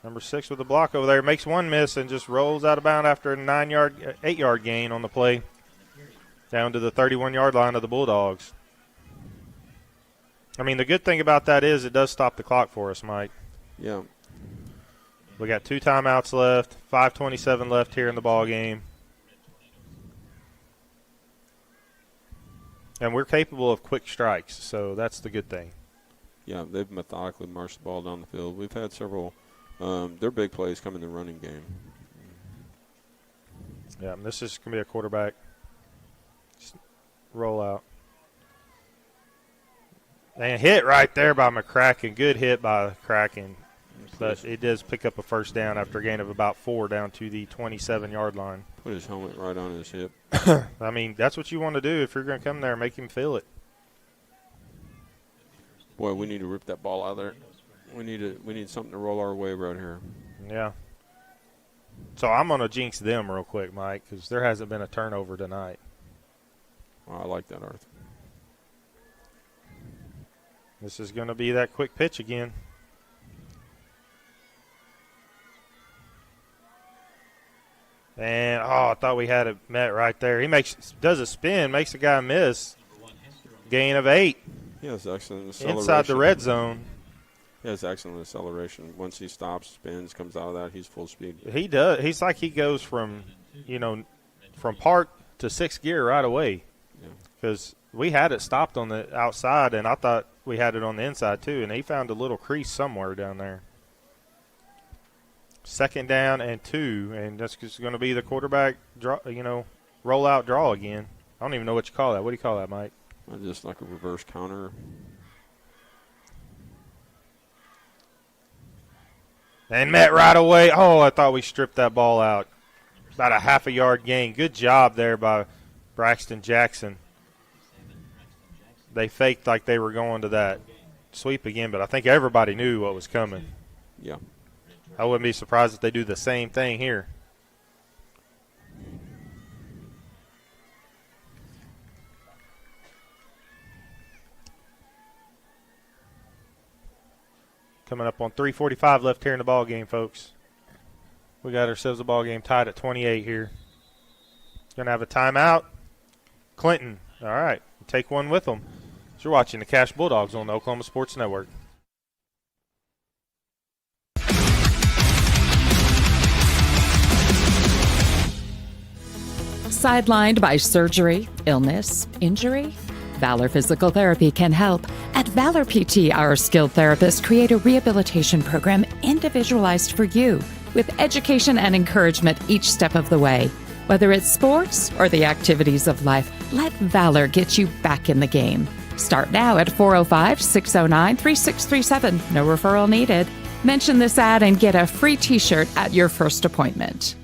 Number 6 with the block over there. Makes one miss and just rolls out of bounds after a 8-yard gain on the play. Down to the 31-yard line of the Bulldogs. I mean, the good thing about that is it does stop the clock for us, Mike. Yeah. We got 2 timeouts left, 5:27 left here in the ball game. And we're capable of quick strikes, so that's the good thing. Yeah, they've methodically marched the ball down the field. We've had several their big plays come in the running game. Yeah, and this is going to be a quarterback rollout. And hit right there by McCracken. Good hit by Kraken. But it does pick up a first down after a gain of about 4 down to the 27-yard line. Put his helmet right on his hip. I mean, that's what you want to do if you're going to come there and make him feel it. Boy, we need to rip that ball out of there. We need something to roll our way right here. Yeah. So I'm going to jinx them real quick, Mike, because there hasn't been a turnover tonight. Well, I like that, Arthur. This is going to be that quick pitch again. And, I thought we had it met right there. He does a spin, makes a guy miss. Gain of 8. He has excellent acceleration. Inside the red zone. He has excellent acceleration. Once he stops, spins, comes out of that, he's full speed. He does. He's like he goes from park to 6th gear right away. Because we had it stopped on the outside, and I thought we had it on the inside too, and he found a little crease somewhere down there. 2nd down and 2, and that's just going to be the quarterback roll out draw again. I don't even know what you call that. What do you call that, Mike? Just like a reverse counter. And met right away. Oh, I thought we stripped that ball out. About a half a yard gain. Good job there by Braxton Jackson. They faked like they were going to that sweep again, but I think everybody knew what was coming. Yeah. I wouldn't be surprised if they do the same thing here. Coming up on 3:45 left here in the ball game, folks. We got ourselves a ball game tied at 28 here. Going to have a timeout. Clinton, all right, take one with them. So you're watching the Cash Bulldogs on the Oklahoma Sports Network. Sidelined by surgery, illness, injury? Valor Physical Therapy can help. At Valor PT, our skilled therapists create a rehabilitation program individualized for you, with education and encouragement each step of the way. Whether it's sports or the activities of life, let Valor get you back in the game. Start now at 405-609-3637. No referral needed. Mention this ad and get a free t-shirt at your first appointment.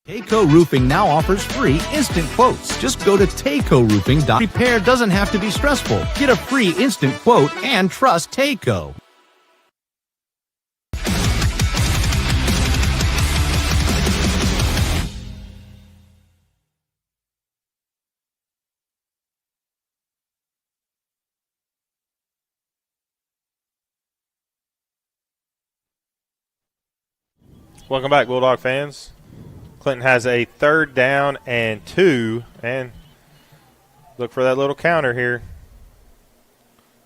Tayco Roofing now offers free instant quotes. Just go to TaycoRoofing.com. Repair doesn't have to be stressful. Get a free instant quote and trust Tayco. Welcome back, Bulldog fans. Clinton has a 3rd down and 2, and look for that little counter here.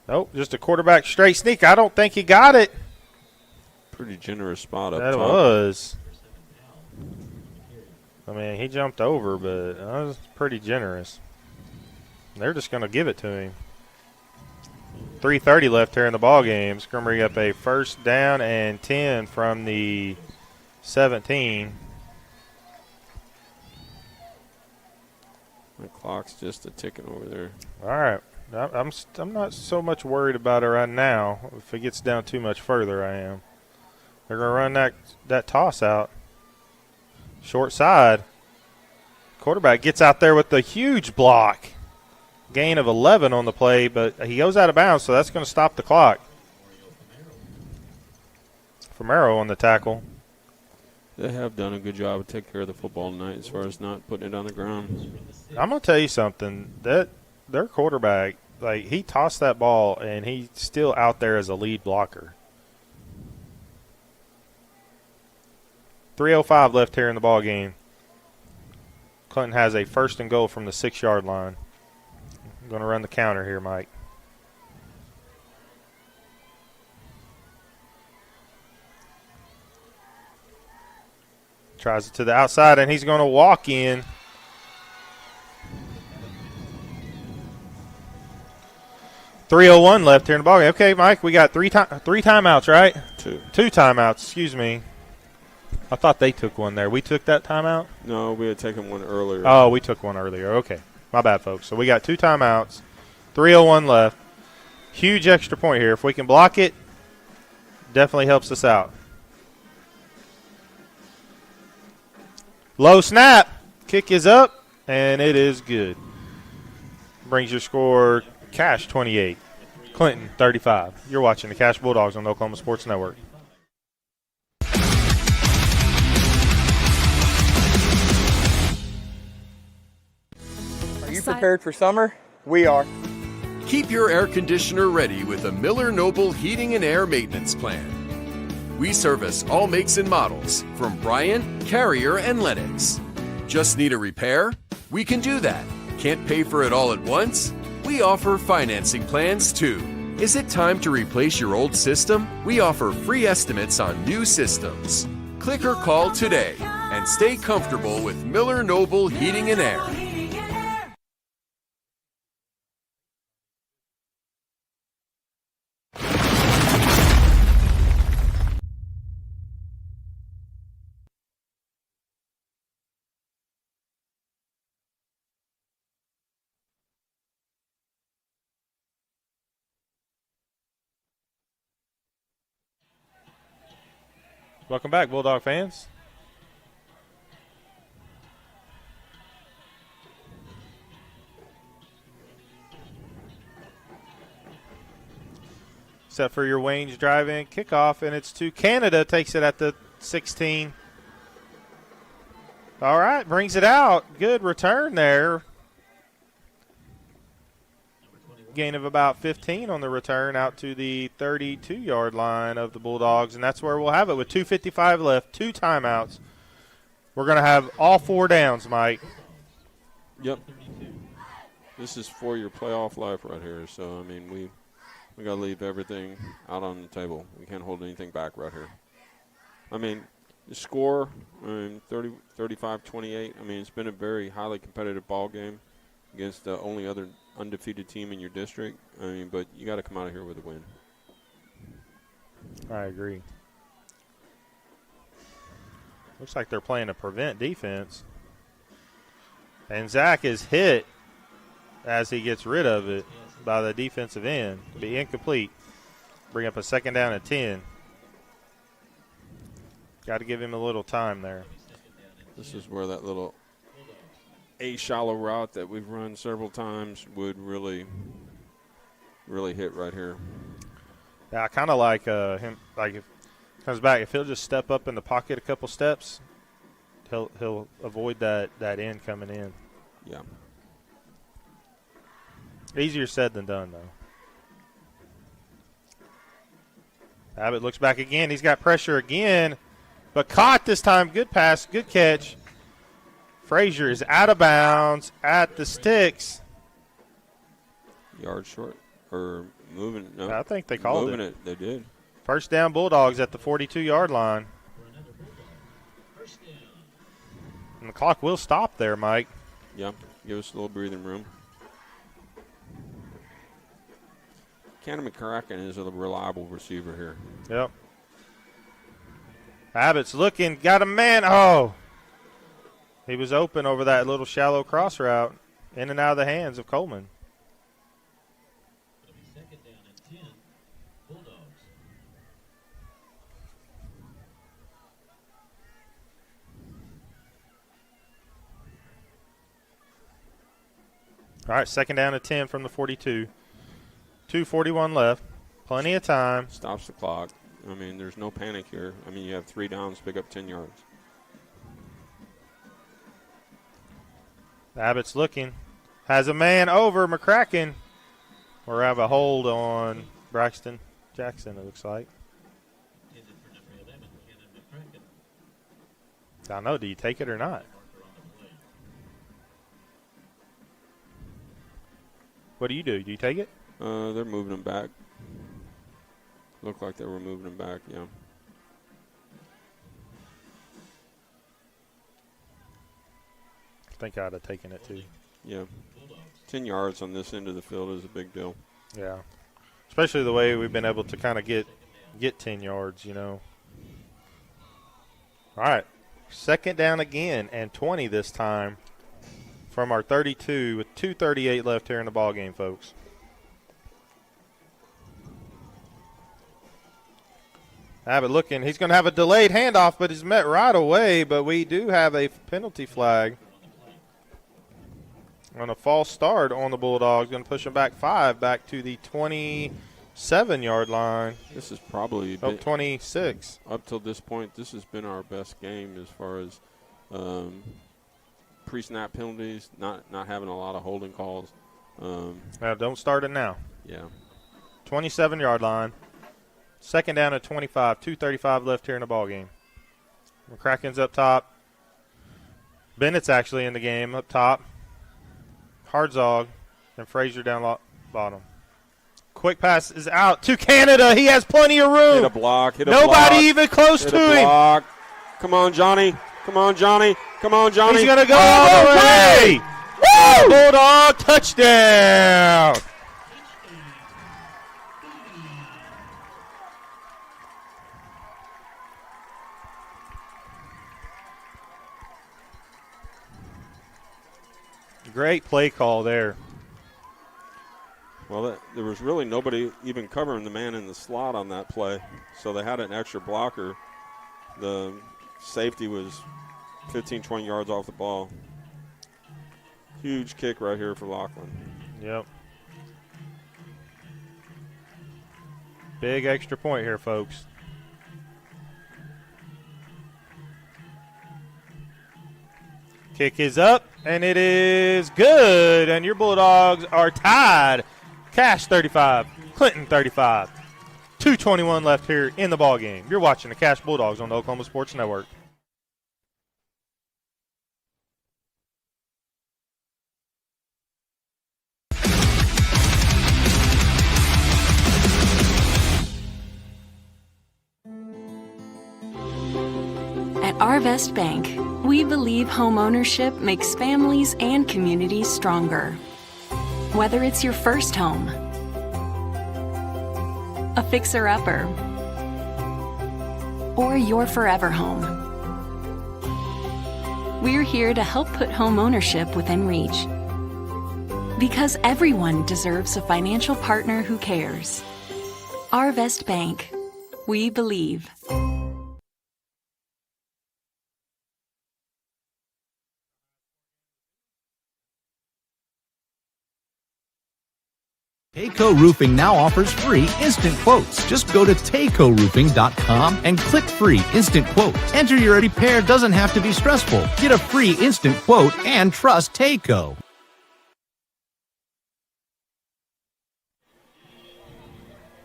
Nope, just a quarterback straight sneak. I don't think he got it. Pretty generous spot up that top. Was. I mean, he jumped over, but that was pretty generous. They're just going to give it to him. 3:30 left here in the ball game. It's going to bring up a 1st down and 10 from the 17. The clock's just a ticking over there. All right. I'm not so much worried about it right now. If it gets down too much further, I am. They're going to run that toss out. Short side. Quarterback gets out there with the huge block. Gain of 11 on the play, but he goes out of bounds, so that's going to stop the clock. Romero on the tackle. They have done a good job of taking care of the football tonight as far as not putting it on the ground. I'm going to tell you something. That their quarterback, like, he tossed that ball, and he's still out there as a lead blocker. 3:05 left here in the ball game. Clinton has a 1st and goal from the 6-yard line. I'm going to run the counter here, Mike. Tries it to the outside, and he's going to walk in. .301 left here in the ballgame. Okay, Mike, we got three timeouts, right? Two timeouts, excuse me. I thought they took one there. We took that timeout? No, we had taken one earlier. Oh, we took one earlier. Okay. My bad, folks. So we got 2 timeouts, 3:01 left. Huge extra point here. If we can block it, definitely helps us out. Low snap. Kick is up, and it is good. Brings your score Cash 28, Clinton 35. You're watching the Cash Bulldogs on the Oklahoma Sports Network. Are you prepared for summer? We are. Keep your air conditioner ready with a Miller Noble Heating and Air Maintenance Plan. We service all makes and models from Bryant, Carrier, and Lennox. Just need a repair? We can do that. Can't pay for it all at once? We offer financing plans too. Is it time to replace your old system? We offer free estimates on new systems. Click or call today and stay comfortable with Miller Noble Heating and Air. Welcome back, Bulldog fans. Set for your Wayne's drive-in kickoff, and it's to Canada. Takes it at the 16. All right, brings it out. Good return there. Gain of about 15 on the return out to the 32-yard line of the Bulldogs, and that's where we'll have it with 2:55 left, 2 timeouts. We're going to have all 4 downs, Mike. Yep. This is for your playoff life right here. So, I mean, we got to leave everything out on the table. We can't hold anything back right here. I mean, the score, 35-28. I mean, it's been a very highly competitive ball game against the only other undefeated team in your district. I mean, but you got to come out of here with a win. I agree. Looks like they're playing a prevent defense. And Zach is hit as he gets rid of it by the defensive end. Be incomplete. Bring up a 2nd down at 10. Got to give him a little time there. This is where that little shallow route that we've run several times would really hit right here. Yeah, I kind of like him. Like if he comes back, if he'll just step up in the pocket a couple steps, he'll avoid that end coming in. Yeah. Easier said than done, though. Abbott looks back again. He's got pressure again, but caught this time. Good pass, good catch. Frazier is out of bounds at the sticks. Yard short or moving? No, I think they called moving it. They did. 1st down Bulldogs at the 42-yard line. And the clock will stop there, Mike. Yeah, give us a little breathing room. Cannon McCracken is a reliable receiver here. Yep. Abbott's looking, got a man. Oh. He was open over that little shallow cross route, in and out of the hands of Coleman. All right, 2nd down at 10 from the 42. 2:41 left. Plenty of time. Stops the clock. I mean, there's no panic here. I mean, you have 3 downs, pick up 10 yards. Abbott's looking. Has a man over McCracken. Or have a hold on Braxton Jackson, it looks like. I don't know. Do you take it or not? What do? Do you take it? They're moving him back. Looked like they were moving him back, yeah. I think I'd have taken it too. Yeah. 10 yards on this end of the field is a big deal. Yeah. Especially the way we've been able to kind of get 10 yards, you know. All right. Second down again and 20 this time from our 32 with 2:38 left here in the ball game, folks. Abbott looking. He's going to have a delayed handoff, but he's met right away. But we do have a penalty flag on a false start on the Bulldogs. Going to push them back 5, back to the 27-yard line. This is probably 26. Up till this point, this has been our best game as far as pre-snap penalties, not having a lot of holding calls. Now, don't start it now. Yeah. 27-yard line. Second down at 25. 2:35 left here in the ball game. McCracken's up top. Bennett's actually in the game up top. Hardzog and Frazier down bottom. Quick pass is out to Canada. He has plenty of room. Hit a block. Nobody even close to him. Block. Come on, Johnny. Come on, Johnny. Come on, Johnny. He's going to go all the way. Woo! Bulldog touchdown. Great play call there. Well, there was really nobody even covering the man in the slot on that play, so they had an extra blocker. The safety was 15, 20 yards off the ball. Huge kick right here for Laughlin. Yep. Big extra point here, folks. Kick is up, and it is good. And your Bulldogs are tied. Cash 35, Clinton 35. 2:21 left here in the ball game. You're watching the Cash Bulldogs on the Oklahoma Sports Network. At Arvest Bank, we believe home ownership makes families and communities stronger. Whether it's your first home, a fixer-upper, or your forever home, we're here to help put home ownership within reach. Because everyone deserves a financial partner who cares. Arvest Bank. We believe. Tayco Roofing now offers free instant quotes. Just go to TaycoRoofing.com and click free instant quote. Enter your repair doesn't have to be stressful. Get a free instant quote and trust Tayco.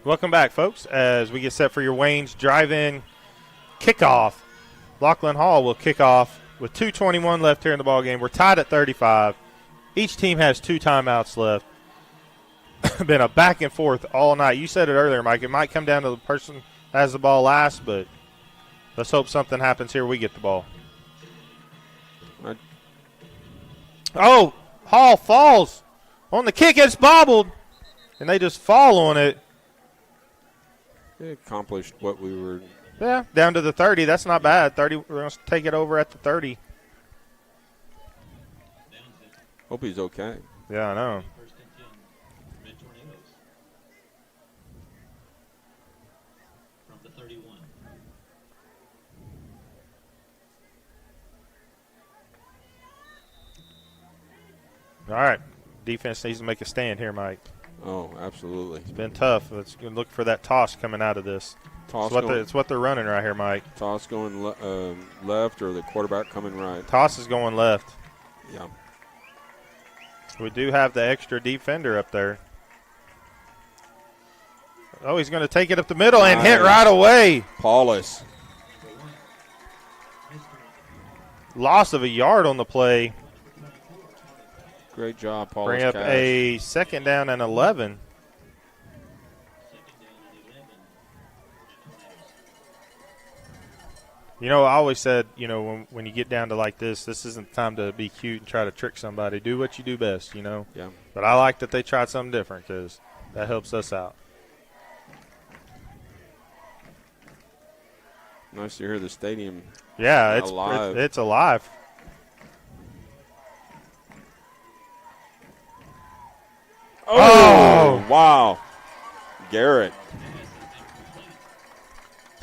Welcome back, folks, as we get set for your Wayne's Drive-In kickoff. Lachlan Hall will kick off with 2:21 left here in the ballgame. We're tied at 35. Each team has 2 timeouts left. Been a back and forth all night. You said it earlier, Mike. It might come down to the person that has the ball last, but let's hope something happens here. We get the ball. Oh, Hall falls on the kick. It's bobbled, and they just fall on it. It accomplished what we were. Yeah, down to the 30. That's not bad. 30. We're going to take it over at the 30. Hope he's okay. Yeah, I know. All right. Defense needs to make a stand here, Mike. Oh, absolutely. It's been tough. Let's look for that toss coming out of this. It's what they're running right here, Mike. Toss going left or the quarterback coming right? Toss is going left. Yeah. We do have the extra defender up there. Oh, he's going to take it up the middle and hit right away. Paulus. Loss of a yard on the play. Great job, Paulus. Bring up Cash. a 2nd down and 11. You know, I always said, you know, when you get down to like this isn't the time to be cute and try to trick somebody. Do what you do best, you know. Yeah. But I like that they tried something different because that helps us out. Nice to hear the stadium. Yeah, alive. It's alive. Oh, wow. Garrett.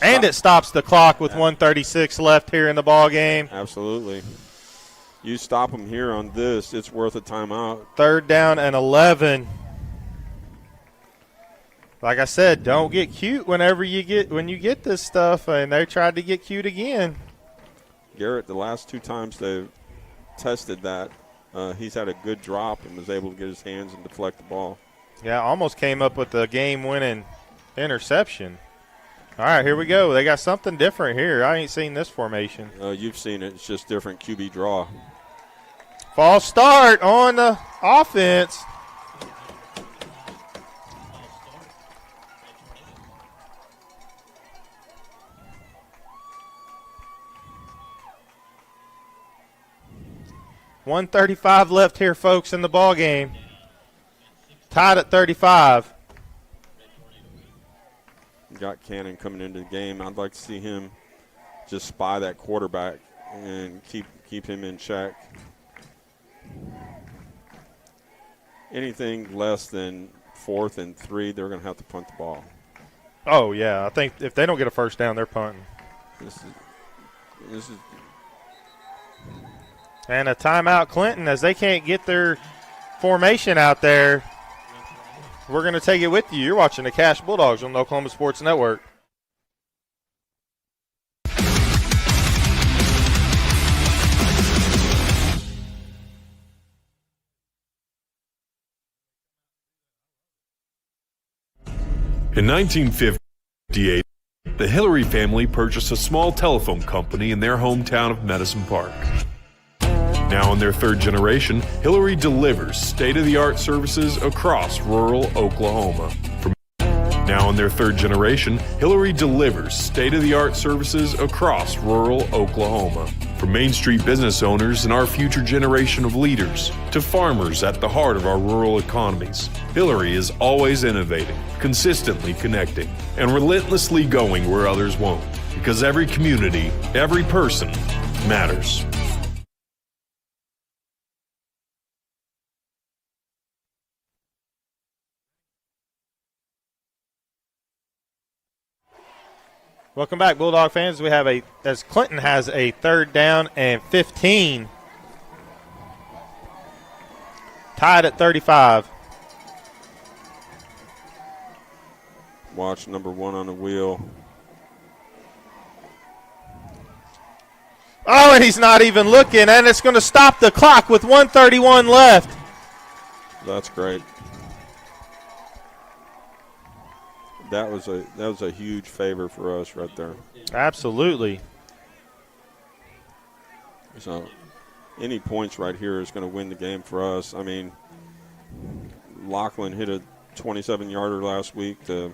And it stops the clock with 1:36 left here in the ball game. Absolutely. You stop them here on this, it's worth a timeout. 3rd down and 11. Like I said, don't get cute when you get this stuff, and they tried to get cute again. Garrett, the last 2 times they've tested that, he's had a good drop and was able to get his hands and deflect the ball. Yeah, almost came up with the game-winning interception. All right, here we go. They got something different here. I ain't seen this formation. You've seen it. It's just different QB draw. False start on the offense. .135 left here, folks, in the ball game. Tied at 35. Got Cannon coming into the game. I'd like to see him just spy that quarterback and keep him in check. Anything less than 4th and 3, they're going to have to punt the ball. Oh, yeah. I think if they don't get a first down, they're punting. This is And a timeout, Clinton, as they can't get their formation out there. We're going to take it with you. You're watching the Cash Bulldogs on the Oklahoma Sports Network. In 1958, the Hillary family purchased a small telephone company in their hometown of Medicine Park. Now in their 3rd generation, Hillary delivers state-of-the-art services across rural Oklahoma. Now in their 3rd generation, Hillary delivers state-of-the-art services across rural Oklahoma. From Main Street business owners and our future generation of leaders to farmers at the heart of our rural economies, Hillary is always innovating, consistently connecting, and relentlessly going where others won't. Because every community, every person matters. Welcome back, Bulldog fans. We have as Clinton has a 3rd down and 15. Tied at 35. watch number 1 on the wheel. Oh, and he's not even looking, and it's going to stop the clock with 1:31 left. That's great. That was a huge favor for us right there. Absolutely. So any points right here is going to win the game for us. I mean, Lachlan hit a 27-yarder last week to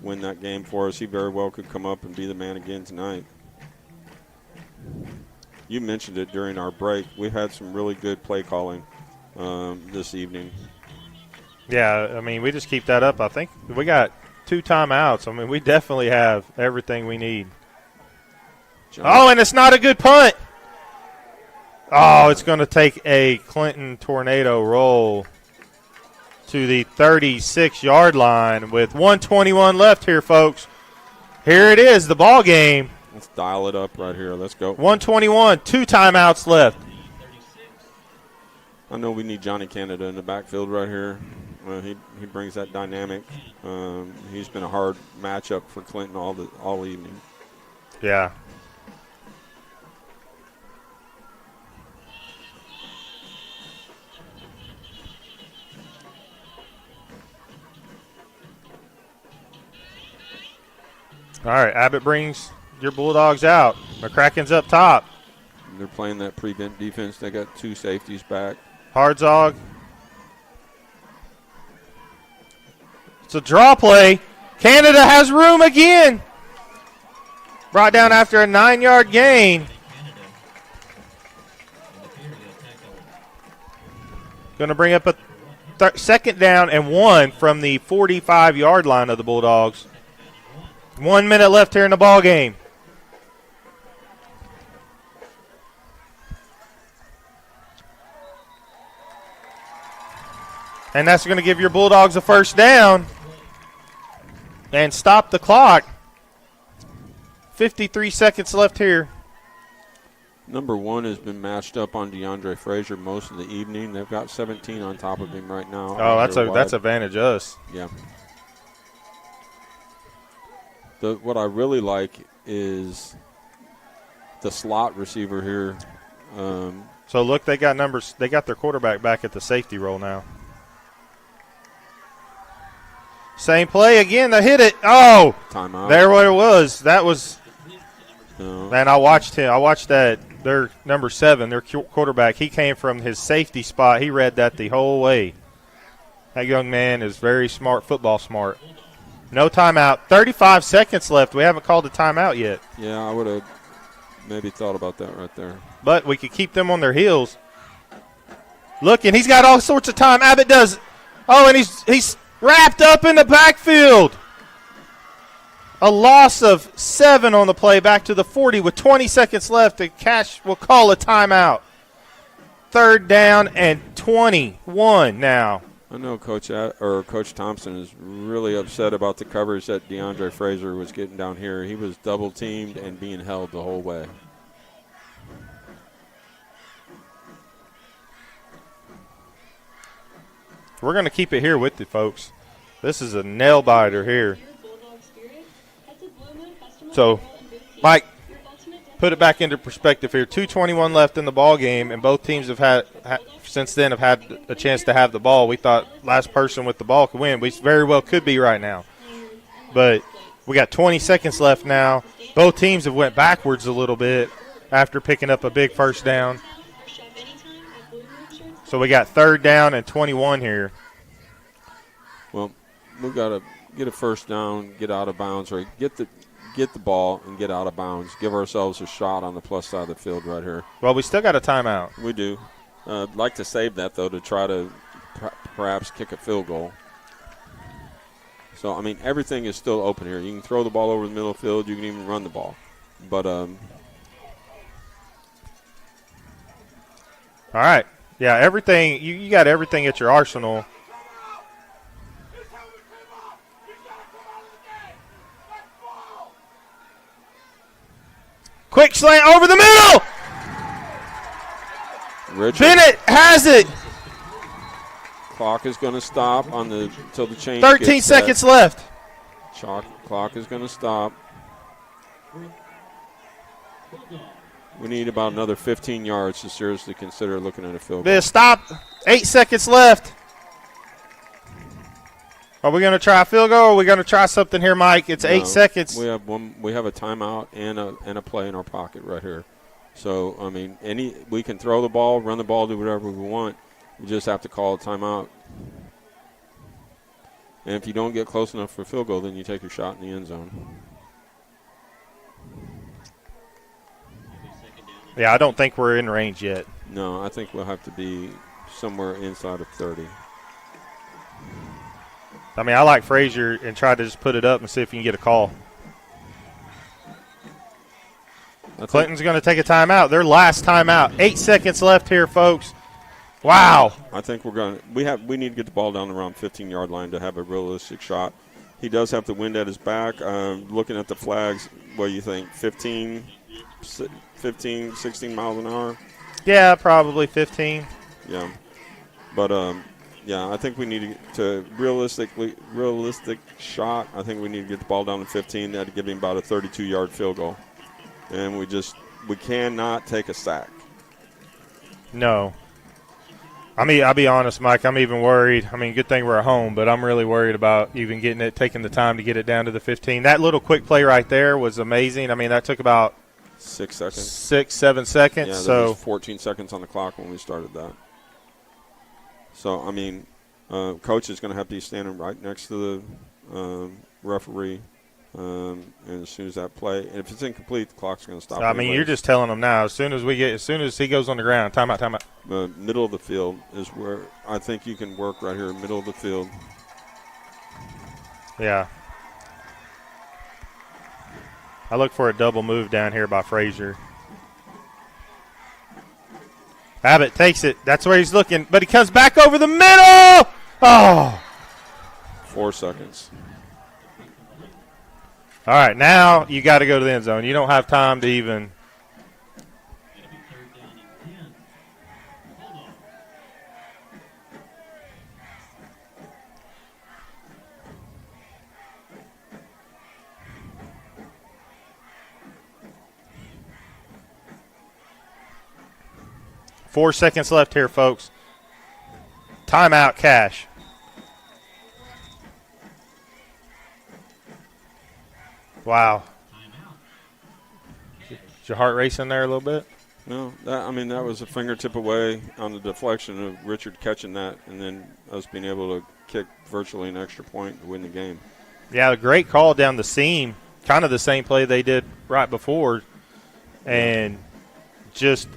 win that game for us. He very well could come up and be the man again tonight. You mentioned it during our break. We had some really good play calling this evening. Yeah, I mean, we just keep that up. I think we got 2 timeouts. I mean, we definitely have everything we need. Oh, and it's not a good punt. Oh, it's going to take a Clinton tornado roll to the 36-yard line with 1:21 left here, folks. Here it is, the ball game. Let's dial it up right here. Let's go. 1:21, 2 timeouts left. I know we need Johnny Canada in the backfield right here. He brings that dynamic. He's been a hard matchup for Clinton all evening. Yeah. All right, Abbott brings your Bulldogs out. McCracken's up top. They're playing that prevent defense. They got 2 safeties back. Hardzog. It's a draw play. Canada has room again. Brought down after a 9-yard gain. Going to bring up a second down and 1 from the 45-yard line of the Bulldogs. 1 minute left here in the ball game. And that's going to give your Bulldogs a first down and stop the clock. 53 seconds left here. Number 1 has been matched up on DeAndre Frazier most of the evening. They've got 17 on top of him right now. Oh, that's advantage us. Yeah. What I really like is the slot receiver here. So look, they got numbers. They got their quarterback back at the safety role now. Same play again. They hit it. Oh, timeout. There what it was. That was. No. Man, I watched him. I watched that. Their number 7, their quarterback. He came from his safety spot. He read that the whole way. That young man is very smart, football smart. No timeout. 35 seconds left. We haven't called a timeout yet. Yeah, I would have maybe thought about that right there. But we could keep them on their heels. Look, and he's got all sorts of time. Abbott does. Oh, and he's wrapped up in the backfield. A loss of 7 on the play back to the 40 with 20 seconds left. And Cash will call a timeout. 3rd down and 21 now. I know Coach Thompson is really upset about the coverage that DeAndre Frazier was getting down here. He was double teamed and being held the whole way. We're going to keep it here with you, folks. This is a nail biter here. So, Mike, put it back into perspective here. 2:21 left in the ball game, and both teams have had since then have had a chance to have the ball. We thought last person with the ball could win. We very well could be right now. But we got 20 seconds left now. Both teams have went backwards a little bit after picking up a big first down. So we got 3rd down and 21 here. Well, we've got to get a first down, get out of bounds, or get the ball and get out of bounds. Give ourselves a shot on the plus side of the field right here. Well, we still got a timeout. We do. I'd like to save that, though, to try to perhaps kick a field goal. So, I mean, everything is still open here. You can throw the ball over the middle of the field. You can even run the ball. But all right. Yeah, everything. You got everything at your arsenal. Quick slant over the middle. Richard. Bennett has it. Clock is going to stop until the change. 13 seconds left. Clock is going to stop. We need about another 15 yards to seriously consider looking at a field goal. Stop. 8 seconds left. Are we going to try a field goal or are we going to try something here, Mike? It's 8 seconds. We have a timeout and a play in our pocket right here. So, I mean, we can throw the ball, run the ball, do whatever we want. We just have to call a timeout. And if you don't get close enough for a field goal, then you take your shot in the end zone. Yeah, I don't think we're in range yet. No, I think we'll have to be somewhere inside of 30. I mean, I like Frazier and try to just put it up and see if you can get a call. Clinton's going to take a timeout. Their last timeout. 8 seconds left here, folks. Wow. I think we're going to we need to get the ball down around 15-yard line to have a realistic shot. He does have the wind at his back. Looking at the flags, what do you think, 15, 16 miles an hour? Yeah, probably 15. Yeah. But, yeah, I think we need to realistic shot. I think we need to get the ball down to 15. That'd give him about a 32-yard field goal. And we cannot take a sack. No. I mean, I'll be honest, Mike, I'm even worried. I mean, good thing we're at home, but I'm really worried about even taking the time to get it down to the 15. That little quick play right there was amazing. I mean, that took about 6 seconds. 6-7 seconds. Yeah, there so was 14 seconds on the clock when we started that. So, I mean, coach is going to have to be standing right next to the referee. And as soon as that play, and if it's incomplete, the clock's going to stop. So, I mean, you're just telling them now. As soon as he goes on the ground, timeout. The middle of the field is where I think you can work right here, middle of the field. Yeah. I look for a double move down here by Frazier. Abbott takes it. That's where he's looking, but he comes back over the middle. Oh. 4 seconds. All right, now you got to go to the end zone. You don't have time to even. Four seconds left here, folks. Timeout, Cash. Wow. Is your heart racing there a little bit? No, that was a fingertip away on the deflection of Richard catching that, and then us being able to kick virtually an extra point to win the game. Yeah, a great call down the seam, kind of the same play they did right before. And just,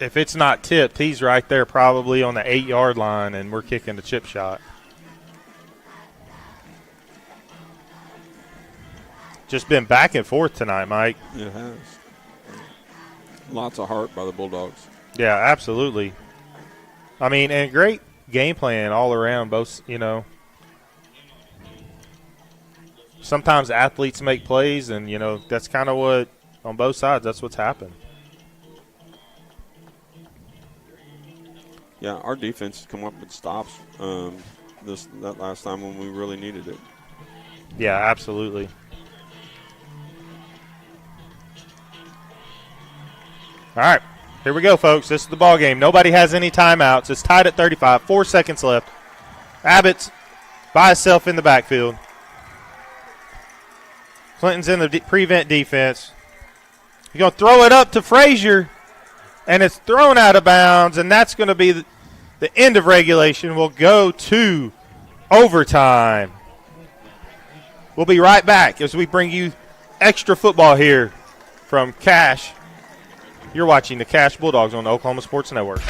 if it's not tipped, he's right there probably on the 8-yard line, and we're kicking the chip shot. Just been back and forth tonight, Mike. It has. Lots of heart by the Bulldogs. Yeah, absolutely. I mean, and great game plan all around, both, sometimes athletes make plays, and, that's kind of what, on both sides, that's what's happened. Yeah, our defense has come up with stops that last time when we really needed it. Yeah, absolutely. All right, here we go, folks. This is the ball game. Nobody has any timeouts. It's tied at 35. 4 seconds left. Abbott's by himself in the backfield. Clinton's in the prevent defense. He's going to throw it up to Frazier, and it's thrown out of bounds, and that's going to be the end of regulation. We'll go to overtime. We'll be right back as we bring you extra football here from Cash. You're watching the Cash Bulldogs on the Oklahoma Sports Network.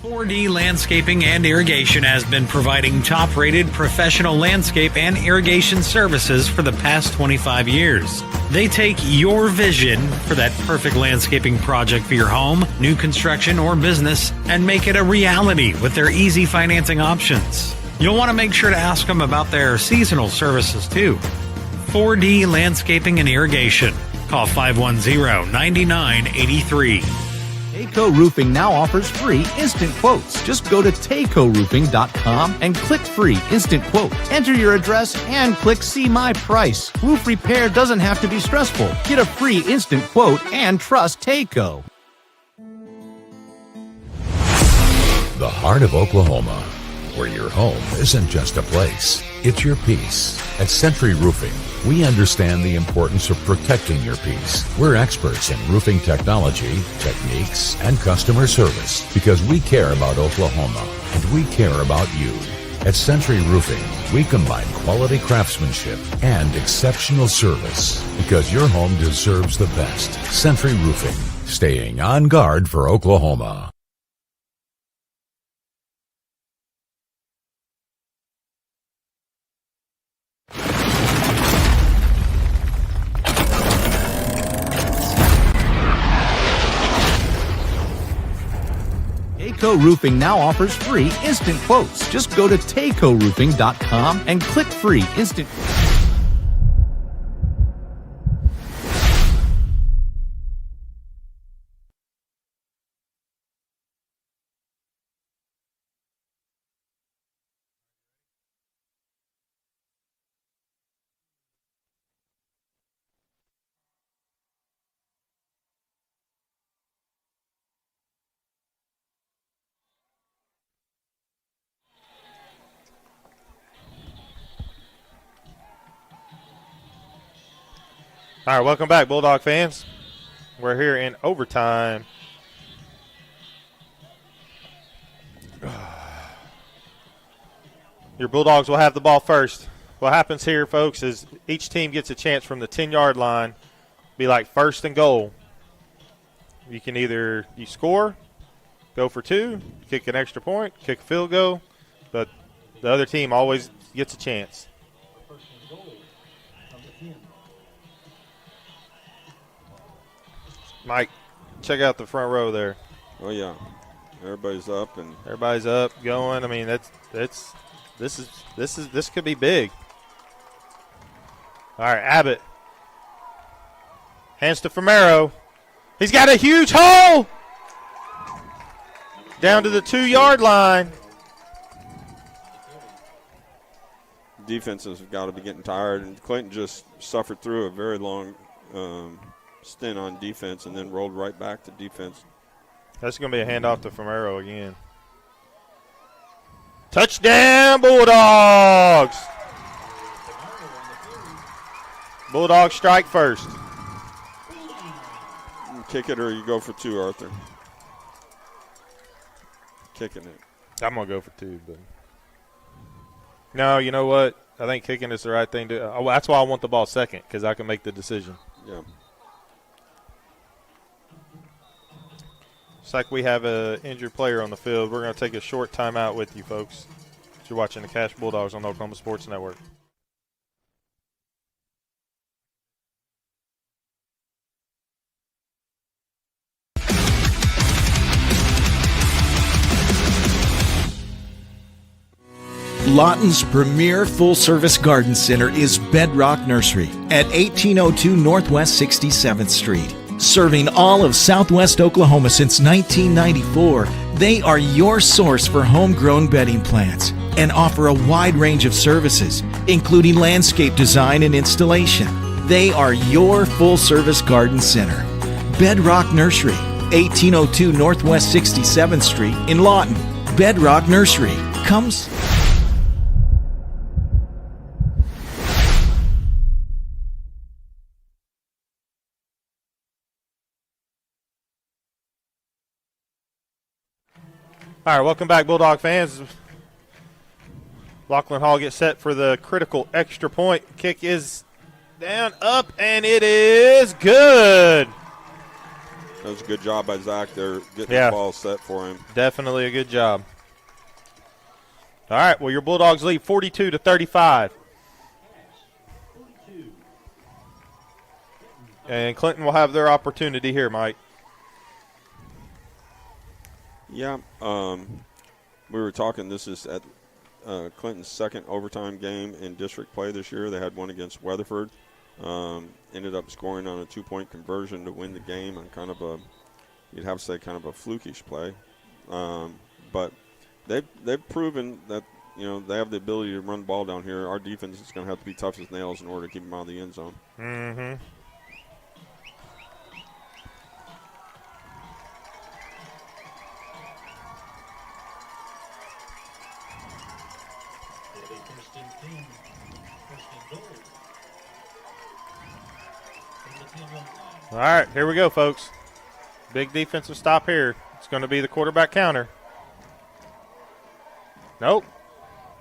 4D Landscaping and Irrigation has been providing top-rated professional landscape and irrigation services for the past 25 years. They take your vision for that perfect landscaping project for your home, new construction, or business and make it a reality with their easy financing options. You'll want to make sure to ask them about their seasonal services too. 4D Landscaping and Irrigation. Call 510-9983. Tayco Roofing now offers free instant quotes. Just go to TaycoRoofing.com and click free instant quote. Enter your address and click see my price. Roof repair doesn't have to be stressful. Get a free instant quote and trust Tayco. The heart of Oklahoma, where your home isn't just a place, it's your peace. At Century Roofing, we understand the importance of protecting your peace. We're experts in roofing technology, techniques, and customer service because we care about Oklahoma and we care about you. At Century Roofing, we combine quality craftsmanship and exceptional service because your home deserves the best. Century Roofing, staying on guard for Oklahoma. Tayco Roofing now offers free instant quotes. Just go to TaycoRoofing.com and click free instant. All right, welcome back, Bulldog fans. We're here in overtime. Your Bulldogs will have the ball first. What happens here, folks, is each team gets a chance from the 10-yard line, be like first and goal. You can either you score, go for two, kick an extra point, kick a field goal, but the other team always gets a chance. Mike, check out the front row there. Oh yeah, everybody's up and everybody's up, going. I mean, this could be big. All right, Abbott. Hands to Famero. He's got a huge hole. Down to the 2-yard line. Defenses have got to be getting tired, and Clinton just suffered through a very long stint on defense and then rolled right back to defense. That's going to be a handoff to Famero again. Touchdown, Bulldogs! Bulldogs strike first. You kick it or you go for two, Arthur. Kicking it. I'm going to go for two, but no, you know what? I think kicking is the right thing to do. That's why I want the ball second, because I can make the decision. Yeah. It's like we have an injured player on the field. We're going to take a short timeout with you folks. You're watching the Cash Bulldogs on the Oklahoma Sports Network. Lawton's premier full-service garden center is Bedrock Nursery at 1802 Northwest 67th Street. Serving all of Southwest Oklahoma since 1994, they are your source for homegrown bedding plants and offer a wide range of services, including landscape design and installation. They are your full-service garden center. Bedrock Nursery, 1802 Northwest 67th Street in Lawton. Bedrock Nursery comes... All right, welcome back, Bulldog fans. Lachlan Hall gets set for the critical extra point. Kick is down, up, and it is good. That was a good job by Zach there, getting the ball set for him. Definitely a good job. All right, well, your Bulldogs lead 42-35. And Clinton will have their opportunity here, Mike. Yeah, we were talking, this is at Clinton's second overtime game in district play this year. They had one against Weatherford. Ended up scoring on a 2-point conversion to win the game on kind of a, you'd have to say kind of a flukish play. But they've proven that, you know, they have the ability to run the ball down here. Our defense is going to have to be tough as nails in order to keep them out of the end zone. Mm-hmm. All right, here we go, folks. Big defensive stop here. It's going to be the quarterback counter. Nope.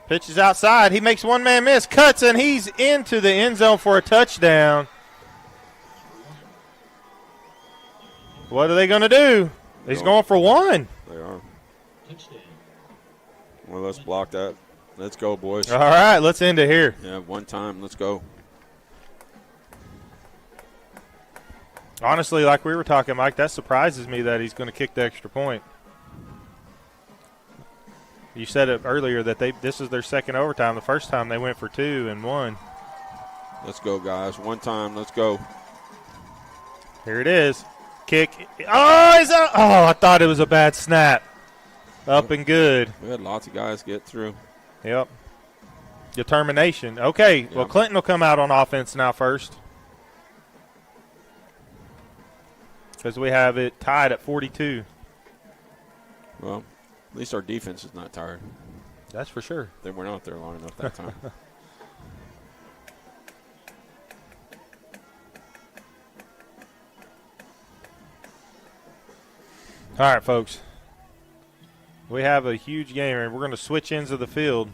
Pitch is outside. He makes one man miss, cuts, and he's into the end zone for a touchdown. What are they going to do? He's going for one. They are. Well, let's block that. Let's go, boys. All right, let's end it here. Yeah, one time. Let's go. Honestly, like we were talking, Mike, that surprises me that he's going to kick the extra point. You said it earlier that this is their second overtime. The first time they went for two and won. Let's go, guys. One time. Let's go. Here it is. Kick. Oh, I thought it was a bad snap. Up and good. We had lots of guys get through. Yep. Determination. Okay, well, Clinton will come out on offense now first. Because we have it tied at 42. Well, at least our defense is not tired. That's for sure. They weren't out there long enough that time. 2 All All right, folks. We have a huge game, and we're going to switch ends of the field.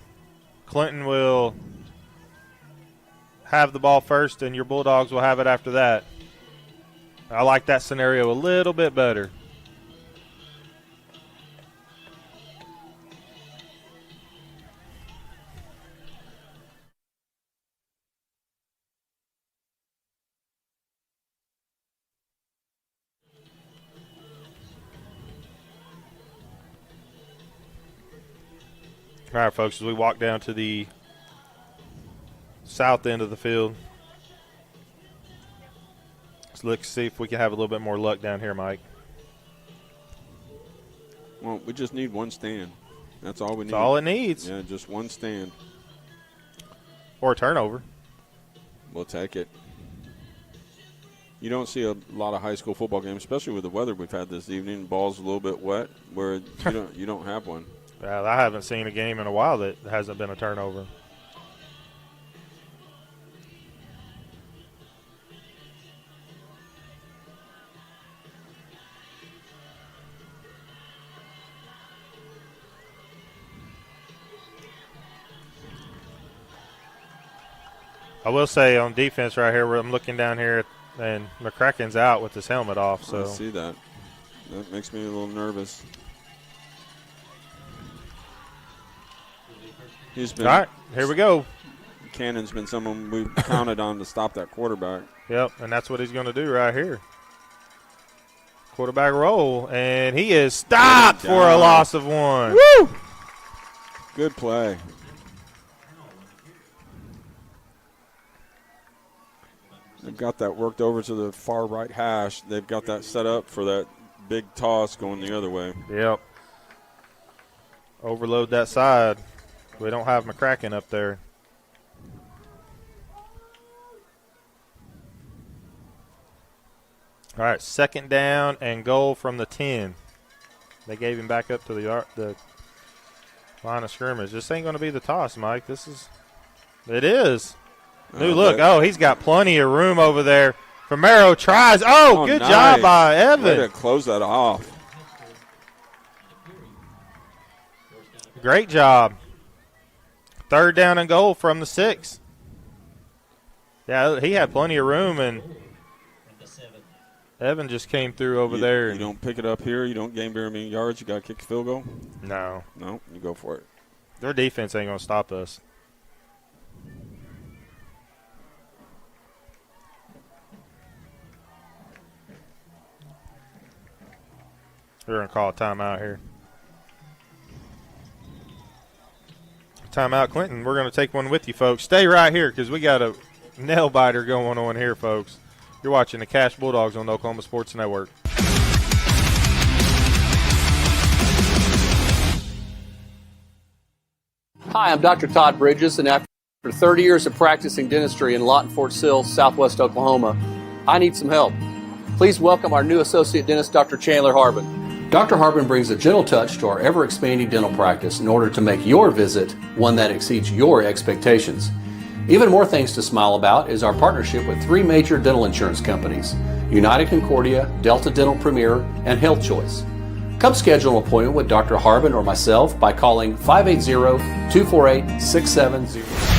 Clinton will have the ball first, and your Bulldogs will have it after that. I like that scenario a little bit better. All right, folks, as we walk down to the south end of the field, let's see if we can have a little bit more luck down here, Mike. Well, we just need one stand. That's all we need. That's all it needs. Yeah, just one stand. Or a turnover. We'll take it. You don't see a lot of high school football games, especially with the weather we've had this evening. The ball's a little bit wet, where you don't have one. I haven't seen a game in a while that hasn't been a turnover. I will say on defense right here, where I'm looking down here, and McCracken's out with his helmet off. So I see that. That makes me a little nervous. He's been, all right, here we go. Cannon's been someone we've counted on to stop that quarterback. Yep, and that's what he's going to do right here. Quarterback roll, and he is stopped for a loss of 1. Woo! Good play. They've got that worked over to the far right hash. They've got that set up for that big toss going the other way. Yep. Overload that side. We don't have McCracken up there. All right, second down and goal from the 10. They gave him back up to the line of scrimmage. This ain't going to be the toss, Mike. It is. New look. Oh, he's got plenty of room over there. Romero tries. Oh, good job by Evan. Way to close that off. Great job. Third down and goal from the 6. Yeah, he had plenty of room, and Evan just came through over there. You don't pick it up here. You don't gain very many yards. You got to kick a field goal. No, you go for it. Their defense ain't going to stop us. We're going to call a timeout here. Timeout, Clinton. We're going to take one with you, folks. Stay right here because we got a nail biter going on here, folks. You're watching the Cash Bulldogs on the Oklahoma Sports Network. Hi, I'm Dr. Todd Bridges, and after 30 years of practicing dentistry in Lawton, Fort Sill, Southwest Oklahoma, I need some help. Please welcome our new associate dentist, Dr. Chandler Harbin. Dr. Harbin brings a gentle touch to our ever-expanding dental practice in order to make your visit one that exceeds your expectations. Even more things to smile about is our partnership with 3 major dental insurance companies, United Concordia, Delta Dental Premier, and Health Choice. Come schedule an appointment with Dr. Harbin or myself by calling 580-248-6700.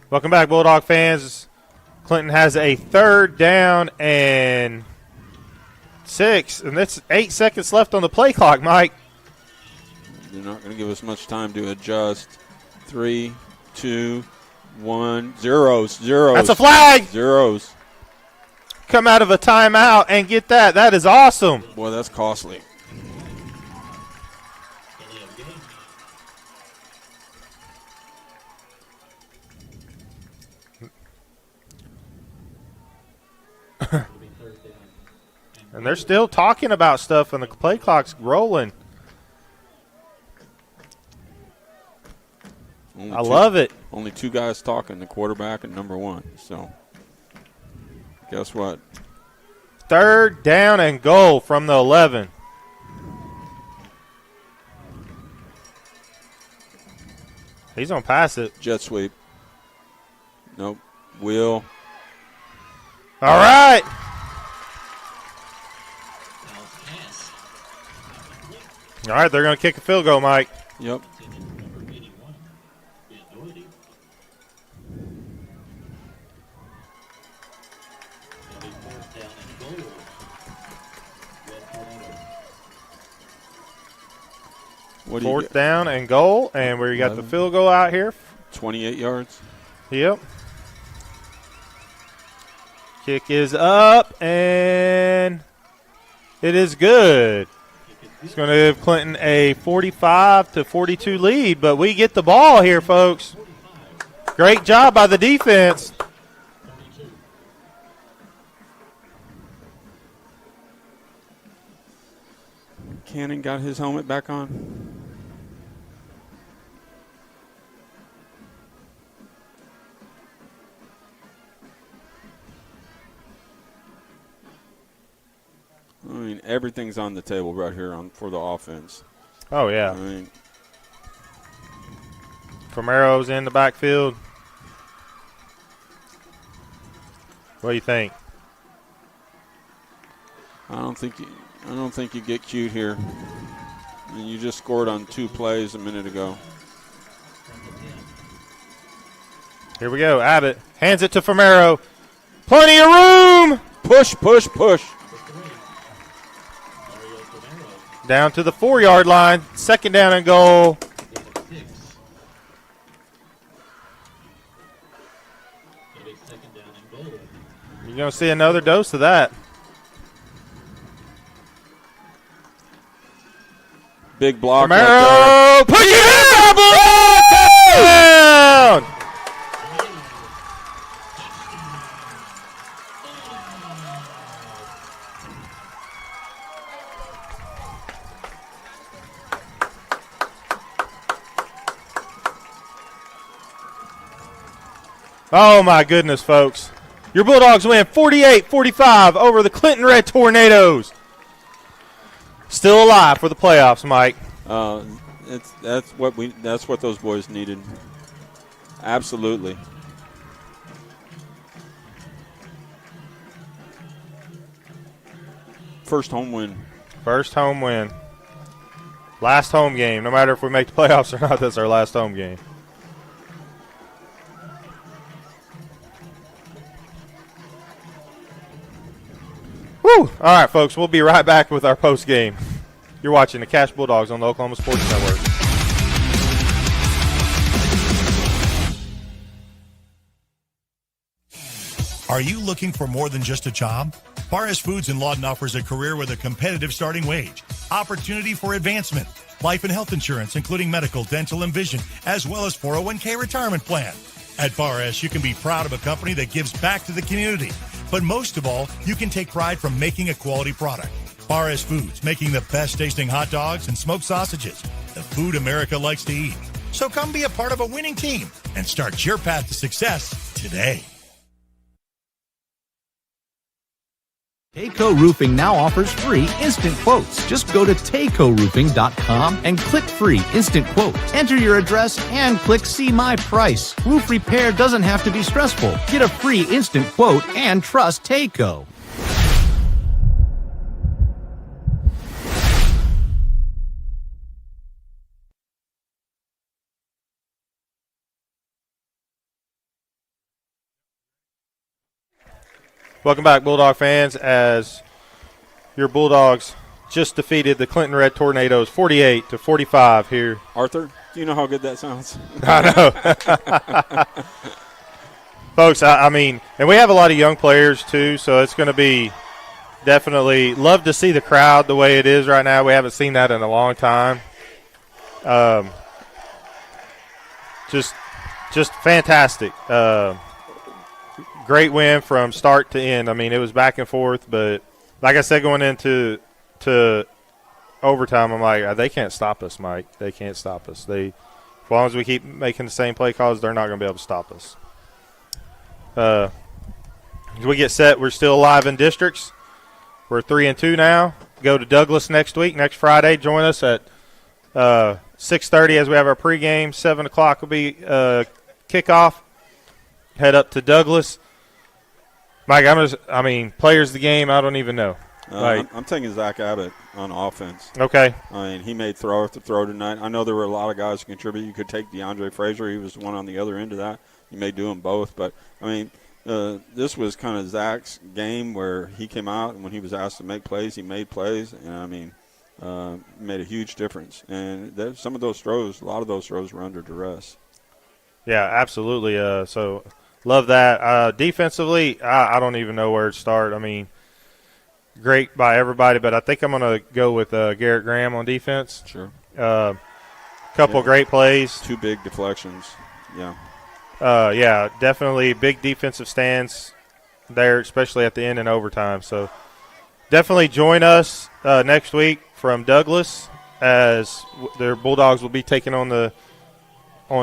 Welcome back, Bulldog fans. Clinton has a third down and 6, and that's 8 seconds left on the play clock, Mike. They're not going to give us much time to adjust. 3, 2, 1, zeros. That's a flag. Zeros. Come out of a timeout and get that. That is awesome. Boy, that's costly. And they're still talking about stuff, and the play clock's rolling. I love it. Only 2 guys talking, the quarterback and number 1. So Guess what? 3rd down and goal from the 11. He's going to pass it. Jet sweep. Nope. Wheel. All right. All right, they're going to kick a field goal, Mike. Yep. Fourth down and goal, and we got 11. the field goal out here. 28 yards. Yep. Kick is up, and it is good. It's going to give Clinton a 45-42 lead, but we get the ball here, folks. Great job by the defense. Cannon got his helmet back on. I mean, everything's on the table right here for the offense. Oh, yeah. I mean, Formero's in the backfield. What do you think? I don't think you get cute here. I mean, you just scored on 2 plays a minute ago. Here we go. Abbott hands it to Formero. Plenty of room. Push, push, push. Down to the 4-yard line. 2nd down and goal. You're going to see another dose of that. Big block. Romero, push it down! Oh, my goodness, folks. Your Bulldogs win 48-45 over the Clinton Red Tornadoes. Still alive for the playoffs, Mike. That's what those boys needed. Absolutely. First home win. First home win. Last home game. No matter if we make the playoffs or not, that's our last home game. Woo! All right, folks, we'll be right back with our post game. You're watching the Cash Bulldogs on the Oklahoma Sports Network. Are you looking for more than just a job? Barres Foods in Lawton offers a career with a competitive starting wage, opportunity for advancement, life and health insurance, including medical, dental, and vision, as well as 401k retirement plan. At Barres, you can be proud of a company that gives back to the community. But most of all, you can take pride from making a quality product. Barres Foods, making the best tasting hot dogs and smoked sausages, the food America likes to eat. So come be a part of a winning team and start your path to success today. Tayco Roofing now offers free instant quotes. Just go to TaycoRoofing.com and click free instant quote. Enter your address and click see my price. Roof repair doesn't have to be stressful. Get a free instant quote and trust Tayco. Welcome back, Bulldog fans, as your Bulldogs just defeated the Clinton Red Tornadoes 48-45 here. Arthur, do you know how good that sounds? I know. Folks, I mean, and we have a lot of young players too, so it's going to be definitely love to see the crowd the way it is right now. We haven't seen that in a long time. Just fantastic. Great win from start to end. I mean, it was back and forth, but like I said, going into overtime, I'm like, they can't stop us, Mike. They can't stop us. As long as we keep making the same play calls, they're not going to be able to stop us. As we get set, we're still alive in districts. We're 3-2 now. Go to Douglas next week, next Friday. Join us at 6:30 as we have our pregame. 7 o'clock will be kickoff. Head up to Douglas. Mike, players of the game, I don't even know. I'm taking Zach Abbott on offense. Okay. I mean, he made throw after throw tonight. I know there were a lot of guys who contribute. You could take DeAndre Frazier. He was the one on the other end of that. You may do them both. But, I mean, this was kind of Zach's game where he came out, and when he was asked to make plays, he made plays. And, I mean, made a huge difference. And some of those throws, a lot of those throws were under duress. Yeah, absolutely. So love that. Defensively, I don't even know where to start. I mean, great by everybody, but I think I'm going to go with Garrett Graham on defense. Sure. Couple great plays. 2 big deflections. Yeah. Yeah, definitely big defensive stands there, especially at the end and overtime. So definitely join us next week from Douglas as their Bulldogs will be taking on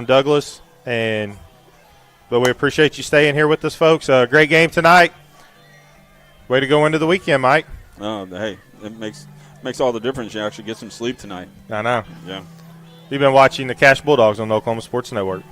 Douglas. But we appreciate you staying here with us, folks. Great game tonight. Way to go into the weekend, Mike. Hey, it makes all the difference. You actually get some sleep tonight. I know. Yeah. You've been watching the Cash Bulldogs on the Oklahoma Sports Network.